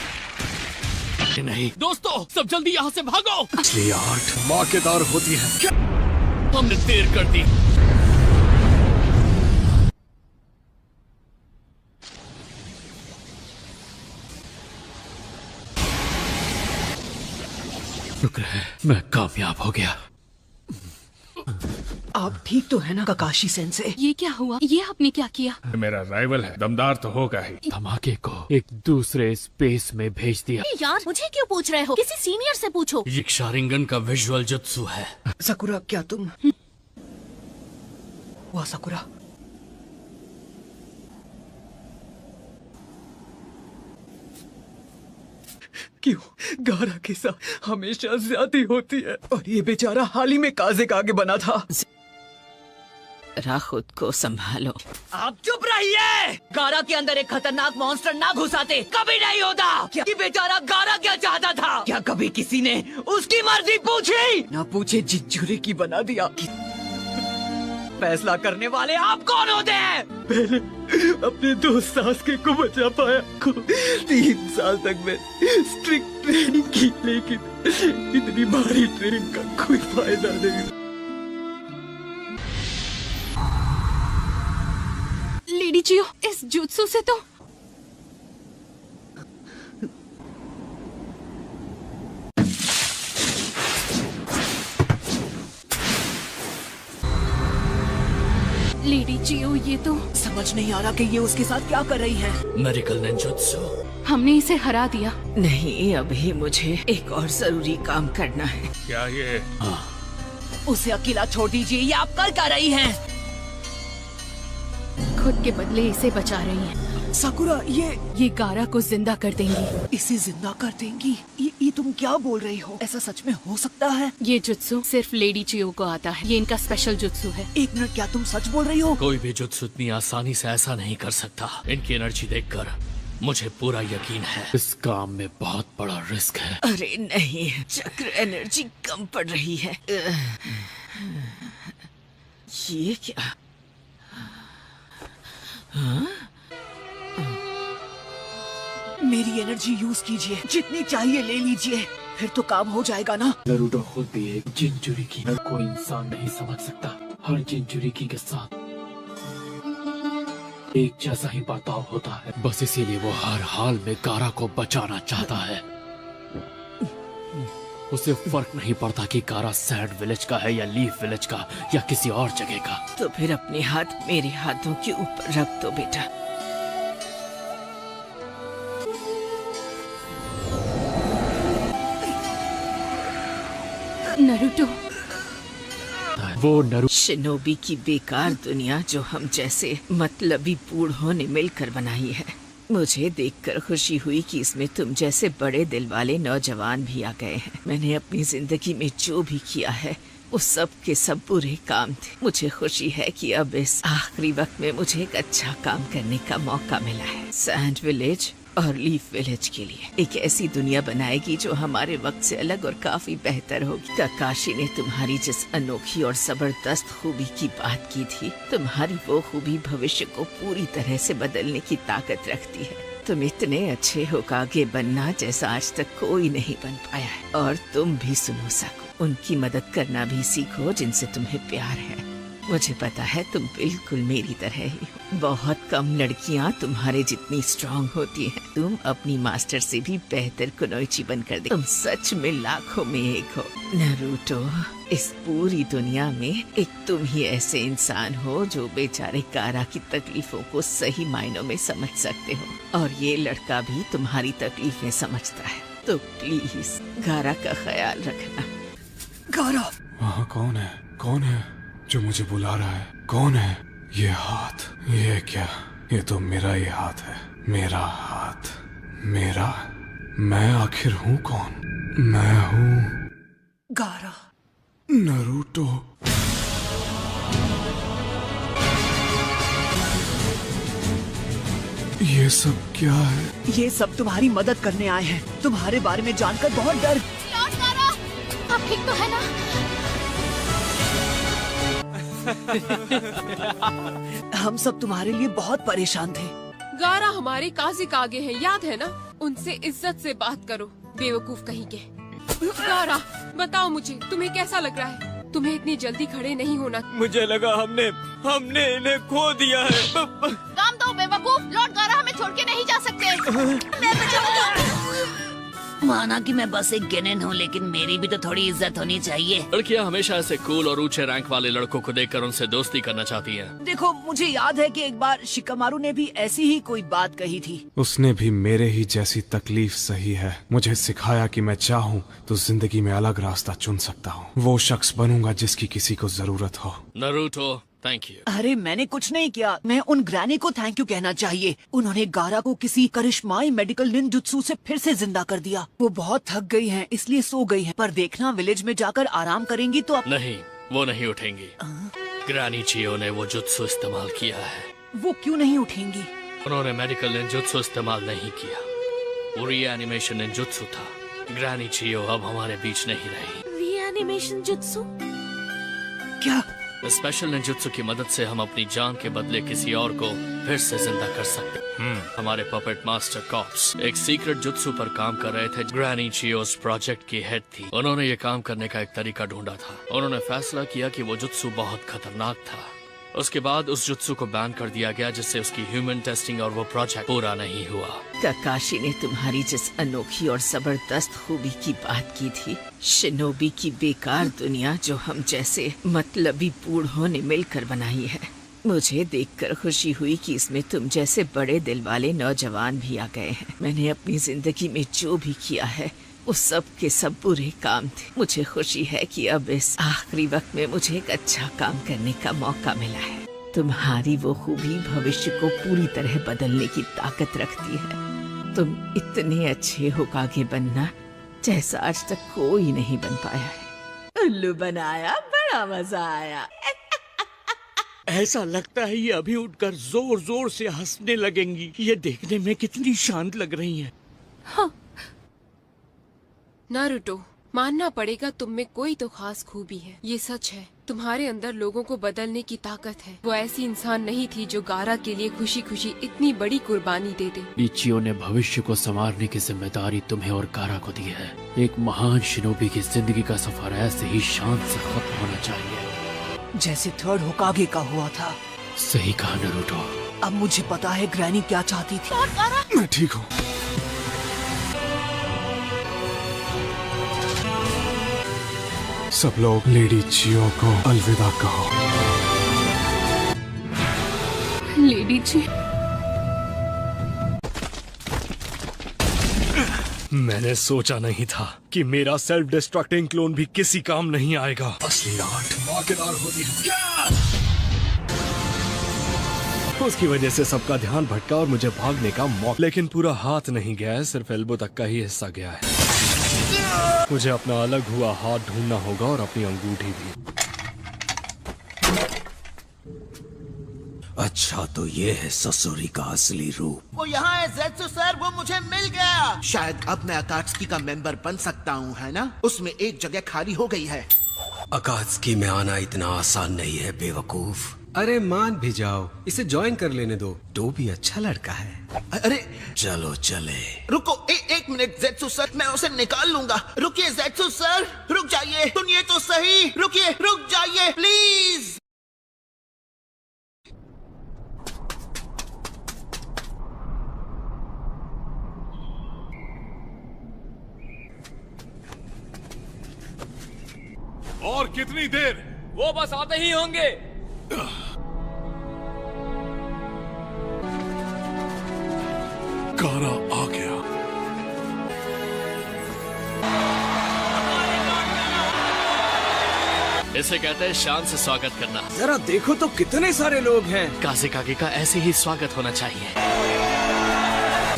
नहीं दोस्तों, सब जल्दी यहाँ से भागो। असली आर्ट धमाकेदार होती है। क्या? हमने देर कर दी। शुक्र है मैं कामयाब हो गया। आप ठीक तो है ना ककाशी सेंसे? ये क्या हुआ? ये आपने क्या किया? मेरा राइवल है, दमदार तो होगा ही। धमाके को एक दूसरे स्पेस में भेज दिया। यार मुझे क्यों पूछ रहे हो? किसी सीनियर से पूछो। ये शारिंगन का विजुअल जुत्सु है। सकुरा क्या तुम? वाह सकुरा। क्यों गारा के साथ हमेशा ज्यादा होती है और ये बेचारा हाल ही में काजे का आगे बना था। खुद को संभालो। आप चुप रहिए। गारा के अंदर एक खतरनाक मॉन्स्टर ना घुसाते कभी नहीं होता। क्या कि बेचारा गारा क्या चाहता था? क्या कभी किसी ने उसकी मर्जी पूछी? ना पूछे जिज्जूरी की बना दिया। फैसला करने वाले आप कौन होते हैं? पहले अपने दोस्त सास्के को बचा पाया। 3 साल तक मैं स्ट्रिक्ट ट्रेनिंग की, लेकिन इतनी भारी ट्रेनिंग का कोई फायदा नहीं। लेडी चियो, इस जुत्सु से तो लेडी चियो, ये तो समझ नहीं आ रहा कि ये उसके साथ क्या कर रही है। Medical ninjutsu. हमने इसे हरा दिया। नहीं, अभी मुझे एक और जरूरी काम करना है। क्या ये? उसे अकेला छोड़ दीजिए। ये आप कर क्या रही हैं? खुद के बदले इसे बचा रही हैं। साकुरा, ये गारा को जिंदा कर देंगी। इसे जिंदा कर देंगी? ये तुम क्या बोल रही हो? ऐसा सच में हो सकता है? ये जुत्सु सिर्फ लेडी चियो को आता है। ये इनका स्पेशल जुत्सु है। 1 मिनट, क्या तुम सच बोल रही हो? कोई भी जुत्सु इतनी आसानी से ऐसा नहीं कर सकता। इनकी एनर्जी देखकर मुझे पूरा यकीन है इस काम में बहुत बड़ा रिस्क है। अरे नहीं, चक्र एनर्जी कम पड़ रही है। ये क्या? हाँ? मेरी एनर्जी यूज कीजिए, जितनी चाहिए ले लीजिए, फिर तो काम हो जाएगा ना। नरूटो खुद भी एक जिंजुरिकी। हर कोई इंसान नहीं समझ सकता। हर जिंजुरिकी के साथ एक जैसा ही बर्ताव होता है। बस इसीलिए वो हर हाल में गारा को बचाना चाहता है। उसे फर्क नहीं पड़ता कि गारा सैंड विलेज का है या लीफ विलेज का या किसी और जगह का। तो फिर अपने हाथ मेरे हाथों के ऊपर रख दो बेटा। नरूटो, वो शिनोबी की बेकार दुनिया जो हम जैसे मतलबी बूढ़ों ने मिलकर बनाई है। मुझे देखकर खुशी हुई कि इसमें तुम जैसे बड़े दिल वाले नौजवान भी आ गए हैं। मैंने अपनी जिंदगी में जो भी किया है वो सब के सब बुरे काम थे। मुझे खुशी है कि अब इस आखिरी वक्त में मुझे एक अच्छा काम करने का मौका मिला है। सैंड विलेज और लीफ विलेज के लिए एक ऐसी दुनिया बनाएगी जो हमारे वक्त से अलग और काफी बेहतर होगी। काकाशी ने तुम्हारी जिस अनोखी और जबरदस्त खूबी की बात की थी, तुम्हारी वो खूबी भविष्य को पूरी तरह से बदलने की ताकत रखती है। तुम इतने अच्छे हो कागे बनना जैसा आज तक कोई नहीं बन पाया है। और तुम भी सुनो सको, उनकी मदद करना भी सीखो जिनसे तुम्हें प्यार है। मुझे पता है तुम बिल्कुल मेरी तरह ही हो। बहुत कम लड़कियां तुम्हारे जितनी स्ट्रांग होती हैं। तुम अपनी मास्टर से भी बेहतर कुनोइची बनकर दे। तुम सच में लाखों में एक हो नारुतो। इस पूरी दुनिया में एक तुम ही ऐसे इंसान हो जो बेचारे गारा की तकलीफों को सही मायनों में समझ सकते हो। और ये लड़का भी तुम्हारी तकलीफें समझता है। तो प्लीज गारा का ख्याल रखना। गारा, वहाँ कौन है? कौन है जो मुझे बुला रहा है? कौन है? ये हाथ, ये क्या? ये तो मेरा ही हाथ है। मेरा हाथ, मेरा? मैं आखिर हूँ कौन? मैं हूँ गारा। नारुतो। ये सब क्या है? ये सब तुम्हारी मदद करने आए हैं। तुम्हारे बारे में जानकर बहुत डर। लॉर्ड गारा, आप ठीक तो है ना? हम सब तुम्हारे लिए बहुत परेशान थे। गारा हमारे काजी का आगे है, याद है ना? उनसे इज्जत से बात करो, बेवकूफ कहीं के। गारा, बताओ मुझे, तुम्हें कैसा लग रहा है? तुम्हें इतनी जल्दी खड़े नहीं होना। मुझे लगा हमने इन्हें खो दिया है। काम दो बेवकूफ, लॉर्ड गारा हमें छोड़ के नहीं जा सकते। मैं बचाऊंगा। माना कि मैं बस एक गेनेन हूँ, लेकिन मेरी भी तो थोड़ी इज्जत होनी चाहिए। लड़कियाँ हमेशा ऐसे कूल और ऊंचे रैंक वाले लड़कों को देखकर उनसे दोस्ती करना चाहती हैं। देखो, मुझे याद है कि एक बार शिकामारू ने भी ऐसी ही कोई बात कही थी। उसने भी मेरे ही जैसी तकलीफ सही है। मुझे सिखाया कि मैं चाहूँ तो जिंदगी में अलग रास्ता चुन सकता हूँ। वो शख्स बनूंगा जिसकी किसी को जरूरत हो। Naruto, thank you. अरे मैंने कुछ नहीं किया। मैं उन ग्रैनी को थैंक यू कहना चाहिए। उन्होंने गारा को किसी करिश्माई मेडिकल निंजुत्सु से फिर से जिंदा कर दिया। वो बहुत थक गई हैं, इसलिए सो गई हैं। पर देखना, विलेज में जाकर आराम करेंगी तो नहीं, वो नहीं उठेंगी। ग्रानी चियो ने वो जुत्सु इस्तेमाल किया है। वो क्यों नहीं उठेंगी? उन्होंने मेडिकल निंजुत्सु इस्तेमाल नहीं किया। वो रीएनिमेशन निंजुत्सु था। ग्रानी चियो अब हमारे बीच नहीं रही। Reanimation jutsu? क्या? स्पेशल निंजुत्सु की मदद से हम अपनी जान के बदले किसी और को फिर से जिंदा कर सकते हैं। हमारे पपेट मास्टर कॉप्स एक सीक्रेट जुत्सु पर काम कर रहे थे। ग्रैनी चियोस प्रोजेक्ट की हेड थी। उन्होंने ये काम करने का एक तरीका ढूंढा था। उन्होंने फैसला किया कि वो जुत्सु बहुत खतरनाक था। उसके बाद उस जुत्सु को बैन कर दिया गया, जिससे उसकी ह्यूमन टेस्टिंग और वो प्रोजेक्ट पूरा नहीं हुआ। काकाशी ने तुम्हारी जिस अनोखी और जबरदस्त खूबी की बात की थी, शिनोबी की बेकार दुनिया जो हम जैसे मतलबी बूढ़ों ने मिलकर बनाई है, मुझे देखकर खुशी हुई कि इसमें तुम जैसे बड़े दिल वाले नौजवान भी आ गए हैं। मैंने अपनी जिंदगी में जो भी किया है वो सब के सब बुरे काम थे। मुझे खुशी है कि अब इस आखिरी वक्त में मुझे एक अच्छा काम करने का मौका मिला है। तुम्हारी वो खूबी भविष्य को पूरी तरह बदलने की ताकत रखती है। तुम इतने अच्छे होकागे बनना जैसा आज तक कोई नहीं बन पाया है। उल्लू बनाया, बड़ा मजा आया। ऐसा लगता है ये अभी उठकर जोर जोर से हंसने लगेंगी। ये देखने में कितनी शांत लग रही हैं। हाँ। नारुतो, मानना पड़ेगा तुम में कोई तो खास खूबी है। ये सच है, तुम्हारे अंदर लोगों को बदलने की ताकत है। वो ऐसी इंसान नहीं थी जो गारा के लिए खुशी खुशी इतनी बड़ी कुर्बानी दे दे। नीचियो ने भविष्य को संवारने की जिम्मेदारी तुम्हें और गारा को दी है। एक महान शिनोबी की जिंदगी का सफर ऐसे ही शांत से खत्म होना चाहिए, जैसे थर्ड होकागे का हुआ था। सही कहा नारुतो। अब मुझे पता है ग्रैनी क्या चाहती थी। मैं ठीक हूँ। सब लोग लेडी चियो को अलविदा कहो। लेडी जी, मैंने सोचा नहीं था कि मेरा सेल्फ डिस्ट्रक्टिंग क्लोन भी किसी काम नहीं आएगा। असली आर्ट मौकेदार होती है। उसकी वजह से सबका ध्यान भटका और मुझे भागने का मौका, लेकिन पूरा हाथ नहीं गया है, सिर्फ एल्बो तक का ही हिस्सा गया है। मुझे अपना अलग हुआ हाथ ढूंढना होगा और अपनी अंगूठी भी। अच्छा, तो ये है ससुरी का असली रूप। वो यहाँ है ज़ेत्सु सर, वो मुझे मिल गया। शायद अब मैं अकात्सुकी का मेंबर बन सकता हूँ, है ना? उसमें एक जगह खाली हो गई है। अकात्सुकी में आना इतना आसान नहीं है बेवकूफ। अरे मान भी जाओ, इसे ज्वाइन कर लेने दो। तो भी अच्छा लड़का है। अरे चलो चले। रुको, एक मिनट ज़ेत्सु सर, मैं उसे निकाल लूंगा। रुकिए ज़ेत्सु सर, रुक जाइए। सुनिए तो सही, रुकिए, रुक जाइए प्लीज। और कितनी देर? वो बस आते ही होंगे। गारा आ गया। इसे कहते हैं शान से स्वागत करना। जरा देखो तो कितने सारे लोग हैं। काज़ेकागे का ऐसे ही स्वागत होना चाहिए।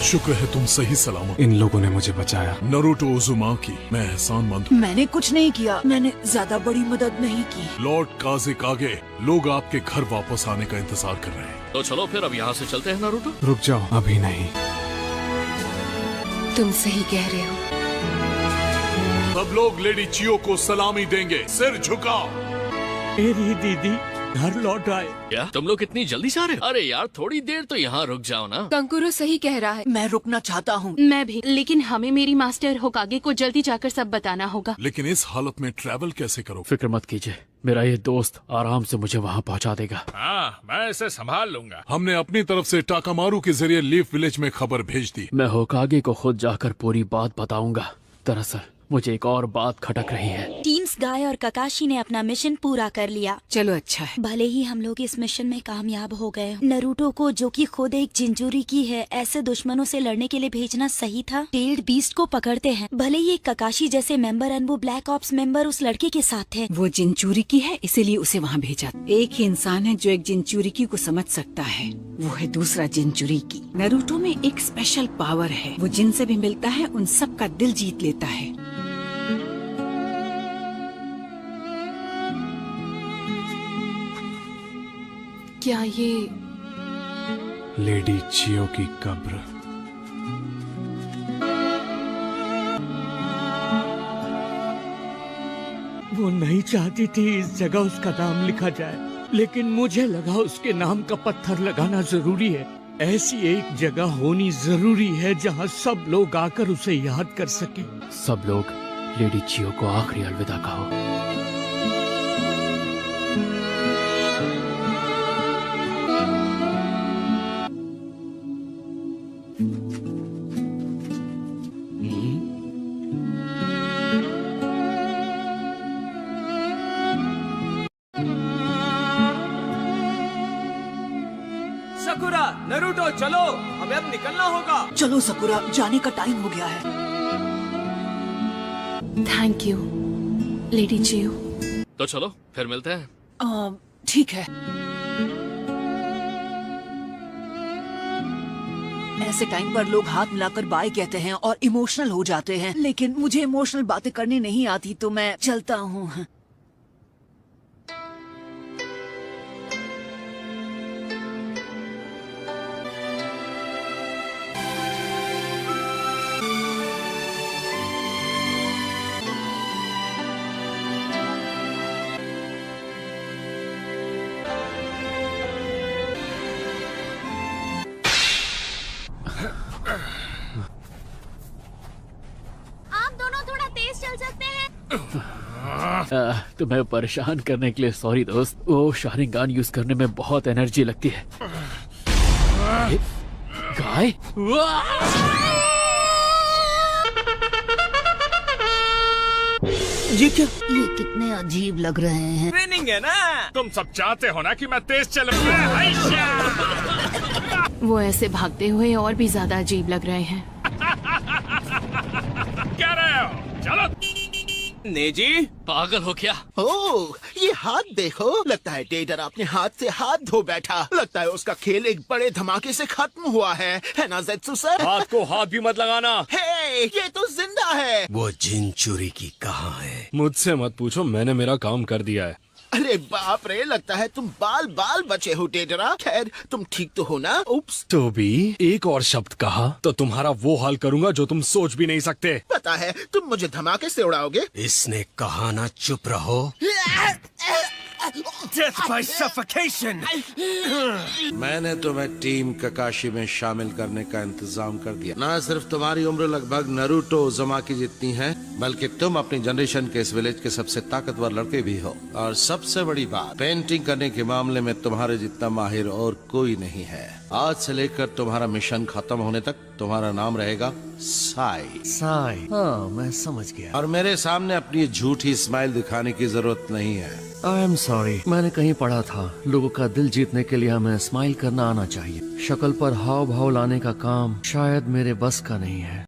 शुक्र है तुम सही सलामत। इन लोगों ने मुझे बचाया। नरूटो उजुमाकी, मैं एहसानमंद हूँ। मैंने कुछ नहीं किया, मैंने ज्यादा बड़ी मदद नहीं की। लॉर्ड काज़ेकागे, लोग आपके घर वापस आने का इंतजार कर रहे हैं। तो चलो फिर अब यहाँ से चलते हैं नारुतो। रुक जाओ, अभी नहीं। तुम सही कह रहे हो। सब लोग लेडी चियो को सलामी देंगे, सिर झुकाओ। मेरी दीदी घर लौट आए। क्या तुम लोग इतनी जल्दी से आ रहे हो? अरे यार थोड़ी देर तो यहाँ रुक जाओ ना। कंकुरो सही कह रहा है। मैं रुकना चाहता हूँ। मैं भी, लेकिन हमें मेरी मास्टर होकागे को जल्दी जाकर सब बताना होगा। लेकिन इस हालत में ट्रैवल कैसे करो? फिक्र मत कीजिए, मेरा ये दोस्त आराम से मुझे वहाँ पहुँचा देगा। हाँ, मैं इसे संभाल लूंगा। हमने अपनी तरफ से टाकामारू के जरिए लीफ विलेज में खबर भेज दी। मैं होकागे को खुद जाकर पूरी बात बताऊंगा। दरअसल मुझे एक और बात खटक रही है। टीम्स गाय और ककाशी ने अपना मिशन पूरा कर लिया। चलो अच्छा है। भले ही हम लोग इस मिशन में कामयाब हो गए, नरूटो को जो कि खुद एक जिंजुरी की है, ऐसे दुश्मनों से लड़ने के लिए भेजना सही था। टेल्ड बीस्ट को पकड़ते हैं। भले ही एक ककाशी जैसे मेंबर और वो ब्लैक ऑप्स मेंबर उस लड़के के साथ थे। वो जिंचूरी की है, इसीलिए उसे वहाँ भेजा। एक ही इंसान है जो एक जिंचूरी की को समझ सकता है, वो है दूसरा जिंचूरी की। नरूटो में एक स्पेशल पावर है, वो जिनसे भी मिलता है उन सब का दिल जीत लेता है। क्या ये लेडी चियो की कब्र? वो नहीं चाहती थी इस जगह उसका नाम लिखा जाए, लेकिन मुझे लगा उसके नाम का पत्थर लगाना जरूरी है। ऐसी एक जगह होनी जरूरी है जहाँ सब लोग आकर उसे याद कर सके। सब लोग लेडी चियो को आखिरी अलविदा कहो। सकुरा, नरूटो चलो, हमें अब निकलना होगा। चलो सकुरा, जाने का टाइम हो गया है। Thank you lady Chiyo. तो चलो फिर मिलते हैं। ठीक है। ऐसे टाइम पर लोग हाथ मिलाकर बाय कहते हैं और इमोशनल हो जाते हैं, लेकिन मुझे इमोशनल बातें करनी नहीं आती, तो मैं चलता हूँ। तुम्हें परेशान करने के लिए सॉरी दोस्त। वो शारिंगान यूज करने में बहुत एनर्जी लगती है। गाय? ये क्या? ये कितने अजीब लग रहे हैं। ट्रेनिंग है ना। तुम सब चाहते हो ना कि मैं तेज चलूं। वो ऐसे भागते हुए और भी ज्यादा अजीब लग रहे हैं। क्या रहे हो? चलो। नेजी, पागल हो क्या? ओह, ये हाथ देखो। लगता है टेडर अपने हाथ से हाथ धो बैठा। लगता है उसका खेल एक बड़े धमाके से खत्म हुआ है ना ज़ेत्सु सर? हाथ को हाथ भी मत लगाना। हे, ये तो जिंदा है। वो जिंचुरी की कहाँ है? मुझसे मत पूछो, मैंने मेरा काम कर दिया है। अरे बाप रे, लगता है तुम बाल बाल बचे हो टेडरा। खैर, तुम ठीक तो हो ना? उप्स। तो भी एक और शब्द कहा तो तुम्हारा वो हाल करूंगा जो तुम सोच भी नहीं सकते। पता है, तुम मुझे धमाके से उड़ाओगे। इसने कहा ना चुप रहो। Death by suffocation। मैंने तुम्हें टीम ककाशी में शामिल करने का इंतजाम कर दिया। ना सिर्फ तुम्हारी उम्र लगभग नरूटो उजुमाकी जितनी है, बल्कि तुम अपनी जनरेशन के इस विलेज के सबसे ताकतवर लड़के भी हो। और सबसे बड़ी बात, पेंटिंग करने के मामले में तुम्हारे जितना माहिर और कोई नहीं है। आज से लेकर तुम्हारा मिशन खत्म होने तक तुम्हारा नाम रहेगा साई। साई, हाँ मैं समझ गया। और मेरे सामने अपनी झूठी स्माइल दिखाने की जरूरत नहीं है। आई एम सॉरी, मैंने कहीं पढ़ा था लोगों का दिल जीतने के लिए हमें स्माइल करना आना चाहिए। शक्ल पर हाव भाव लाने का काम शायद मेरे बस का नहीं है।